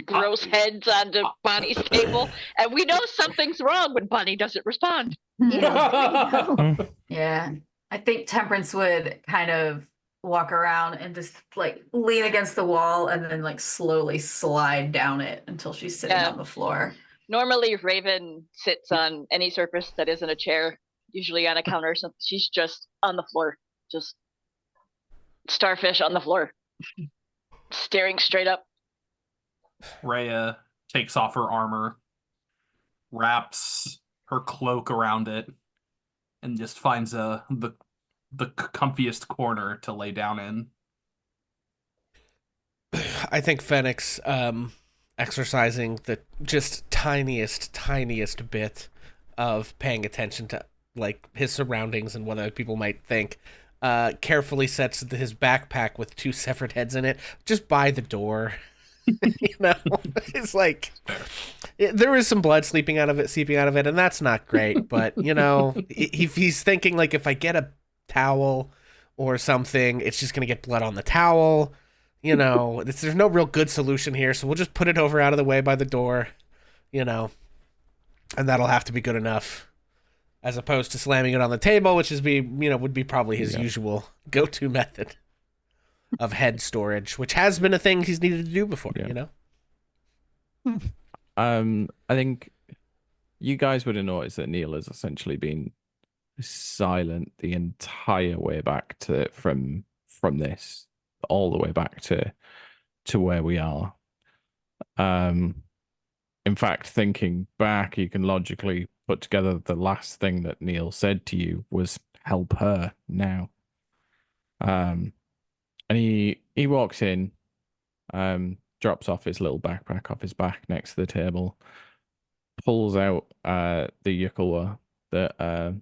gross heads onto Bonnie's table, and we know something's wrong when Bonnie doesn't respond. Yeah. Yeah. I think Temperance would kind of walk around and just like lean against the wall and then like slowly slide down it until she's sitting Yeah. on the floor. Normally, Raven sits on any surface that isn't a chair, usually on a counter or something. She's just on the floor, just starfish on the floor, staring straight up. Rhea takes off her armor, wraps her cloak around it, and just finds the comfiest corner to lay down in. I think Phoenix exercising the just tiniest bit of paying attention to like his surroundings and what other people might think, carefully sets his backpack with two severed heads in it just by the door. You know, it's like there is some blood seeping out of it, and that's not great. But you know, if he's thinking like, if I get a towel or something, it's just gonna get blood on the towel. You know, there's no real good solution here, so we'll just put it over out of the way by the door. You know, and that'll have to be good enough, as opposed to slamming it on the table, which would be probably his usual go-to method of head storage, which has been a thing he's needed to do before. Yeah. You know. I think you guys would have noticed that Neil has essentially been silent the entire way back to from this, all the way back to where we are. In fact, thinking back, you can logically put together the last thing that Neil said to you was help her now. And he walks in, drops off his little backpack off his back next to the table, pulls out the Yukawa that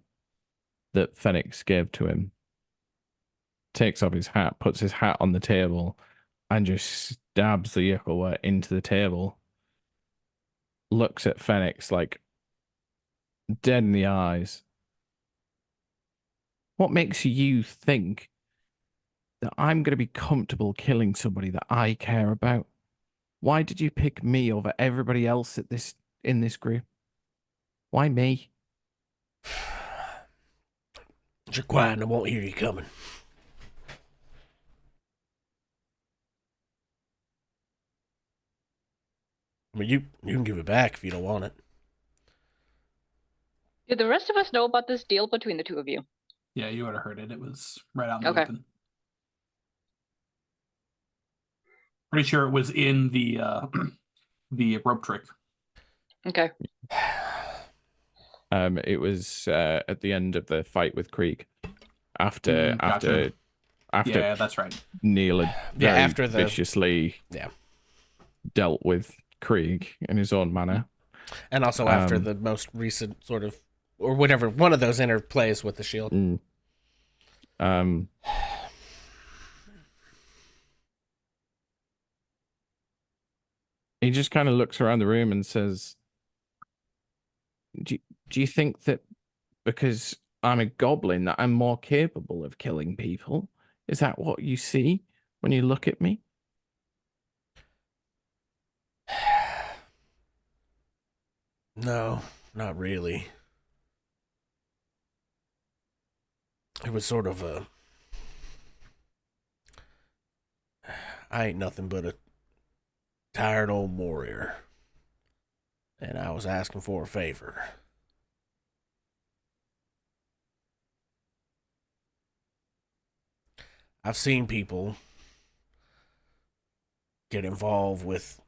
Phoenix gave to him, takes off his hat, puts his hat on the table, and just stabs the Yukawa into the table. Looks at Phoenix like dead in the eyes. What makes you think that I'm going to be comfortable killing somebody that I care about? Why did you pick me over everybody else in this group? Why me? You're quiet and I won't hear you coming. I mean, you can give it back if you don't want it. Did the rest of us know about this deal between the two of you? Yeah, you would have heard it. It was right out in the Okay. open. Pretty sure it was in the the rope trick. Okay. It was at the end of the fight with Krieg. After Gotcha. after Yeah, that's right. Neil had Yeah, very after the viciously dealt with Krieg in his own manner. And also after the most recent sort of, or whatever, one of those interplays with the shield. He just kind of looks around the room and says, do you think that because I'm a goblin that I'm more capable of killing people? Is that what you see when you look at me? No, not really. It was sort of a... I ain't nothing but a tired old warrior. And I was asking for a favor. I've seen people get involved with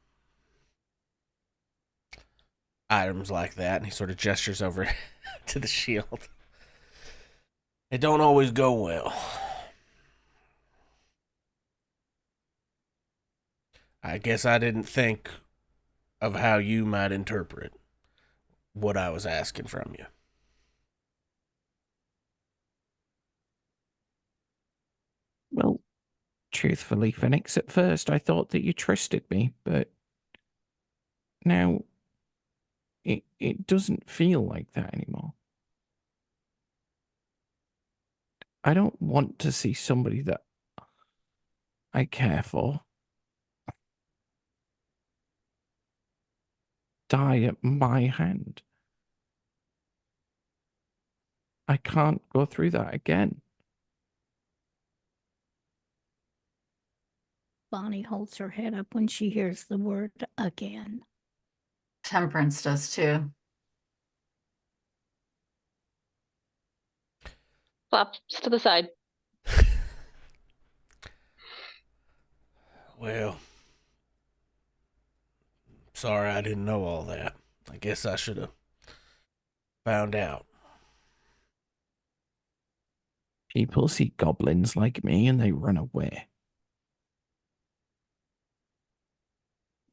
items like that, and he sort of gestures over to the shield. It don't always go well. I guess I didn't think of how you might interpret what I was asking from you. Well, truthfully, Phoenix, at first I thought that you trusted me, but now it doesn't feel like that anymore. I don't want to see somebody that I care for die at my hand. I can't go through that again. Bonnie holds her head up when she hears the word again. Temperance does too. Flops to the side. Well, sorry I didn't know all that. I guess I should have found out. People see goblins like me and they run away.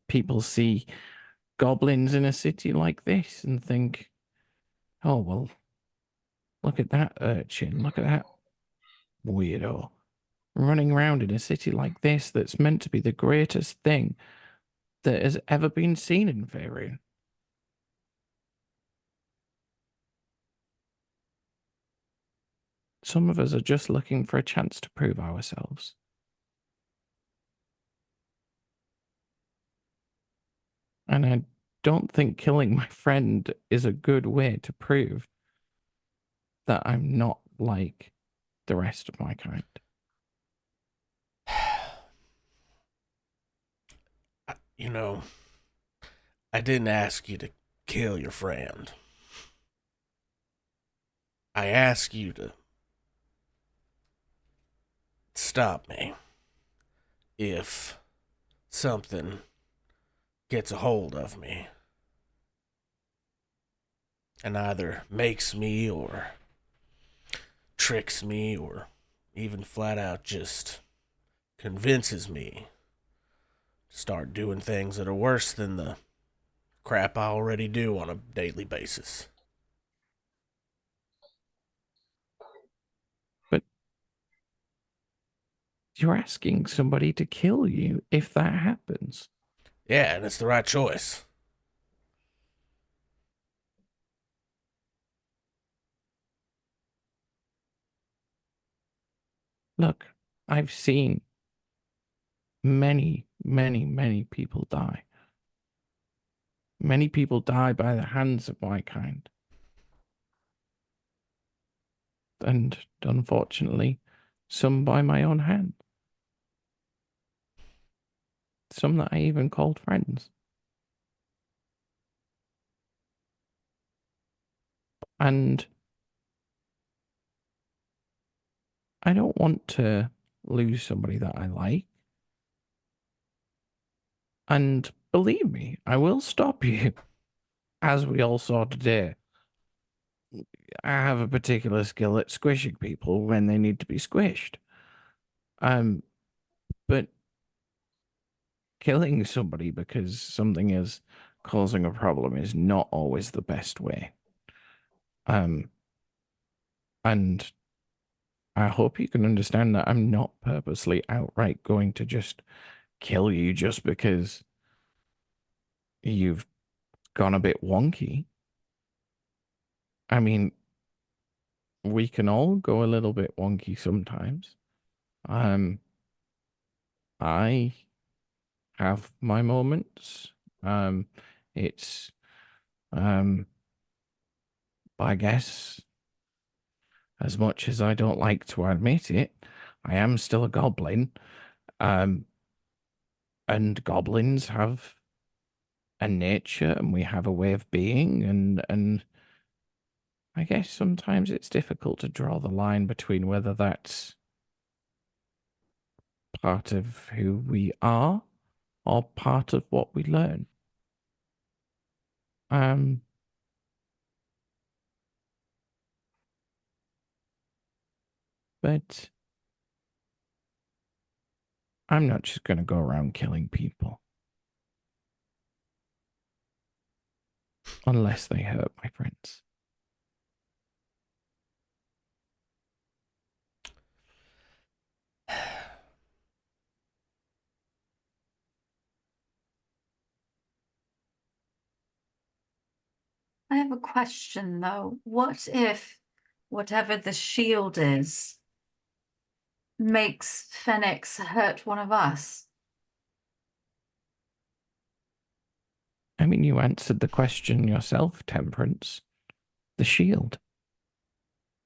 People see goblins in a city like this and think, oh, well, look at that urchin. Look at that weirdo running around in a city like this that's meant to be the greatest thing that has ever been seen in Faerun. Some of us are just looking for a chance to prove ourselves. And I don't think killing my friend is a good way to prove that I'm not like the rest of my kind. You know, I didn't ask you to kill your friend. I asked you to stop me if something gets a hold of me and either makes me or tricks me or even flat out just convinces me to start doing things that are worse than the crap I already do on a daily basis. But you're asking somebody to kill you if that happens. Yeah, and it's the right choice. Look, I've seen many, many, many people die. Many people die by the hands of my kind. And unfortunately, some by my own hand. Some that I even called friends. And I don't want to lose somebody that I like. And believe me, I will stop you, as we all saw today. I have a particular skill at squishing people when they need to be squished. But killing somebody because something is causing a problem is not always the best way. And I hope you can understand that I'm not purposely outright going to just kill you just because you've gone a bit wonky. I mean, we can all go a little bit wonky sometimes. I have my moments. It's I guess as much as I don't like to admit it, I am still a goblin. And goblins have a nature and we have a way of being and I guess sometimes it's difficult to draw the line between whether that's part of who we are or part of what we learn. But I'm not just going to go around killing people. Unless they hurt my friends. I have a question though. What if whatever the shield is makes Phoenix hurt one of us? I mean, you answered the question yourself, Temperance. The shield.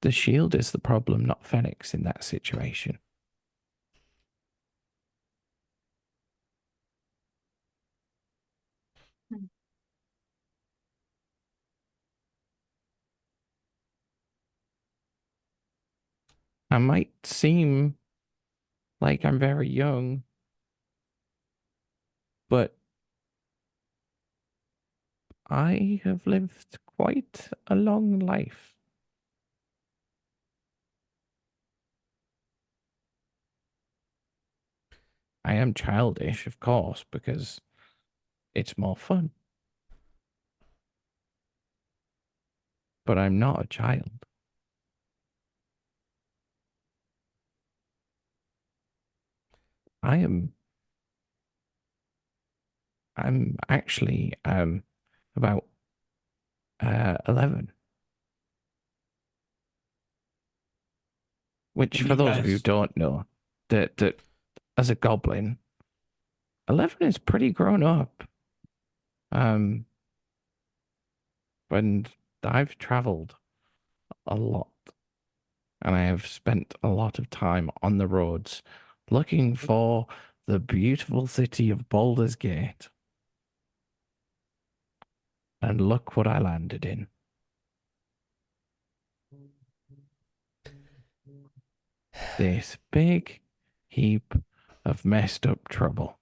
The shield is the problem, not Phoenix in that situation. I might seem like I'm very young, but I have lived quite a long life. I am childish, of course, because it's more fun. But I'm not a child. I'm actually about 11. Which, And for you those of you who guys, don't know, that as a goblin, 11 is pretty grown up. And I've traveled a lot, and I have spent a lot of time on the roads looking for the beautiful city of Baldur's Gate. And look what I landed in. This big heap of messed up trouble.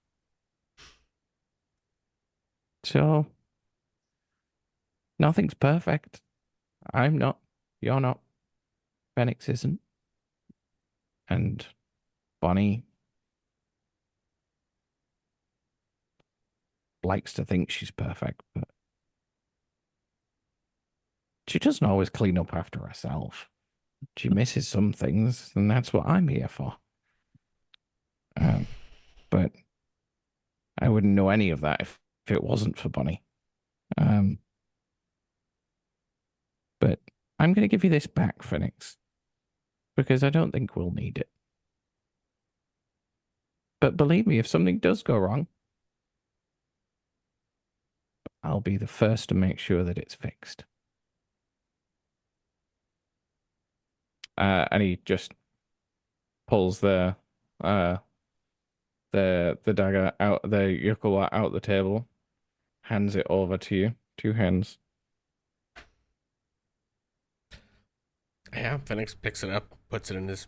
So, nothing's perfect. I'm not. You're not. Phoenix isn't. And Bonnie likes to think she's perfect, but She doesn't always clean up after herself. She misses some things, and that's what I'm here for. But I wouldn't know any of that if it wasn't for Bonnie. But I'm going to give you this back, Phoenix, because I don't think we'll need it. But believe me, if something does go wrong, I'll be the first to make sure that it's fixed. And he just pulls the dagger out, the yokel out the table, hands it over to you, 2 hands. Yeah, Phoenix picks it up, puts it in his,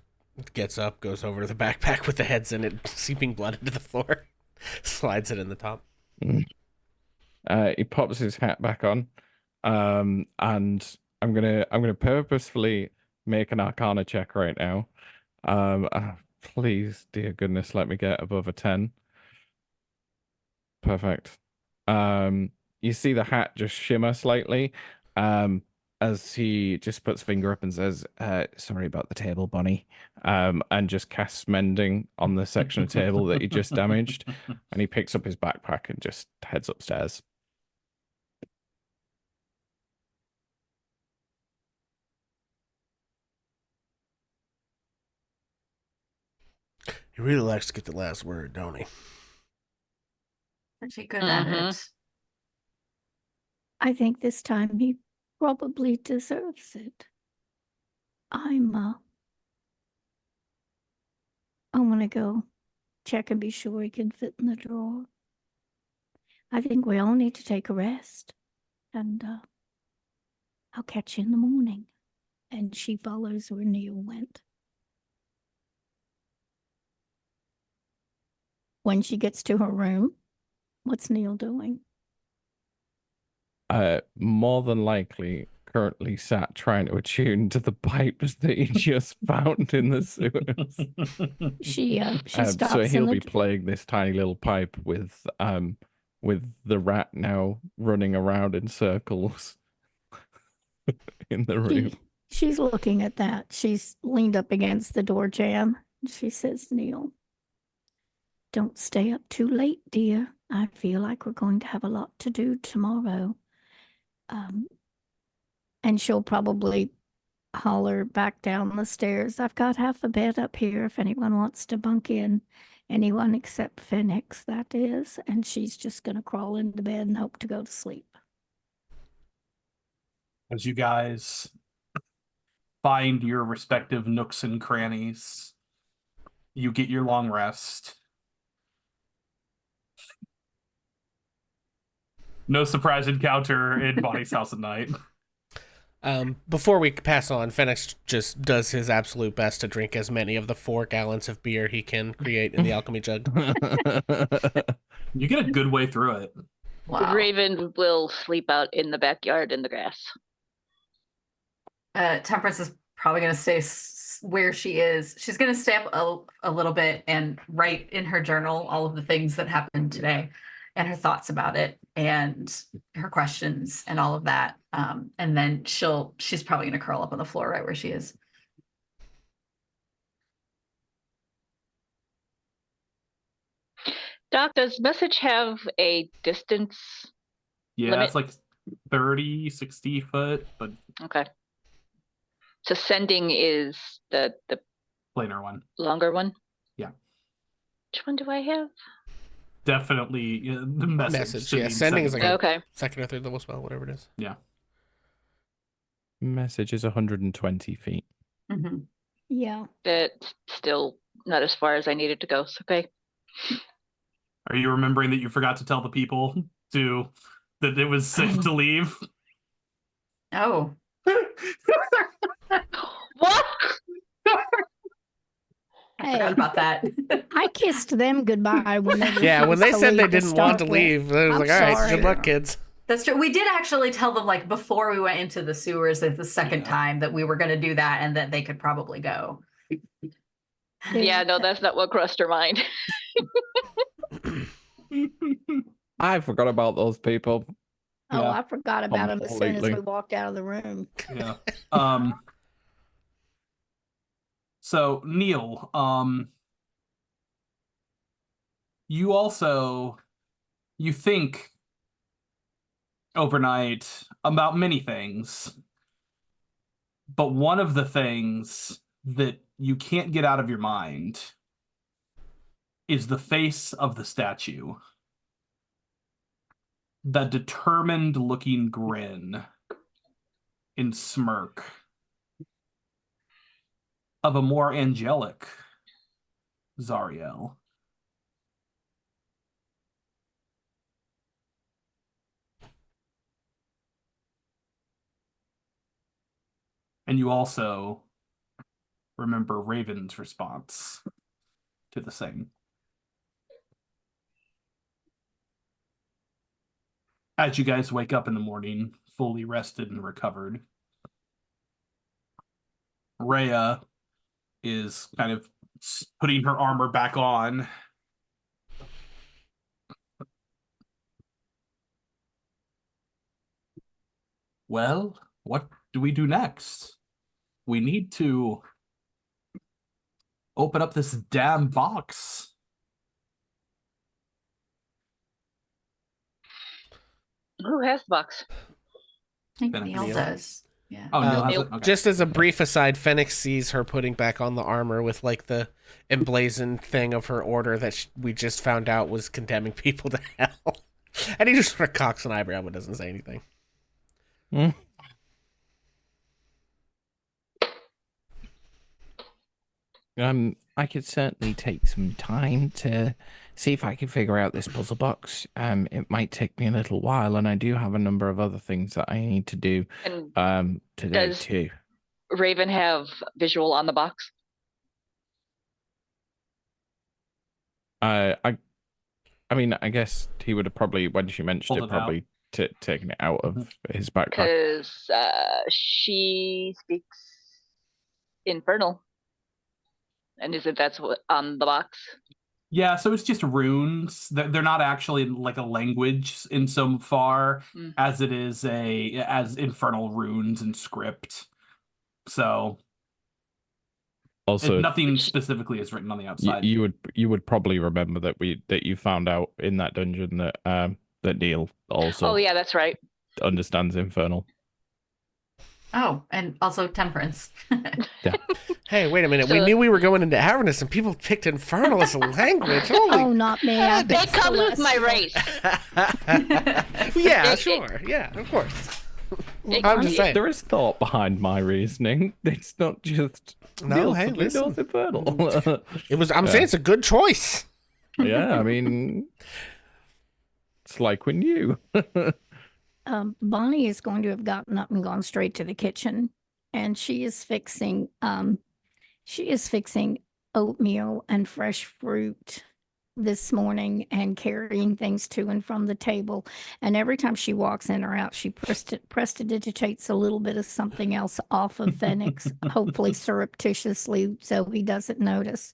gets up, goes over to the backpack with the heads in it, seeping blood into the floor, slides it in the top. He pops his hat back on, and I'm gonna purposefully make an Arcana check right now. Please, dear goodness, let me get above a 10. Perfect. You see the hat just shimmer slightly, as he just puts finger up and says, sorry about the table, Bonnie, and just casts mending on the section of table that he just damaged, and he picks up his backpack and just heads upstairs. He really likes to get the last word, don't he? Isn't she good at it? I think this time he probably deserves it. I'm gonna go check and be sure he can fit in the drawer. I think we all need to take a rest, and I'll catch you in the morning. And she follows where Neil went. When she gets to her room, what's Neil doing? More than likely currently sat trying to attune to the pipes that he just found in the sewers. She stops so he'll in be playing this tiny little pipe with the rat now running around in circles in the room. She's looking at that. She's leaned up against the door jamb. She says, Neil, don't stay up too late, dear. I feel like we're going to have a lot to do tomorrow. And she'll probably holler back down the stairs. I've got half a bed up here if anyone wants to bunk in. Anyone except Phoenix, that is. And she's just going to crawl into bed and hope to go to sleep. As you guys find your respective nooks and crannies, you get your long rest. No surprise encounter in Bonnie's house at night. Before we pass on, Phoenix just does his absolute best to drink as many of the 4 gallons of beer he can create in the alchemy jug. You get a good way through it. Wow. Raven will sleep out in the backyard in the grass. Temperance is probably going to stay where she is. She's going to stay up a little bit and write in her journal all of the things that happened today and her thoughts about it and her questions and all of that. And then she's probably going to curl up on the floor right where she is. Doc, does message have a distance? Yeah, limit? it's like 30, 60 foot, but Okay. So sending is the planar one. longer one? Yeah. Which one do I have? Definitely the message. Yeah, sending is like Okay. a 2nd or 3rd level spell, whatever it is. Yeah. Message is 120 feet. Mm-hmm. Yeah. That's still not as far as I needed to go. So okay. Are you remembering that you forgot to tell the people that it was safe to leave? Oh. What? I forgot about that. I kissed them goodbye when they Yeah, when they said they to didn't want to start with. leave, I was I'm like, all right, sorry. good luck, kids. That's true. We did actually tell them like before we went into the sewers the second time that we were going to do that and that they could probably go. Yeah, no, that's not what crossed her mind. I forgot about those people. Oh, Yeah. I forgot about him as soon as we Completely. walked out of the room. Yeah. So Neil, you think overnight about many things, but one of the things that you can't get out of your mind is the face of the statue. That determined looking grin and smirk of a more angelic Zariel. And you also remember Raven's response to the same. As you guys wake up in the morning, fully rested and recovered, Rhea is kind of putting her armor back on. Well, what do we do next? We need to open up this damn box. Who has the box? I think Fennec. Neil does. Yeah. Oh, Neil has Neil. it? Okay. Just as a brief aside, Fennec sees her putting back on the armor with like the emblazoned thing of her order that we just found out was condemning people to hell. And he just sort of cocks an eyebrow but doesn't say anything. I could certainly take some time to see if I can figure out this puzzle box. It might take me a little while, and I do have a number of other things that I need to do And today does- too. Raven have visual on the box? I mean, I guess he would have probably, when she mentioned Pulled it, it out. probably taken it out of his backpack. Because she speaks Infernal. And isn't that what on the box? Yeah, so it's just runes. They're not actually like a language in so far as it is as infernal runes and script. So Also, nothing specifically is written on the outside. you would probably remember that you found out in that dungeon that that Neil also Oh yeah, that's right. understands Infernal. Oh, and also Temperance. Hey, wait a minute. We So- knew we were going into Avernus and people picked Infernal as a language. Holy Oh, not me. I It picked comes with my Celestial. race. Yeah, sure. Yeah, of course. I'm just saying. There is thought behind my reasoning. It's not just No, Neil hey, simply listen. knows Infernal. I'm saying it's a good choice. Yeah, I mean, it's like we knew. Bonnie is going to have gotten up and gone straight to the kitchen, and she is fixing oatmeal and fresh fruit this morning and carrying things to and from the table. And every time she walks in or out, she prestidigitates a little bit of something else off of Fennec's, hopefully surreptitiously, so he doesn't notice.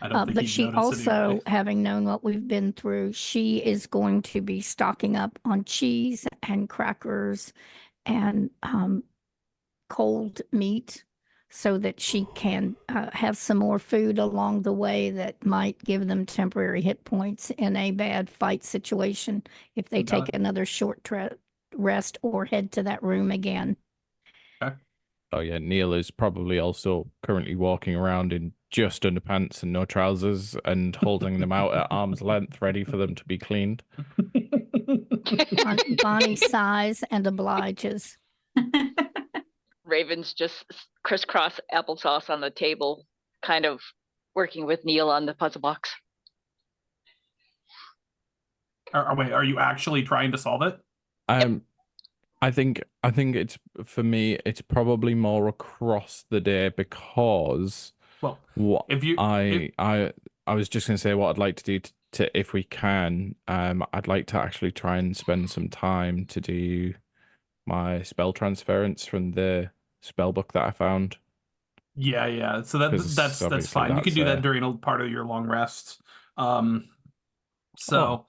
I don't think But he'd she notice also, anyway. having known what we've been through, she is going to be stocking up on cheese and crackers and cold meat so that she can have some more food along the way that might give them temporary hit points in a bad fight situation if they Got take another short rest or head to that room again. Oh yeah, Neil is probably also currently walking around in just underpants and no trousers and holding them out at arm's length, ready for them to be cleaned. Bonnie sighs and obliges. Raven's just crisscross applesauce on the table, kind of working with Neil on the puzzle box. Wait, are you actually trying to solve it? I think it's, for me, it's probably more across the day because Well, what if you I was just gonna say what I'd like to do to if we can, I'd like to actually try and spend some time to do my spell transference from the spell book that I found. yeah. So 'Cause that's obviously fine. You can do that's, that during a part of your long rest. So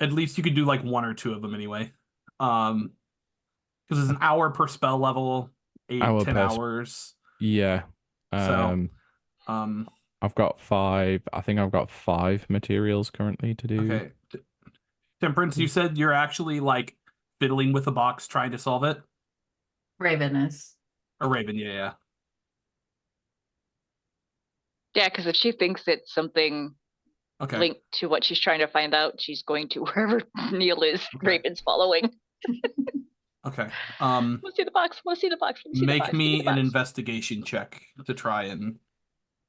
At least you could do like 1 or 2 of them anyway. Because it's an hour per spell level, 8, Hour 10 per hours. Yeah. So, I've got 5. I think I've got 5 materials currently to do. okay. Temperance, you said you're actually like fiddling with a box trying to solve it? Raven is. Or Raven, yeah. Yeah, because if she thinks it's something Okay. linked to what she's trying to find out, she's going to wherever Neil is. Okay. Raven's following. Okay. Let's see the box. Let's see the box. Let's see the Make box. me an investigation check to try and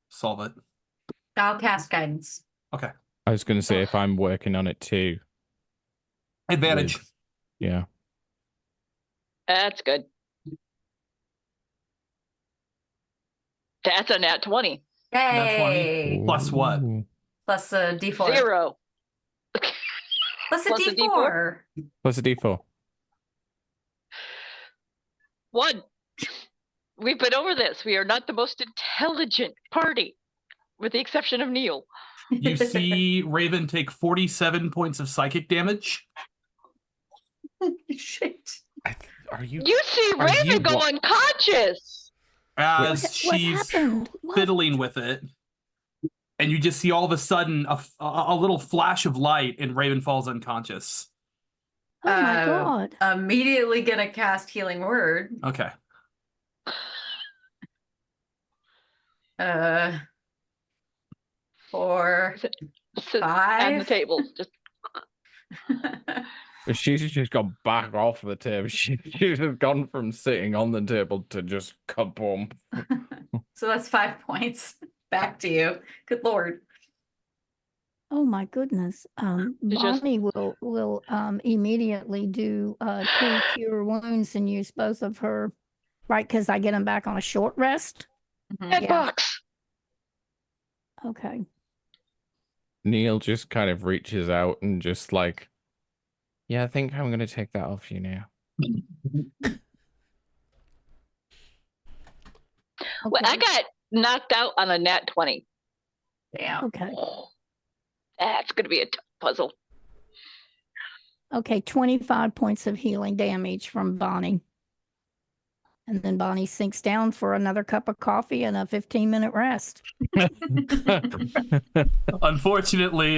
solve it. I'll cast guidance. Okay. I was going to say if I'm working on it too. Advantage. Yeah. That's good. That's a nat 20. Nat 20. Yay! Plus what? Ooh. Plus a D4. 0. Plus a Plus a D4. Plus a D4. 1. We've been over this. We are not the most intelligent party, with the exception of Neil. You see Raven take 47 points of psychic damage. Shit. Are you? You see Are you Raven go wa- unconscious. As What she's happened? What? fiddling with it. And you just see all of a sudden a little flash of light and Raven falls unconscious. Oh my God. Immediately gonna cast Healing Word. Okay. For Sit on the 5. table. Just But she's just gone back off the table. She's just gone from sitting on the table to just kaboom. So that's 5 points. Back to you. Good Lord. Oh my goodness. It's just- Bonnie will immediately do two cure wounds and use both of her, right? Because I get them back on a short rest. head Yeah. box. Okay. Neil just kind of reaches out and just like, yeah, I think I'm going to take that off you now. Well, I Okay. got knocked out on a nat 20. Damn. Okay. That's going to be a tough puzzle. Okay. 25 points of healing damage from Bonnie. And then Bonnie sinks down for another cup of coffee and a 15-minute rest. Unfortunately,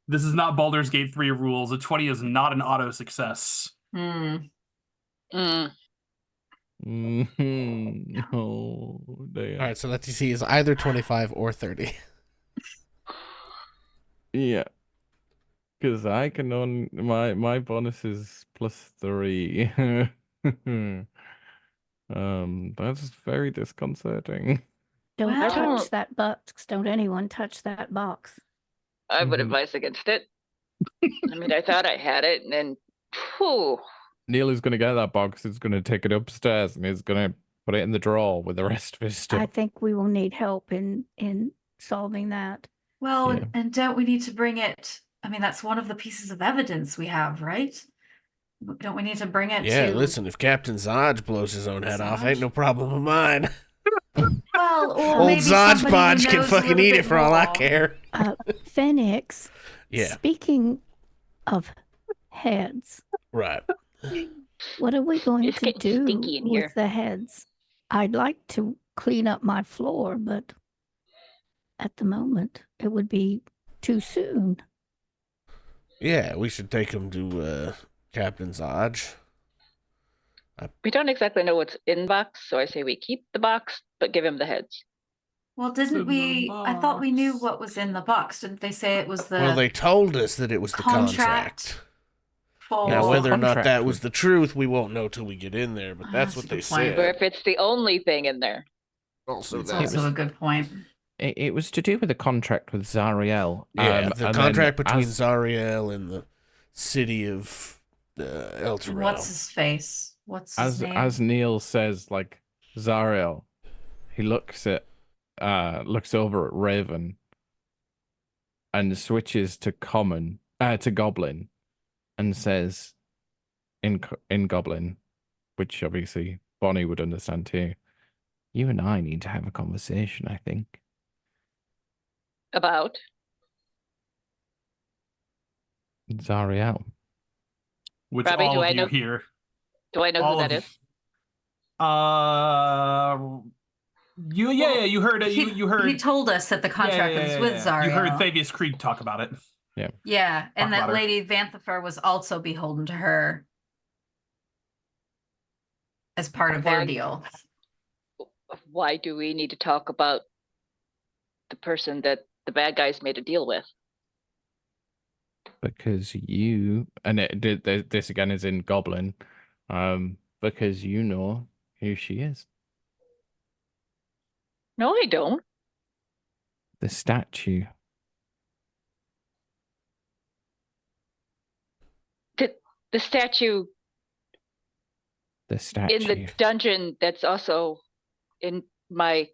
this is not Baldur's Gate 3 rules. A 20 is not an auto success. Mm. Mhm. Oh, damn. All right, so let's see is either 25 or 30. Yeah. Because I can on my bonus is +3. That's very disconcerting. Don't Wow. touch that box. Don't anyone touch that box. I would Mhm. advise against it. I mean, I thought I had it, and then, whew. Neil is going to get that box. He's going to take it upstairs and he's going to put it in the drawer with the rest of his I stuff. think we will need help in solving that. Well, Yeah. and don't we need to bring it? I mean, that's one of the pieces of evidence we have, right? Don't we need to bring it Yeah, to... listen, if Captain Zodge blows his own head off, Zodge? ain't no problem of mine. Well, or Old maybe Zodge somebody who Bodge can knows a fucking little eat bit it for all I more. care. Phoenix, Yeah, speaking of heads, right. what are we going It's to getting do stinky in with here. the heads? I'd like to clean up my floor, but at the moment, it would be too soon. Yeah, we should take him to Captain Zodge. We don't exactly know what's in the box, so I say we keep the box, but give him the heads. Well, didn't in we... the I thought we knew box. what was in the box. Didn't they say it was the Well, they told us that it was the contract. for... Now, It's the whether or not contract that was with- the truth, we won't know till we get in there, but that's That's what a they good point. Or said. if it's the only thing in there. Also, That's that. also a good point. It was to do with a contract with Zariel. Yeah, the and contract then between as- Zariel and the city of El And Terrell. what's his face? What's his name? as Neil says, like Zariel, he looks over at Raven and switches to Goblin, and says in Goblin, which obviously Bonnie would understand too. You and I need to have a conversation, I think. About? Zariel. Which Robbie, all do of I you know? hear. Do I know All who of that is? yeah, you heard it. You heard. He told us that the contract was with Zariel. You heard Thavius Creed talk about it. Yeah, and Talk that about her. Lady Vanthafer was also beholden to her as part of their deal. Why do we need to talk about the person that the bad guys made a deal with? Because you, and this again is in Goblin, because you know who she is. No, I don't. The statue. The statue The statue. in the dungeon that's also in my...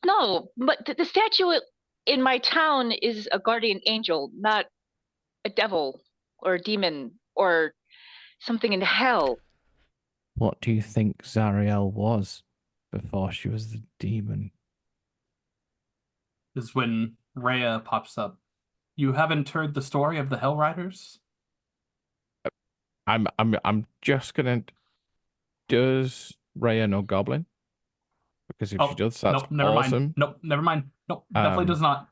No, but the statue in my town is a guardian angel, not a devil or a demon or something in hell. What do you think Zariel was before she was the demon? Is when Rhea pops up. You haven't heard the story of the Hell Riders? I'm just gonna. Does Rhea know Goblin? Because if she does, that's nope, never awesome. mind. Nope, never mind. Nope, definitely does not.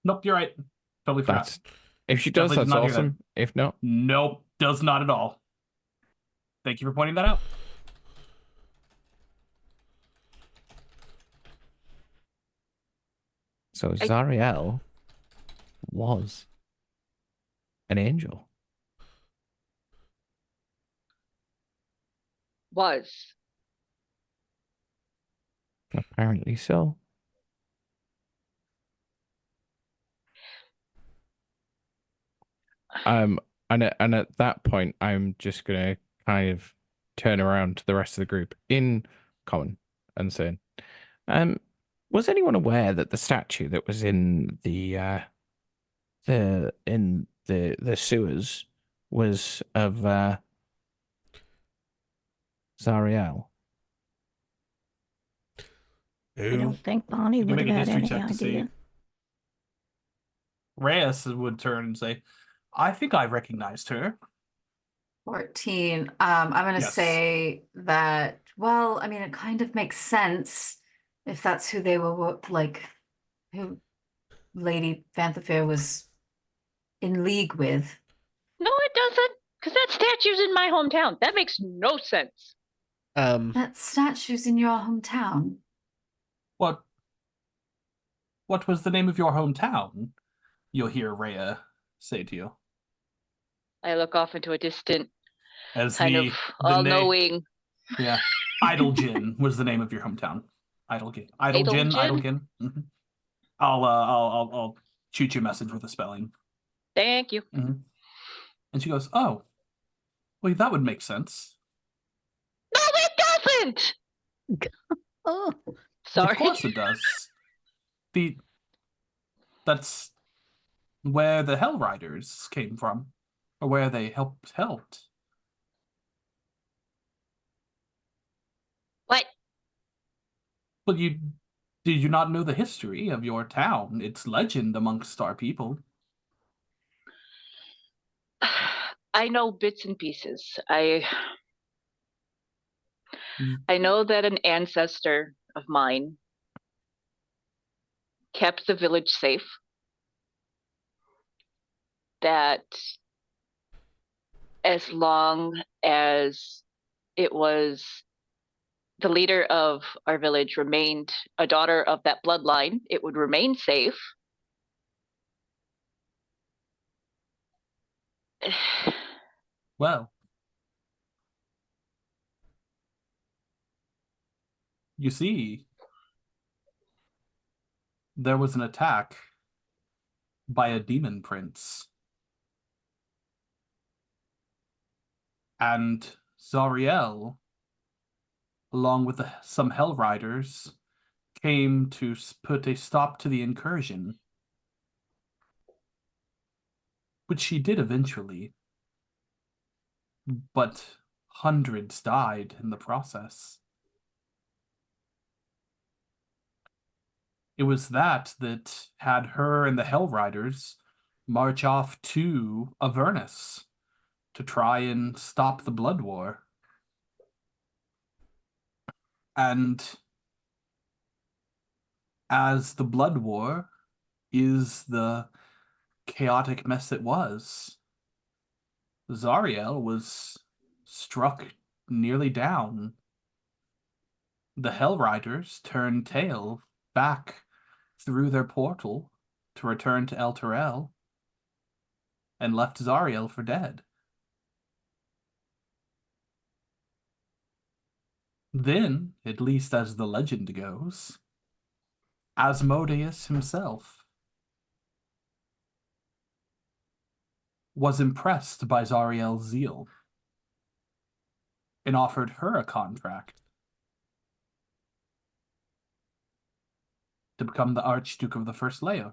Nope, you're right. Totally forgot. If she does, that's awesome. If not, nope, does not at all. Thank you for pointing that out. so Zariel was an angel. Was. Apparently so. And at that point, I'm just gonna kind of turn around to the rest of the group in common and say, was anyone aware that the statue that was in the sewers was of Zariel? I don't think Bonnie You can would make have a had history any check to see. idea. Reyes would turn and say, I think I recognized her. 14. I'm going to Yes. say that, well, I mean, it kind of makes sense if that's who they were, like, who Lady Vanthafer was in league with. No, it doesn't. Because that statue's in my hometown. That makes no sense. That statue's in your hometown. What was the name of your hometown? You'll hear Rhea say to you. I look off into a distant, As kind of all-knowing... Yeah. Idlegin was the name of your hometown. Idlegin. Mm-hmm. I'll shoot you a message with a spelling. Thank you. Mm-hmm. And she goes, oh, well, that would make sense. No, it doesn't! Oh, Sorry. Of course it does. That's where the Hell Riders came from, or where they helped. What? Well, did you not know the history of your town? It's legend amongst our people. I know bits and pieces. I know that an ancestor of mine kept the village safe. That as long as it was the leader of our village remained a daughter of that bloodline, it would remain safe. Well, you see, there was an attack by a demon prince. And Zariel, along with some Hell Riders, came to put a stop to the incursion. Which she did eventually. But hundreds died in the process. It was that had her and the Hell Riders march off to Avernus to try and stop the Blood War. And as the Blood War is the chaotic mess it was, Zariel was struck nearly down. The Hell Riders turned tail back through their portal to return to El Terrell and left Zariel for dead. Then, at least as the legend goes, Asmodeus himself was impressed by Zariel's zeal and offered her a contract to become the Archduke of the First Layer.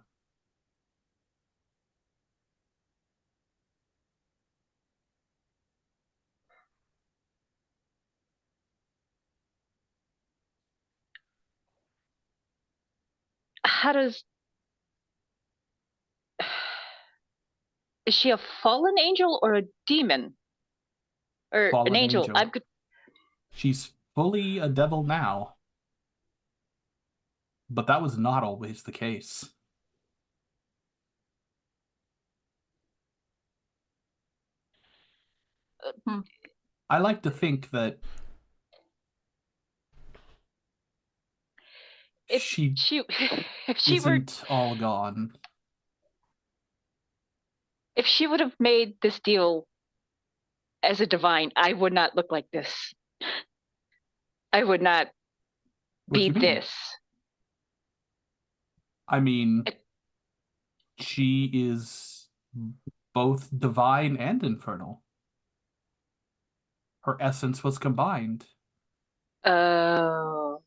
How does... Is she a fallen angel or a demon? Or Fallen an angel? angel. I'm good. She's fully a devil now. But that was not always the case. I like to think that If she if she were, isn't all gone. if she would have made this deal as a divine, I would not look like this. I would not What do be you mean? this. I mean, she is both divine and infernal. Her essence was combined. Oh.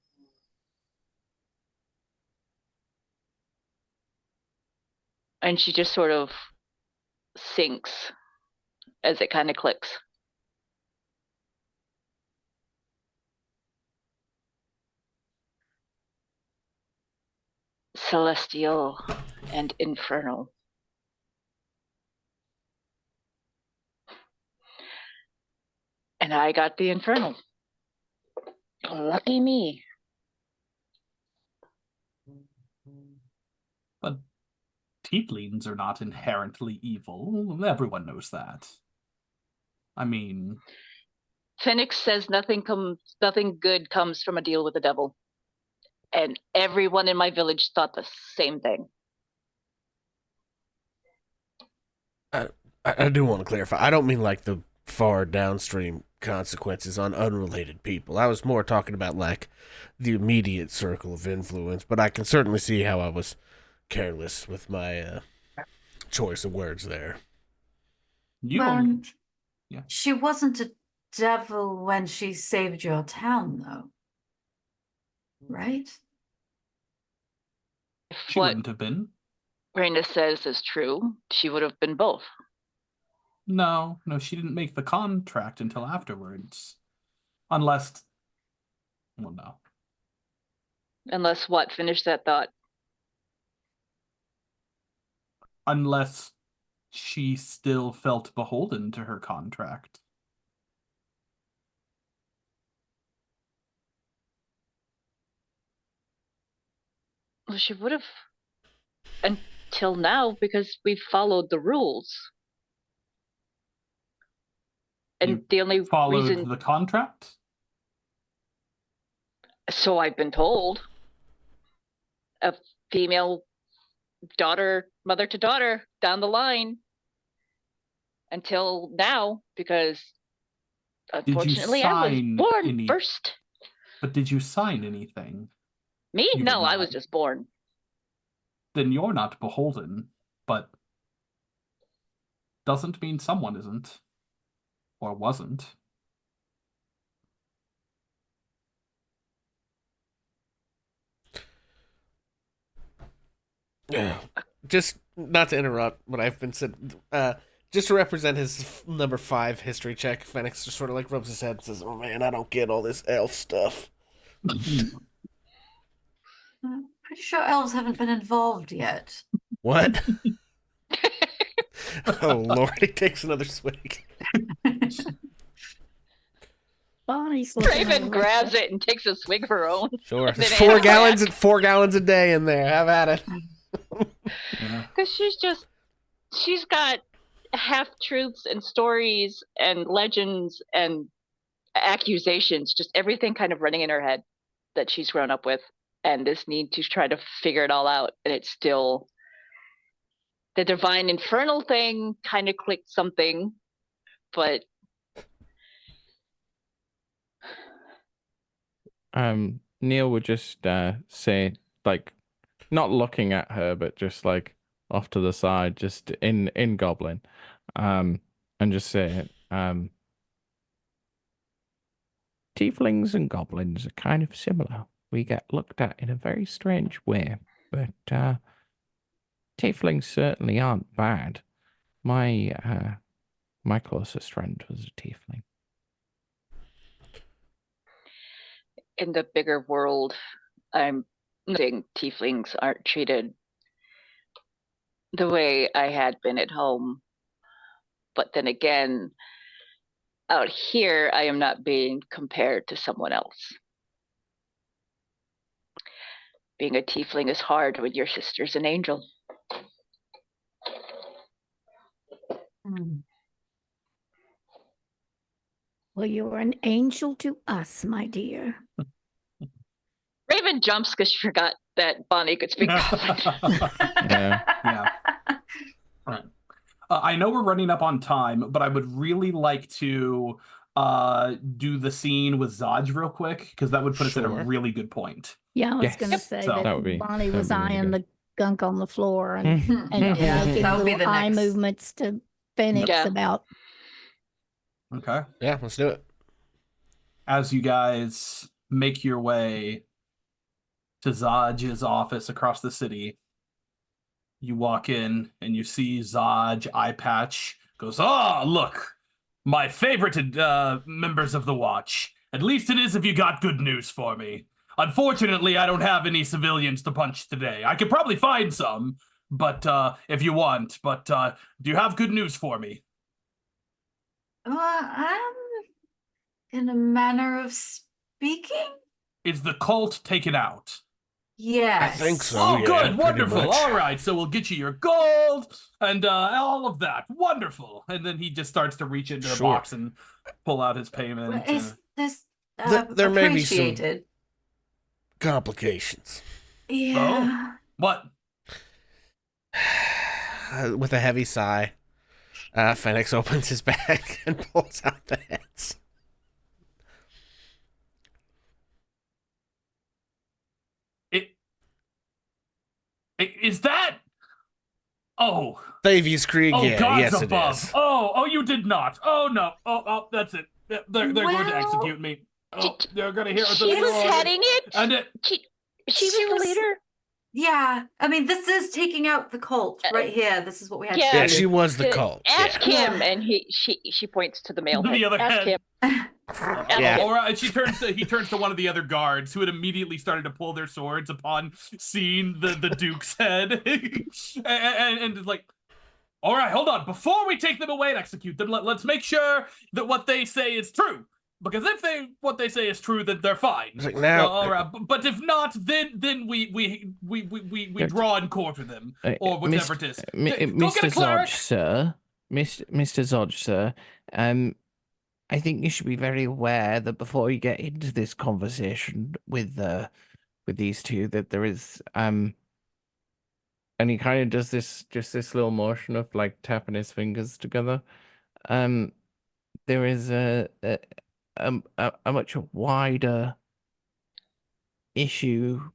And she just sort of sinks as it kind of clicks. Celestial and infernal. And I got the infernal. Lucky me. But tieflings are not inherently evil. Everyone knows that. I mean, Phoenix says nothing good comes from a deal with the devil. And everyone in my village thought the same thing. I do want to clarify. I don't mean like the far downstream consequences on unrelated people. I was more talking about like the immediate circle of influence, but I can certainly see how I was careless with my choice of words there. Well, Yeah. she wasn't a devil when she saved your town, though. Right? She What wouldn't have been. Raina says is true. She would have been both. No, she didn't make the contract until afterwards. Unless, well, no. Unless what? Finish that thought. Unless she still felt beholden to her contract. Well, she would have until now because we followed the rules. And You the only Followed reason, the contract? so I've been told, a female daughter, mother to daughter down the line until now, because unfortunately I was sign born first. But did you sign anything? Me? You No, did I not. was just born. Then you're not beholden, but doesn't mean someone isn't. Or wasn't. Just not to interrupt what I've been said, just to represent his number 5 history check, Phoenix just sort of like rubs his head and says, "Oh man, I don't get all this elf stuff." I'm pretty sure elves haven't been involved yet. What? Oh, Lord, he takes another swig. Bonnie's looking Raven over grabs at it and takes a swig of her own. Sure. And There's then 4 hands gallons back. and 4 gallons a day in there. Have at it. Yeah. Because she's got half-truths and stories and legends and accusations, just everything kind of running in her head that she's grown up with. And this need to try to figure it all out. And it's still... The divine infernal thing kind of clicked something, but... Neil would just say, like, not looking at her, but just like off to the side, just in Goblin, and just say, tieflings and goblins are kind of similar. We get looked at in a very strange way, but tieflings certainly aren't bad. My closest friend was a tiefling. In the bigger world, I'm saying tieflings aren't treated the way I had been at home. But then again, out here, I am not being compared to someone else. Being a tiefling is hard when your sister's an angel. Well, you're an angel to us, my dear. Raven jumps because she forgot that Bonnie could speak Goblin. Yeah. Yeah. All right. I know we're running up on time, but I would really like to do the scene with Zaj real quick, because that would put us at a Sure. really good point. Yeah, I was Yes. going to say So- that, That would be- Bonnie that would was be really eyeing good. the gunk on the floor and, Mm. and Yeah, making that would be little the eye next. movements to Phoenix Yeah. about. Okay. Yeah, let's do it. As you guys make your way to Zaj's office across the city, you walk in and you see Zaj, eye patch, goes, "Ah, look, my favorite members of the Watch. At least it is if you got good news for me. Unfortunately, I don't have any civilians to punch today. I could probably find some, but if you want. But do you have good news for me?" In a manner of speaking, Is the cult taken out? yes. I think so. Oh, yeah, good, pretty wonderful. much. All right, so we'll get you your gold and all of that. Wonderful. And then he just starts to reach into the Sure. box and pull out his payment. Well, is this There may be some- appreciated? Complications. Yeah. What? With a heavy sigh, Phoenix opens his bag and pulls out the heads. Is that? Oh. Thavius Krieg, Oh, yeah, gods yes above. it is. Oh, you did not. Oh, no. Oh, that's it. They're going to Well, execute me. Oh, they're going to hear us. She was heading it. And She She was was- the leader. Yeah. I mean, this is taking out the cult right here. This is what we had Yeah. to Yeah, do. she was the To cult. Ask Yeah. him, and she points to the male The head. other Ask head. him. Yeah. All right, he turns to one of the other guards who had immediately started to pull their swords upon seeing the Duke's head, and is like, "All right, hold on. Before we take them away and execute them, let's make sure that what they say is true. Because if what they say is true, then they're fine. It's like, now, all right, but if not, then we draw and quarter them or whatever it is. Go get Mr. a cleric. Zodge, sir. Mr. Zodge, sir. I think you should be very aware that before you get into this conversation with these two, that there is and he kind of does this little motion of like tapping his fingers together. There is a much wider issue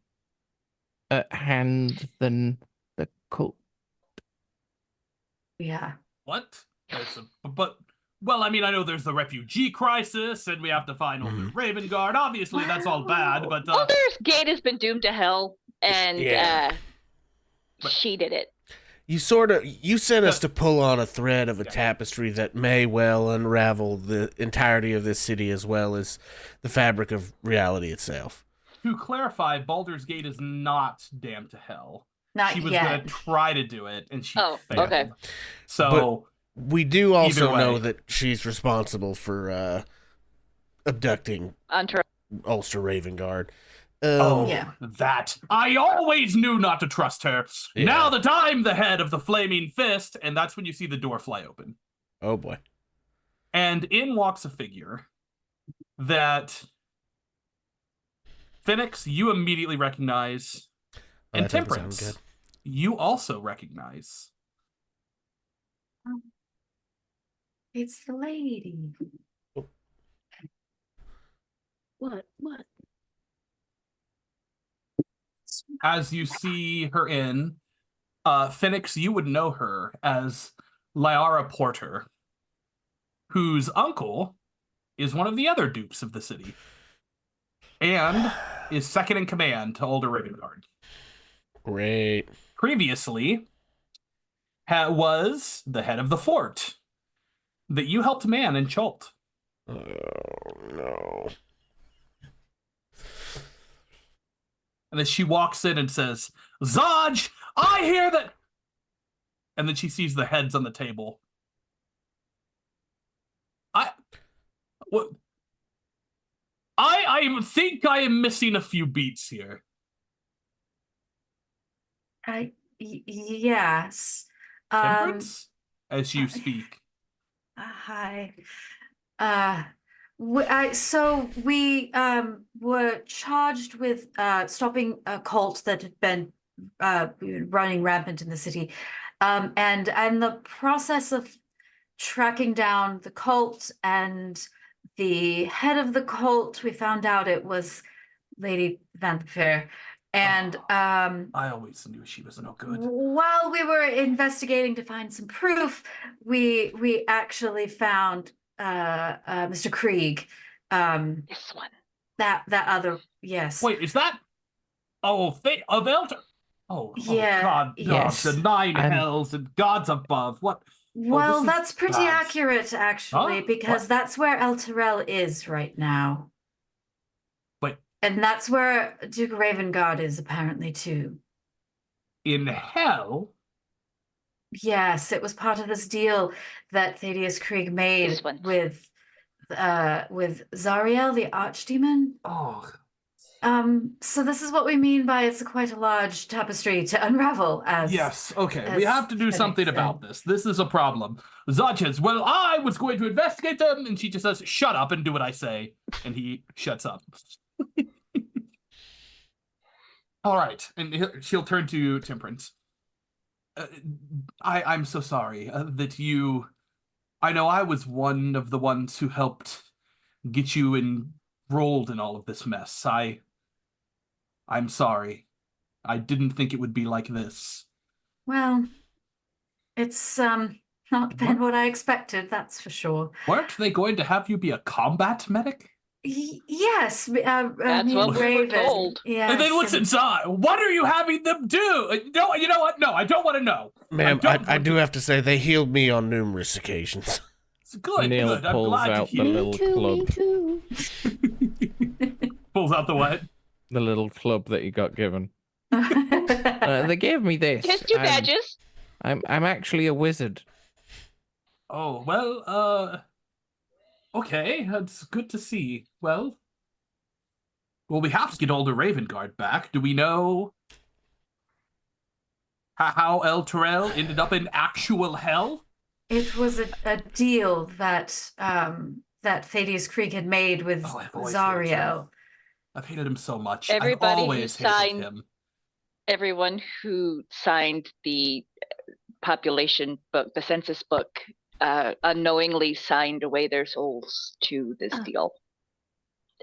at hand than the cult. Yeah. What? Well, I mean, I know there's the refugee crisis, and we have to find Old Raven Guard. Obviously, that's all bad, but Baldur's Gate has been doomed to hell, and Yeah. she did it. You sent us to pull on a thread of a tapestry that may well unravel the entirety of this city as well as the fabric of reality itself. to clarify, Baldur's Gate is not damned to hell. Not she was yet. going to try to do it, and she Oh, failed. okay. So We do also Either know way. that she's responsible for abducting Entourage. Ulster Ravengard. Yeah. That. I always knew not to trust her. Yeah. Now that I'm the head of the Flaming Fist, and that's when you see the door fly open. Oh boy. And in walks a figure that Phoenix, you immediately recognize, Oh, and that doesn't sound Temperance, good. you also recognize. It's the lady. What? As you see her in, Phoenix, you would know her as Lyara Porter, whose uncle is one of the other dukes of the city, and is second in command to Older Ravengard. Great. Previously, was the head of the fort that you helped man in Chult. Oh no. And then she walks in and says, Zaj, I hear that... And then she sees the heads on the table. I think I am missing a few beats here. Yes. Temperance? As you speak. Hi. So we were charged with stopping a cult that had been running rampant in the city, and the process of tracking down the cult and the head of the cult, we found out it was Lady Vampire. And I always knew she was no good. while we were investigating to find some proof, we actually found Mr. Krieg. This one. That other, yes. Wait, is that... of Elder? Oh, Yeah, God, yes. the nine I'm- hells and gods above. What? Well, this is that's pretty bad. accurate, actually, Huh? because What? that's where El Terrell is right now. Wait. And that's where Duke Ravengard is apparently too. In hell? Yes, it was part of this deal that Thaddeus Krieg made This one. with Zariel, the archdemon. Oh, So this is what we mean by it's quite a large tapestry to unravel, as yes. Okay, we as have to do Phoenix something said. about this. This is a problem. Zaches, well, I was going to investigate them, and she just says, shut up and do what I say. And he shuts up. All right, and she'll turn to Temperance. I'm so sorry that you... I know I was one of the ones who helped get you enrolled in all of this mess. I'm sorry. I didn't think it would be like this. Well, it's not been what I expected, that's for sure. Weren't they going to have you be a combat medic? Yes, That's me what and we were Raven. told. Yes, And then listen, what are you having them do? No, you know what? No, I don't want to know. Ma'am, don't I want do have to say they healed me on numerous occasions. It's good, Neil good. I'm pulls glad to out the hear. little club. Me too. Pulls out the what? The little club that you got given. They gave me this. Here's two badges. I'm actually a wizard. Oh, well, okay, that's good to see. Well, we have to get Older Ravengard back. Do we know how El Terrell ended up in actual hell? It was a deal that Thaddeus Krieg had made with Oh, I've always hated Zariel. I've hated him so much. Everybody I've who always hated signed- him. Everyone who signed the population book, the census book, unknowingly signed away their souls to this deal,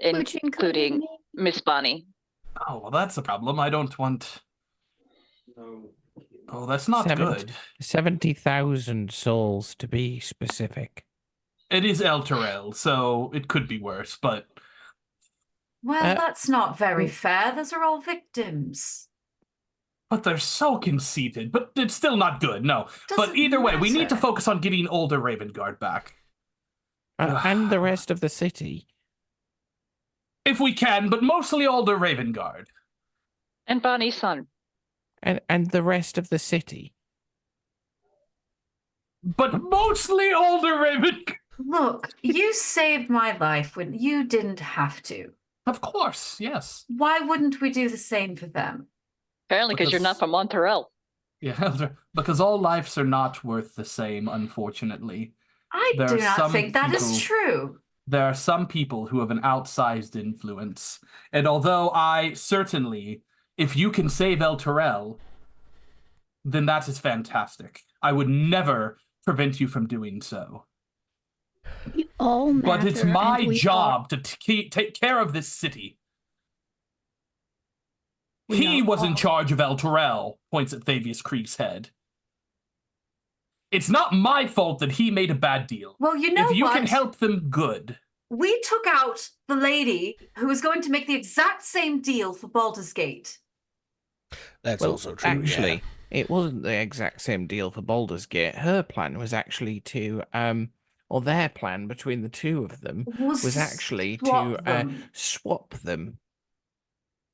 Which included including me. Miss Bonnie. Oh, well, that's a problem. I don't want... Oh, that's not good. 70,000 souls to be specific. It is El Terrell, so it could be worse, but... Well, that's not very fair. Those are all victims. But they're so conceited, but it's still not good, no. But Doesn't either way, we need to matter. focus on getting Older Ravengard back. And the rest of the city. If we can, but mostly Older Ravengard. And Bonnie's son. and the rest of the city. But mostly older Raven. Look, you saved my life when you didn't have to. Of course, yes. Why wouldn't we do the same for them? Apparently, because you're not from Monterel. Yeah, because all lives are not worth the same, unfortunately. I There do are not some think that is people- true. There are some people who have an outsized influence. And although I certainly, if you can save El Terrell, then that is fantastic. I would never prevent you from doing so. We all matter, But it's and my we job to take care of this city. We He are was in all- charge of El Terrell, points at Thavius Creek's head. It's not my fault that he made a bad deal. Well, you know If you what? can help them, good. We took out the lady who was going to make the exact same deal for Baldur's Gate. That's also true. Actually, it wasn't the exact same deal for Baldur's Gate. Her plan was actually to, or their plan between the two of them was actually to swap them.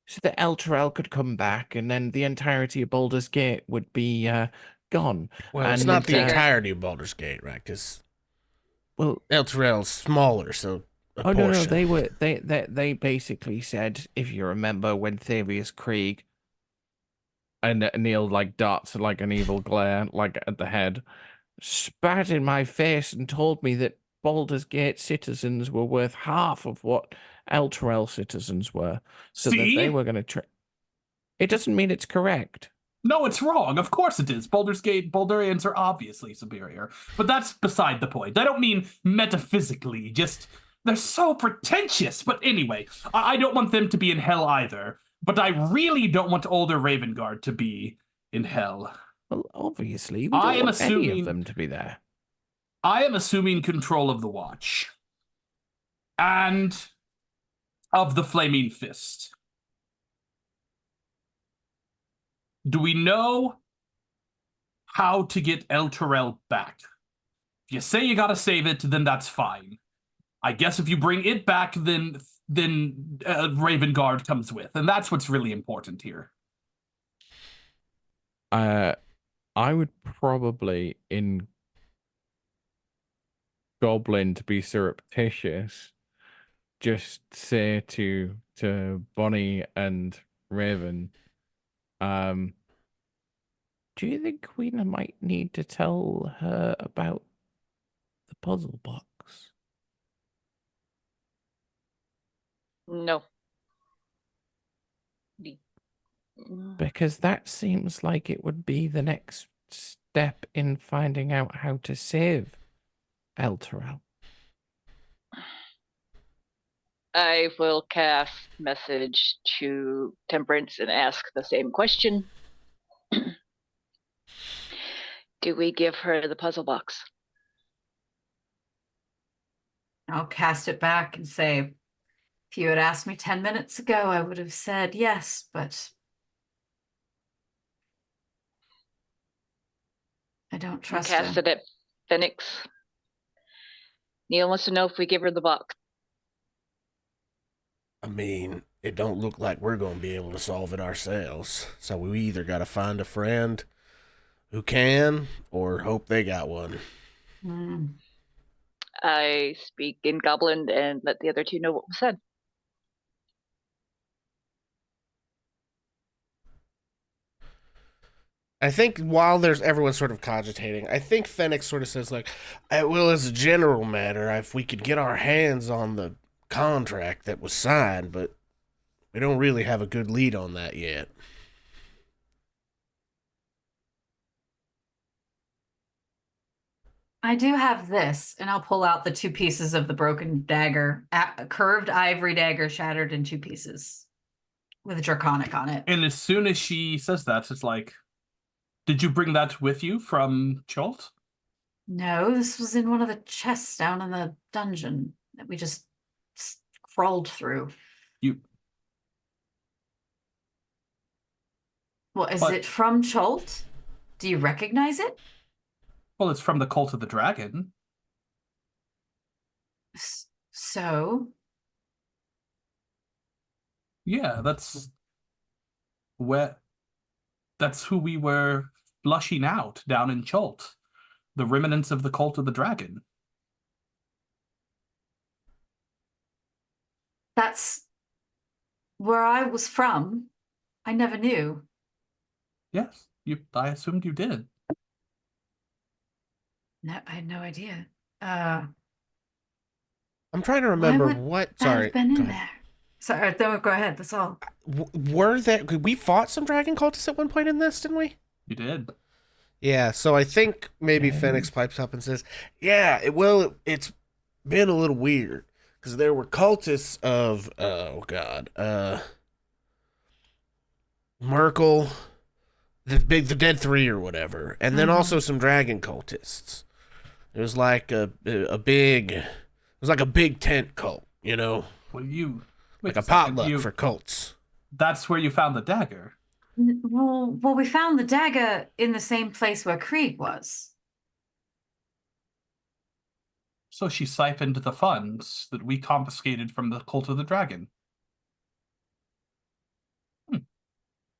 So that Elturel could come back, and then the entirety of Baldur's Gate would be gone. Well, it's And, not the uh, entirety of Baldur's Gate, right? Because Well, Elturel's smaller, so a oh no, portion. they basically said, if you remember, when Thavius Krieg and Neil like darts like an evil glare like at the head, spat in my face and told me that Baldur's Gate citizens were worth half of what Elturel citizens were, so that See? they were going to. It doesn't mean it's correct. No, it's wrong. Of course it is. Baldur's Gate, Baldurians are obviously superior. But that's beside the point. I don't mean metaphysically, just they're so pretentious. But anyway, I don't want them to be in hell either. But I really don't want older Ravengard to be in hell. Well, obviously, we I don't am want any assuming- of them to be there. I am assuming control of the Watch. And of the Flaming Fist. Do we know how to get El Terrell back? If you say you gotta save it, then that's fine. I guess if you bring it back, then Ravengard comes with, and that's what's really important here. I would probably, in Goblin, to be surreptitious, just say to Bonnie and Raven, do you think we might need to tell her about the puzzle box? No. Because that seems like it would be the next step in finding out how to save Elturel. I will cast message to Temperance and ask the same question. Do we give her the puzzle box? I'll cast it back and say, if you had asked me 10 minutes ago, I would have said yes, but I don't trust Cast her. it at Phoenix. Neil wants to know if we give her the box. I mean, it don't look like we're going to be able to solve it ourselves. So we either got to find a friend who can, or hope they got one. I speak in Goblin and let the other two know what was said. I think while there's everyone sort of cogitating, I think Fenix sort of says like, well, as a general matter, if we could get our hands on the contract that was signed, but we don't really have a good lead on that yet. I do have this, and I'll pull out the 2 pieces of the broken dagger, a curved ivory dagger shattered in 2 pieces with Draconic on it. And as soon as she says that, it's like, did you bring that with you from Cholt? No, this was in one of the chests down in the dungeon that we just crawled through. Well, is But- it from Cholt? Do you recognize it? Well, it's from the Cult of the Dragon. So? Yeah, that's where. That's who we were flushing out down in Chult. The remnants of the cult of the dragon. That's where I was from. I never knew. Yes, I assumed you did. No, I had no idea. I'm trying to Why remember would what. that Sorry, have been go in ahead. there? Sorry, don't go ahead. That's all. Were there? We fought some dragon cultists at one point in this, didn't we? You did. Yeah. So I think maybe Phoenix pipes up and says, "Yeah, it's been a little weird because there were cultists of Merkel, the Dead Three or whatever, and then also some dragon cultists. It was like a big tent cult, you know, Well, you... Wait like a second, potluck for cults. That's where you found the dagger. Well, we found the dagger in the same place where Krieg was. So she siphoned the funds that we confiscated from the cult of the dragon.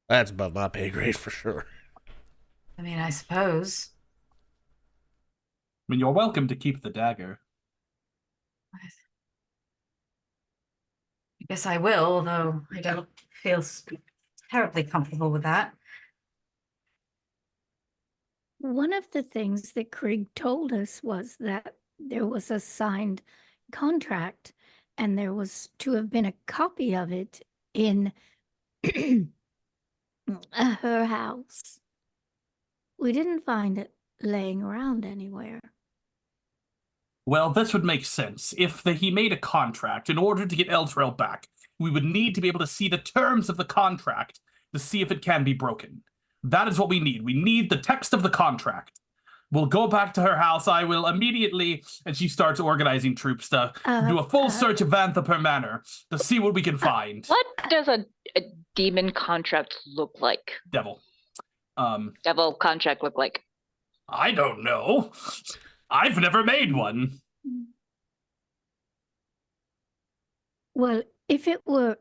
That's above my pay grade for sure. I mean, I suppose. I mean, you're welcome to keep the dagger. I guess I will, although I don't feel terribly comfortable with that. One of the things that Krieg told us was that there was a signed contract and there was to have been a copy of it in her house. We didn't find it laying around anywhere. Well, this would make sense. If he made a contract, in order to get Elturel back, we would need to be able to see the terms of the contract to see if it can be broken. That is what we need. We need the text of the contract. We'll go back to her house. I will immediately, and she starts organizing troops to do a full search of Vanthaper Manor to see what we can find. What does a demon contract look like? Devil. Devil contract look like? I don't know. I've never made one. Well, if it were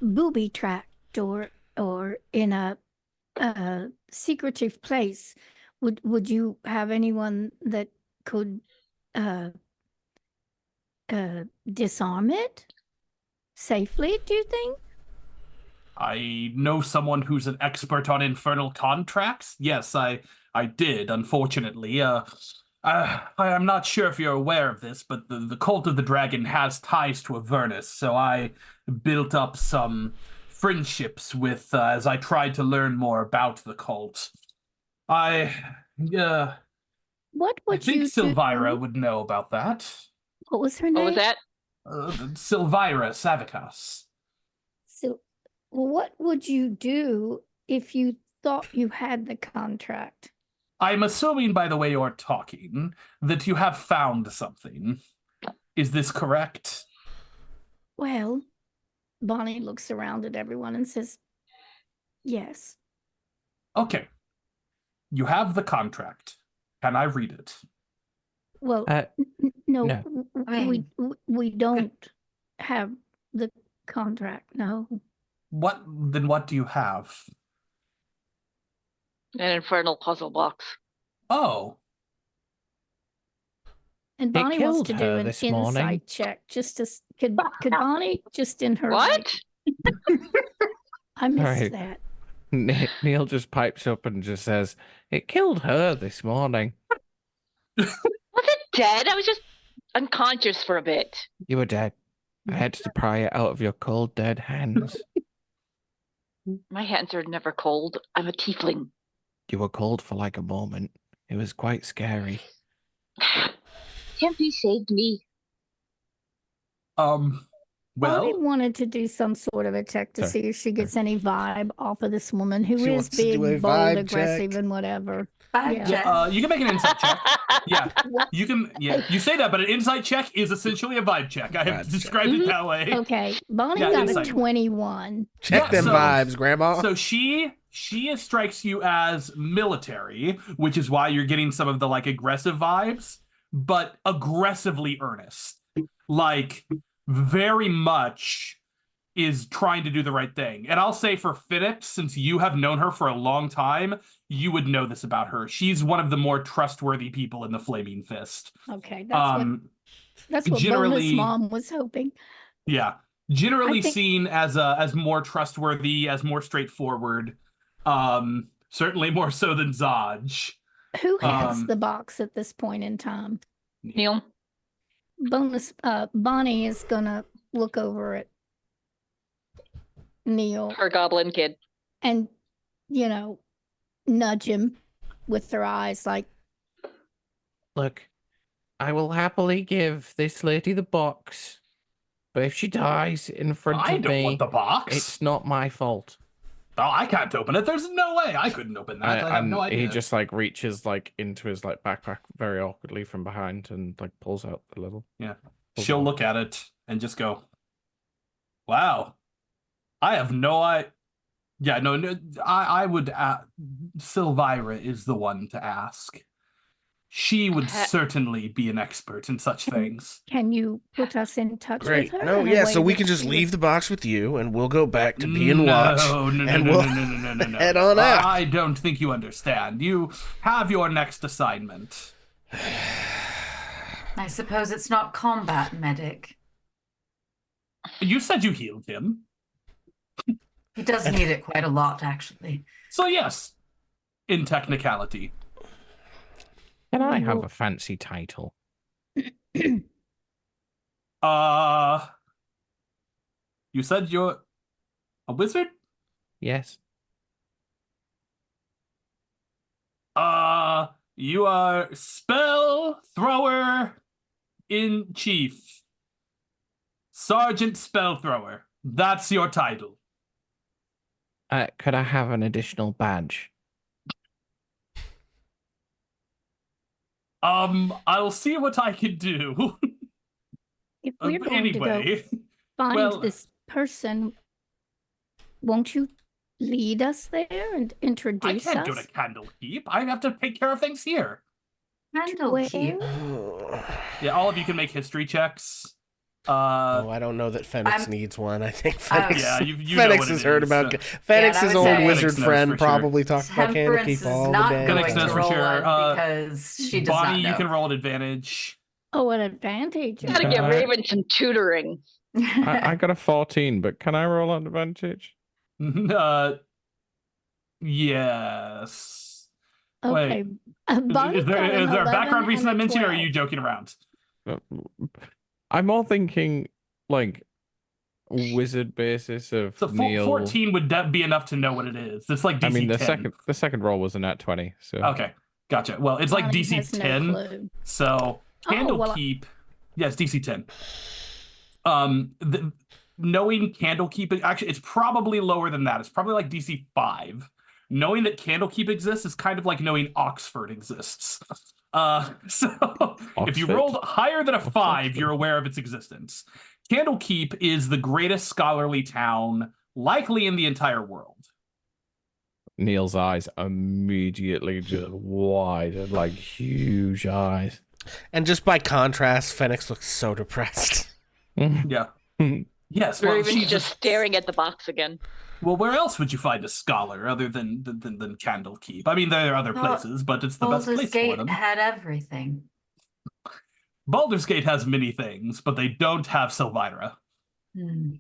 booby tracked or in a secretive place, would you have anyone that could disarm it safely, do you think? I know someone who's an expert on infernal contracts. Yes, I did, unfortunately. I'm not sure if you're aware of this, but the cult of the dragon has ties to Avernus, so I built up some friendships with, as I tried to learn more about the cult. What would I think you Silvira do? would know about that. What was her name? What was that? Silvira Savicas. So, what would you do if you thought you had the contract? I'm assuming, by the way you're talking, that you have found something. Is this correct? Well, Bonnie looks around at everyone and says, yes. Okay. You have the contract. Can I read it? Well, no, no. I mean, we don't have the contract, no. Then what do you have? An infernal puzzle box. Oh. And It Bonnie wants killed to do her an this insight morning. check just to could Bonnie just in her What? like, I missed Right. that. Neil just pipes up and just says, "It killed her this morning." Was it dead? I was just unconscious for a bit. You were dead. I had to pry it out of your cold, dead hands. My hands are never cold. I'm a tiefling. You were cold for like a moment. It was quite scary. Tempe saved me. Bonnie Well, wanted to do some sort of a check to Sorry. see if she gets any vibe off of this woman who She is wants to do being a bold, vibe aggressive, check. and whatever. Vibe Yeah. check. you can make an insight check. Yeah, you can. Yeah, you say that, but an insight check is essentially a vibe check. I have Vibe described it that way. Okay, Bonnie Yeah, got insight. a 21. Check Yeah, them so- vibes, Grandma. So she strikes you as military, which is why you're getting some of the like aggressive vibes, but aggressively earnest. Like very much is trying to do the right thing. And I'll say for Phoenix, since you have known her for a long time, you would know this about her. She's one of the more trustworthy people in the Flaming Fist. Okay, that's what generally, Bonus Mom was hoping. Yeah, generally think- seen as more trustworthy, as more straightforward. Certainly more so than Zaj. Who has the box at this point in time? Neil. Bonnie is gonna look over at Neil Her goblin kid. and, nudge him with her eyes like, Look, I will happily give this lady the box, but if she dies in front I of don't me, want the box. it's not my fault. Oh, I can't open it. There's no way I couldn't open that. I have no idea. He just like reaches like into his like backpack very awkwardly from behind and like pulls out the little. Yeah. She'll look at it and just go, "Wow, I have no idea." Yeah, no, I would. Sylvira is the one to ask. She would certainly be an expert in such things. can you put us in touch Great. with her? No, in a yeah, way so we that can just she leave would- the box with you, and we'll go back to being watch. No, and we'll head on out. I don't think you understand. You have your next assignment. I suppose it's not combat medic. You said you healed him. He does need it quite a lot, actually. So yes, in technicality. Can I have a fancy title? You said you're a wizard? Yes. You are spell thrower in chief. Sergeant spell thrower. That's your title. Could I have an additional badge? I'll see what I can do. If we're going to go find well- this person, won't you lead us there and I introduce can't us? go to Candlekeep. I have to take care of things here. Candlekeep. Yeah, all of you can make history checks. Oh, I don't know that Phoenix needs one. I think Phoenix, Yeah, you know Phoenix what has it heard is. about Phoenix's would old say- wizard Phoenix knows friend for sure. probably talks about Temperance Candlekeep is all the not day. going Phoenix to knows for roll sure. one because she does Bonnie, not know. you can roll an advantage. Oh, an advantage. Gotta give Raven some tutoring. I got a 14, but can I roll an advantage? Yes. Okay. Bonnie Is there got an a 11 background reason I and a mentioned, or are 12. you joking around? I'm more thinking like wizard basis of So Neil. 14 would be enough to know what it is. It's like DC I mean, 10. the second roll was a nat 20. So Okay, gotcha. Well, it's like Bonnie DC has no 10. clue. So Candlekeep, yes, DC 10. Knowing Candlekeep, actually, it's probably lower than that. It's probably like DC 5. Knowing that Candlekeep exists is kind of like knowing Oxford exists. So if you Oxford? rolled higher than a 5, Oxford? you're aware of its existence. Candlekeep is the greatest scholarly town, likely in the entire world. Neil's eyes immediately just wide, like huge eyes. And just by contrast, Phoenix looks so depressed. Yeah. Yes. Well, Raven's she's just staring at the box again. Well, where else would you find a scholar other than Candlekeep? I mean, there are other Well, places, but it's the best Baldur's place for Gate them. had everything. Baldur's Gate has many things, but they don't have Sylvira. Hmm.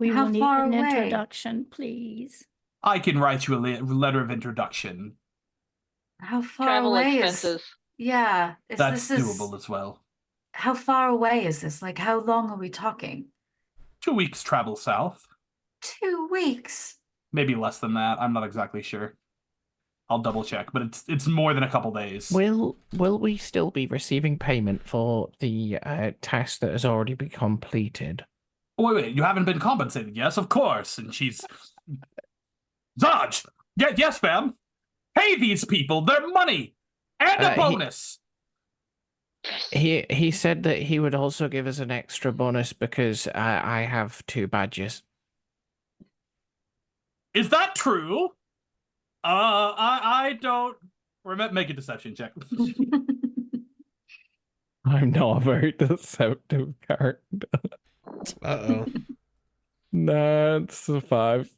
We How will need far an away? introduction, please. I can write you a letter of introduction. How far Travel away expenses. is? Yeah, That's doable as well. How far away is this? Like, how long are we talking? 2 weeks travel south. 2 weeks. Maybe less than that. I'm not exactly sure. I'll double check, but it's more than a couple days. Will we still be receiving payment for the task that has already been completed? Oh, wait, you haven't been compensated? Yes, of course. And she's... Zaj! Yes, ma'am. Pay these people their money! And a bonus! He said that he would also give us an extra bonus because I have 2 badges. Is that true? I don't... Make a deception check. I'm not a very deceptive character. Uh-oh. That's a 5.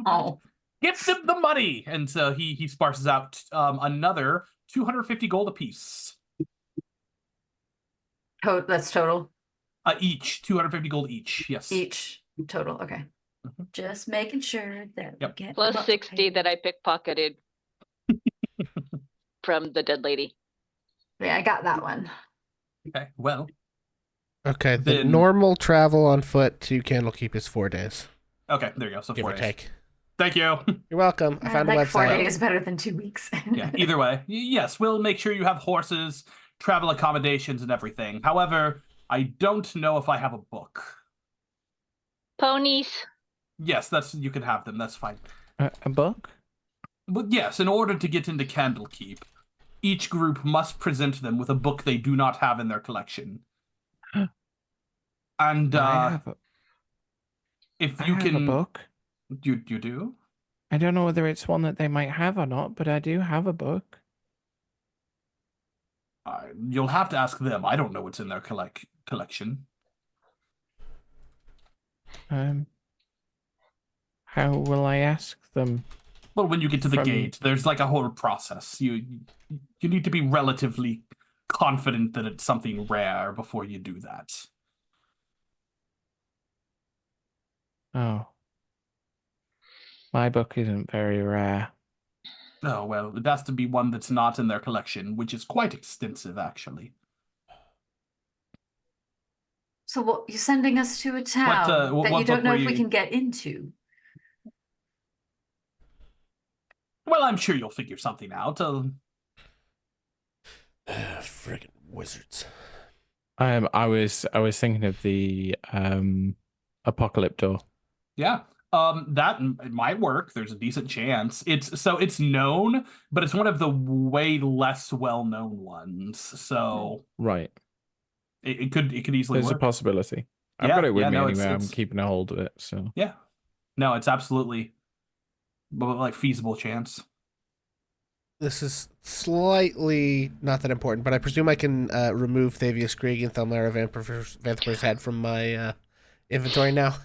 Oh, Give them the money, and so he sparses out another 250 gold apiece. that's total. Each 250 gold each. Yes. Each total. Okay. Mhm. Just making sure that we Yep. get Plus well 60 paid. that I pickpocketed from the dead lady. Yeah, I got that one. Okay. Well. Okay, the Then- normal travel on foot to Candlekeep is 4 days, Okay. There you go. So give 4 or days. take. Thank you. You're welcome. I found a like 4 website. days better than 2 weeks. Yeah. Either way, yes, we'll make sure you have horses, travel accommodations, and everything. However, I don't know if I have a book. Ponies. Yes, you can have them. That's fine. A book? But yes, in order to get into Candlekeep, each group must present them with a book they do not have in their collection. And I have a, if I you have can, a book. you do. I don't know whether it's one that they might have or not, but I do have a book. You'll have to ask them. I don't know what's in their collection. How will I ask them? Well, when you get to the From- gate, there's like a whole process. You need to be relatively confident that it's something rare before you do that. Oh. My book isn't very rare. Oh, well, it has to be one that's not in their collection, which is quite extensive, actually. So what you're sending us to a town that what you don't book know were if we you- can get into. Well, I'm sure you'll figure something out. Friggin' wizards. I was thinking of the Apocalypto. Yeah. That might work. There's a decent chance. It's known, but it's one of the way less well-known ones. So Right. it could easily There's a work. possibility. I've Yeah, got it with yeah, me no, anyway. I'm it's- keeping a hold of it. So Yeah. No, it's absolutely like feasible chance. This is slightly not that important, but I presume I can remove Thavius Krieg and Thelmara Vanther's head from my inventory now.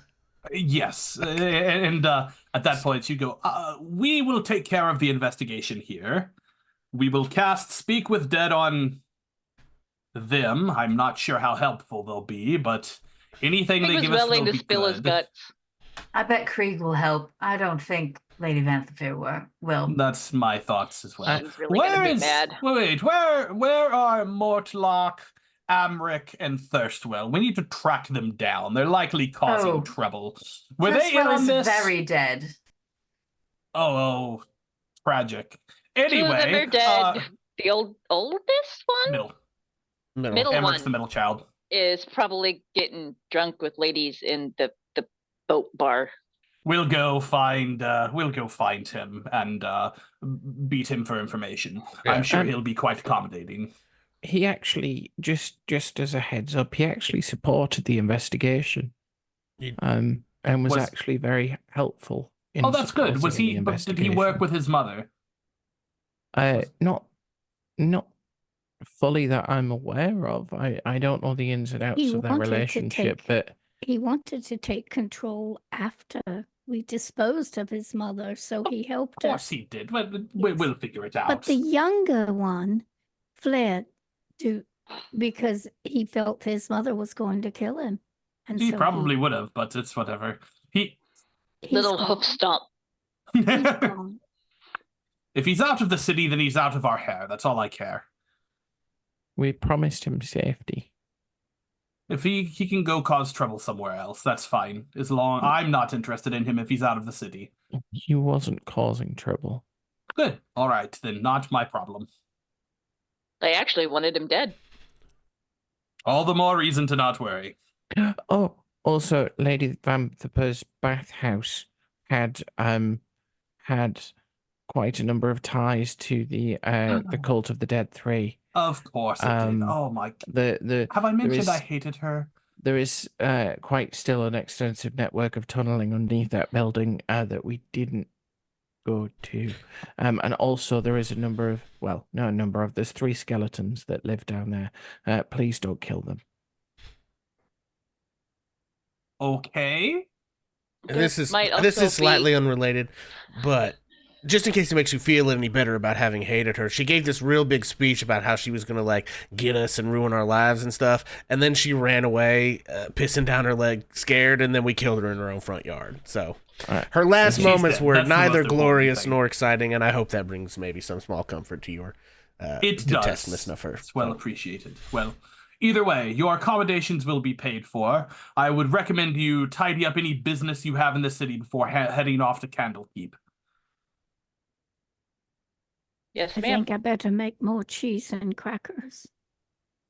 Yes, and at that point you go, we will take care of the investigation here. We will cast Speak with Dead on them. I'm not sure how helpful they'll be, but anything He they was give us willing will to be spill his good. guts. I bet Krieg will help. I don't think Lady Vanther will. That's my thoughts as well. He's really gonna be mad. Wait, where are Mortlock, Amric, and Thirstwell? We need to track them down. They're likely causing Oh. trouble. Were they in Thirstwell on is this? very dead. Oh, tragic. Two of them Anyway, are dead. The oldest one middle. Middle Amric's one. the middle child. is probably getting drunk with ladies in the boat bar. We'll go find him and beat him for information. Yeah. I'm sure he'll be quite accommodating. he actually just as a heads up, he actually supported the investigation. You- And was actually very helpful. In Oh, that's good. Was supporting he? the But did he work investigation. with his mother? Not fully that I'm aware of. I don't know the ins and outs He of their wanted to relationship, take- but He wanted to take control after we disposed of his mother, so he Of helped course us. he did. We'll Yes. figure it out. But the younger one fled because he felt his mother was going to kill him. And He so probably would have, but it's whatever. he's Little gone. hoof stomp. He's gone. If he's out of the city, then he's out of our hair. That's all I care. we promised him safety. If he can go cause trouble somewhere else, that's fine. As long I'm not interested in him if he's out of the city. He wasn't causing trouble. Good. All right, then not my problem. They actually wanted him dead. All the more reason to not worry. Oh, also, Lady Vamthipur's bathhouse had quite a number of ties to the cult of the Dead Three. Of course it did. Oh my. Have I mentioned I hated her? There is quite still an extensive network of tunneling underneath that building that we didn't go to. And also there is there's 3 skeletons that live down there. Please don't kill them. Okay. This is might this also is slightly be- unrelated, but just in case it makes you feel any better about having hated her, she gave this real big speech about how she was gonna like get us and ruin our lives and stuff, and then she ran away, pissing down her leg, scared, and then we killed her in her own front yard. So Alright. her last She's moments dead. were That's the neither most important glorious thing. nor exciting, and I hope that brings maybe some small comfort to your It detestment does. of her. It's well appreciated. Well, either way, your accommodations will be paid for. I would recommend you tidy up any business you have in the city before heading off to Candlekeep. Yes, I ma'am. think I better make more cheese and crackers.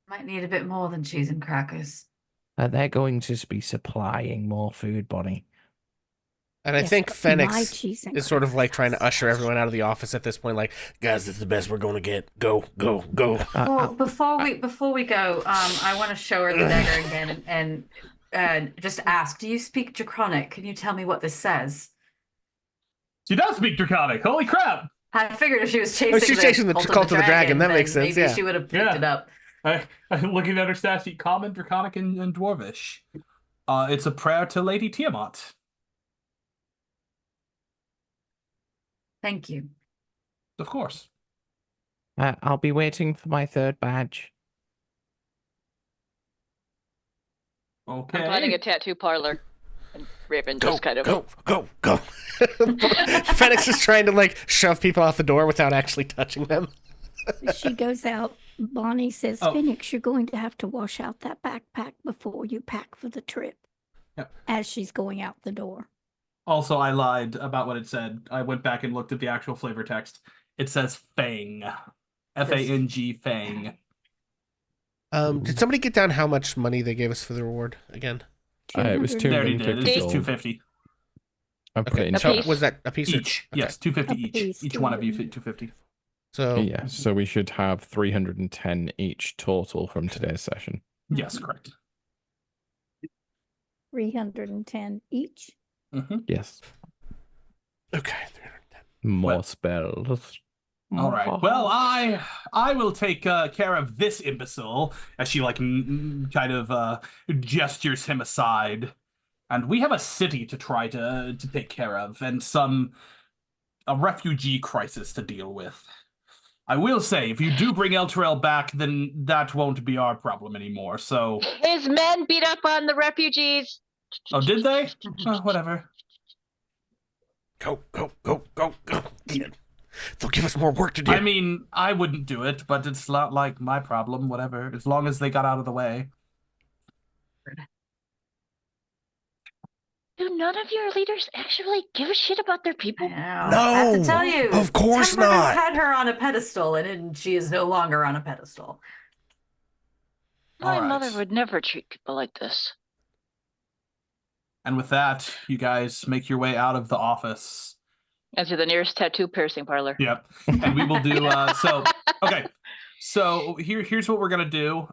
Might need a bit more than cheese and crackers. They're going to be supplying more food, Bonnie. And I Yes, think but my Phoenix cheese and is sort of crackers like trying to are usher everyone out of the office at this point, like, guys, it's the best we're going to get. Go, go, go. Well, before we go, I want to show her the dagger again and just ask, do you speak Draconic? Can you tell me what this says? She does speak Draconic. Holy crap! I figured if she was chasing, she's chasing the cult of the dragon, that then makes sense, maybe yeah. she would have picked Yeah. it up. I'm looking at her stat sheet: Common, Draconic, and Dwarvish. It's a prayer to Lady Tiamat. Thank you. Of course. I'll be waiting for my third badge. Okay. I'm planning a tattoo parlor. And Raven Go, just kind of go. Phoenix is trying to like shove people out the door without actually touching them. She goes out. Bonnie says, Oh. Phoenix, you're going to have to wash out that backpack before you pack for the trip. Yep. As she's going out the door. Also, I lied about what it said. I went back and looked at the actual flavor text. It says Fang. F-A-N-G, Fang. Did somebody get down how much money they gave us for the reward again? It was 200 They already did. It's 250 just gold. 250 I put it Okay, in A so piece. was that a piece each. Or... okay. Yes, 250 A each. piece, Each one of you, 250. 250. So Yeah, so we should have 310 each total from today's session. Yes, correct. 310 each. Mm-hmm. Yes. okay, 310. More Well- spells. All right. Well, I will take care of this imbecile as she like kind of gestures him aside, and we have a city to try to take care of and a refugee crisis to deal with. I will say, if you do bring Elturel back, then that won't be our problem anymore. So, his men beat up on the refugees. oh, did they? Oh, whatever. Go. Yeah. They'll give us more work to do. I mean, I wouldn't do it, but it's not like my problem. Whatever, as long as they got out of the way. Do none of your leaders actually give a shit about their I people? know. I have to No, tell you, of course Temper not. has had her on a pedestal, and she is no longer on a pedestal. My All right. mother would never treat people like this. And with that, you guys make your way out of the office. And to the nearest tattoo piercing parlor. Yep. And we will do okay. So here's what we're gonna do.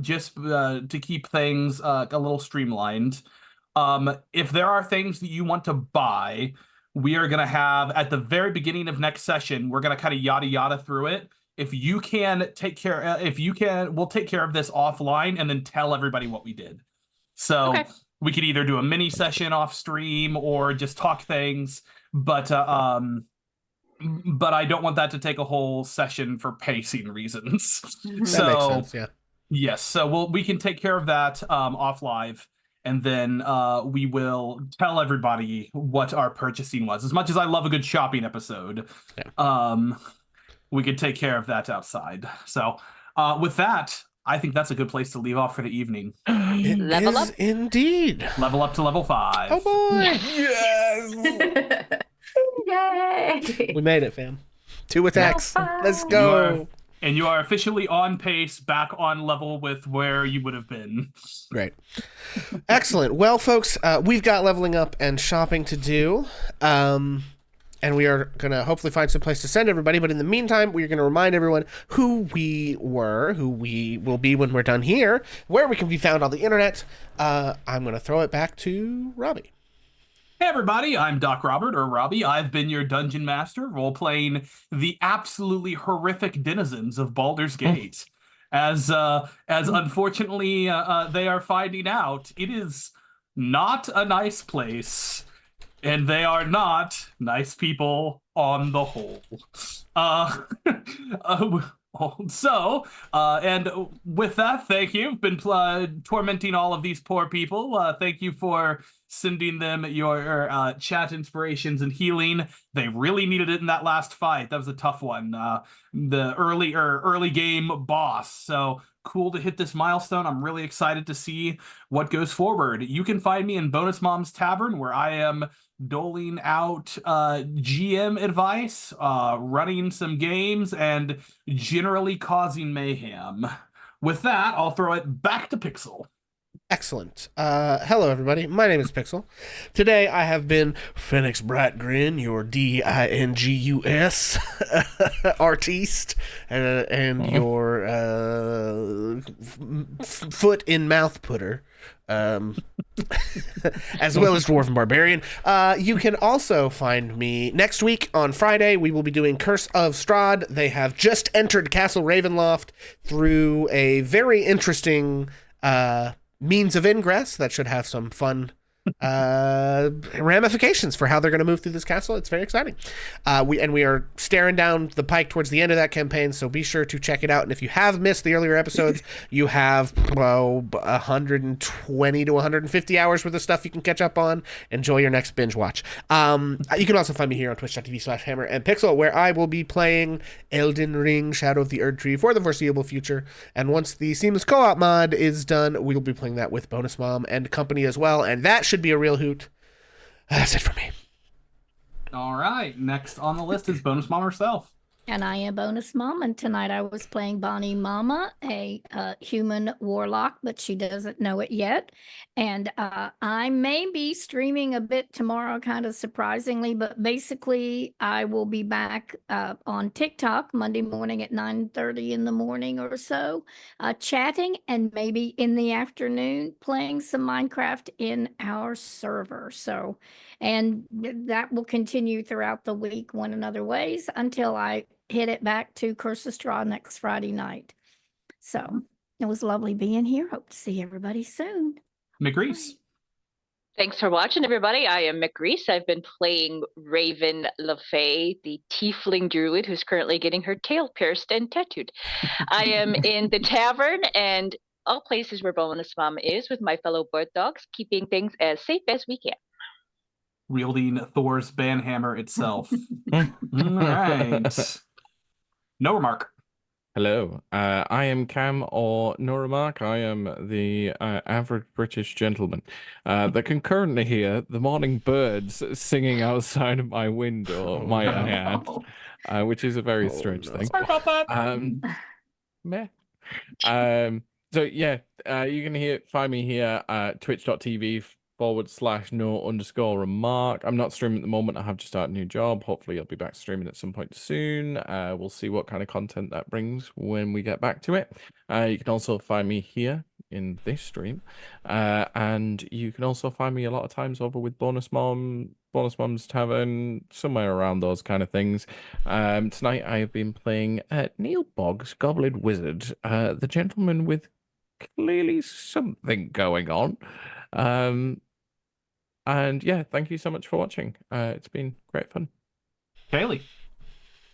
Just to keep things a little streamlined. If there are things that you want to buy, we are gonna have at the very beginning of next session, we're gonna kind of yada through it. If you can take care, we'll take care of this offline and then tell everybody what we did. So Okay. we could either do a mini session off stream or just talk things. But I don't want that to take a whole session for pacing reasons. that So makes sense, yeah. yes, so we can take care of that off live, and then we will tell everybody what our purchasing was. As much as I love a good shopping episode, we could take care of that outside. So with that, I think that's a good place to leave off for the evening. It Level is up. indeed. Level up to level 5. Oh boy. Yes! Yay! We made it, fam. 2 attacks. Level Let's 5. go. And you are officially on pace, back on level with where you would have been. Great. Excellent. Well, folks, we've got leveling up and shopping to do. And we are going to hopefully find some place to send everybody. But in the meantime, we're going to remind everyone who we were, who we will be when we're done here, where we can be found on the internet. I'm going to throw it back to Robbie. Hey everybody, I'm DocRobert, or Robbie. I've been your Dungeon Master, role-playing the absolutely horrific denizens of Baldur's Gate. As unfortunately they are finding out, it is not a nice place, and they are not nice people on the whole. Uh, and with that, thank you. I've been tormenting all of these poor people. Thank you for sending them your chat inspirations and healing. They really needed it in that last fight. That was a tough one. The early game boss. So cool to hit this milestone. I'm really excited to see what goes forward. You can find me in Bonus Mom's Tavern, where I am doling out GM advice, running some games, and generally causing mayhem. With that, I'll throw it back to Pixel. Excellent. Hello, everybody. My name is Pixel. Today, I have been Phoenix Brightgrin, your DINGUS artiste, and your foot in mouth putter, as well as Dwarven Barbarian. You can also find me next week on Friday. We will be doing Curse of Strahd. They have just entered Castle Ravenloft through a very interesting means of ingress that should have some fun ramifications for how they're going to move through this castle. It's very exciting. We are staring down the pike towards the end of that campaign, so be sure to check it out. And if you have missed the earlier episodes, you have 120 to 150 hours worth of stuff you can catch up on. Enjoy your next binge watch. You can also find me here on twitch.tv/hammer and pixel, where I will be playing Elden Ring Shadow of the Erdtree for the foreseeable future. And once the Seamless Co-op mod is done, we'll be playing that with Bonus Mom and company as well, and that should be a real hoot. That's it for me. All right, next on the list is Bonus Mom herself. And I am Bonus Mom, and tonight I was playing Bonnie Mama, a human warlock, but she doesn't know it yet. And I may be streaming a bit tomorrow, kind of surprisingly, but basically I will be back on TikTok Monday morning at 9:30 in the morning or so, chatting, and maybe in the afternoon playing some Minecraft in our server. So, and that will continue throughout the week one and other ways until I hit it back to Curse of Strahd next Friday night. So it was lovely being here. Hope to see everybody soon. McReese. Thanks for watching, everybody. I am McReese. I've been playing Raven LaFey, the tiefling druid who's currently getting her tail pierced and tattooed. I am in the tavern and all places where Bonus Mom is with my fellow bird dogs, keeping things as safe as we can. Wielding Thor's banhammer itself. All right. No remark. Hello, I am Cam, or no remark. I am the average British gentleman that can currently hear the morning birds singing outside of my window, might I add, which is a very strange thing. Sorry about that. Meh. So yeah, you can find me here at twitch.tv/no_remark. I'm not streaming at the moment. I have just started a new job. Hopefully I'll be back streaming at some point soon. We'll see what kind of content that brings when we get back to it. You can also find me here in this stream. And you can also find me a lot of times over with Bonus Mom's Tavern, somewhere around those kind of things. Tonight I have been playing Neil Boggs, Goblin Wizard, the gentleman with clearly something going on. And yeah, thank you so much for watching. It's been great fun. Kaylee.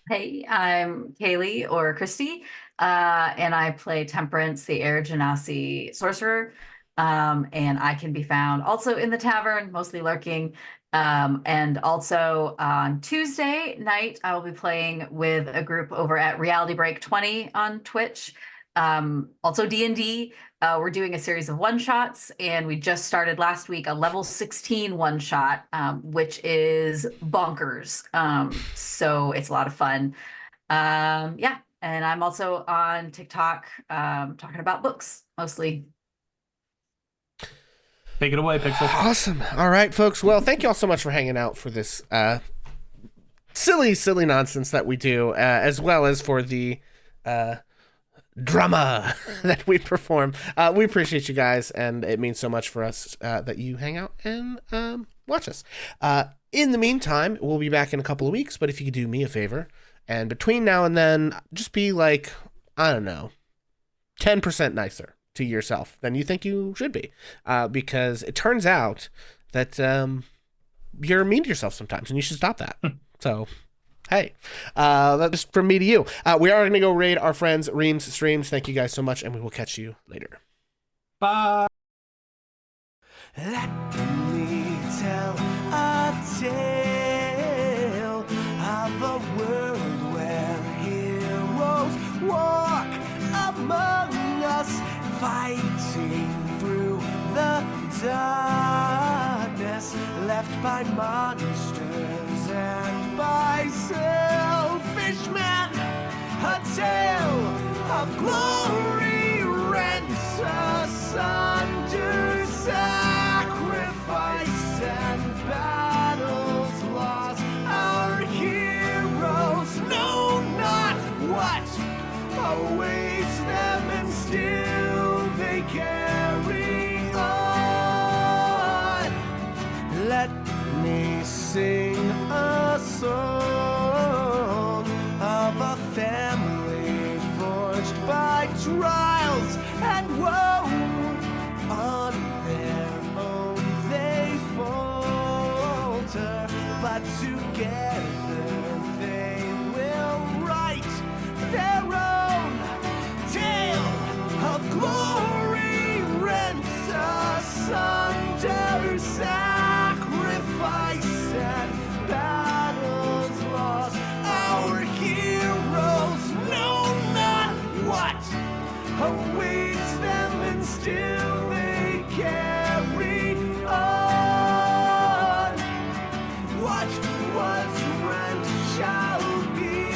Hey, I'm Kaylee or Christy, and I play Temperance, the Air Genasi sorcerer. And I can be found also in the tavern, mostly lurking. And also on Tuesday night, I will be playing with a group over at Reality Break 20 on Twitch. Also D&D. We're doing a series of one-shots, and we just started last week a level 16 one-shot, which is bonkers. So it's a lot of fun. Yeah, and I'm also on TikTok talking about books, mostly. Take it away, Pixel. Awesome. All right, folks. Well, thank you all so much for hanging out for this silly nonsense that we do, as well as for the drama that we perform. We appreciate you guys, and it means so much for us that you hang out and watch us. In the meantime, we'll be back in a couple of weeks, but if you could do me a favor, and between now and then, just be like, I don't know, 10% nicer. to yourself than you think you should be, because it turns out that you're mean to yourself sometimes, and you should stop that. So, hey, that's from me to you. We are going to go raid our friends Ream's streams. Thank you guys so much, and we will catch you later. Bye. Let me tell a tale of a world where heroes walk among us, fighting through the darkness left by monsters and by selfish men. A tale of glory rents asunder, sacrifice and battles lost. Our heroes know not what awaits them, and still they carry on. Let me sing a song of a family forged by trials and woe. On their own they falter, but together they will write their own tale of glory rents asunder, sacrifice and battles lost. Our heroes know not what awaits them, and still they carry on. What was rent shall be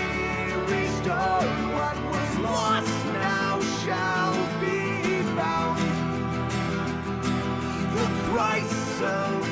restored. What was lost now shall be found. The price of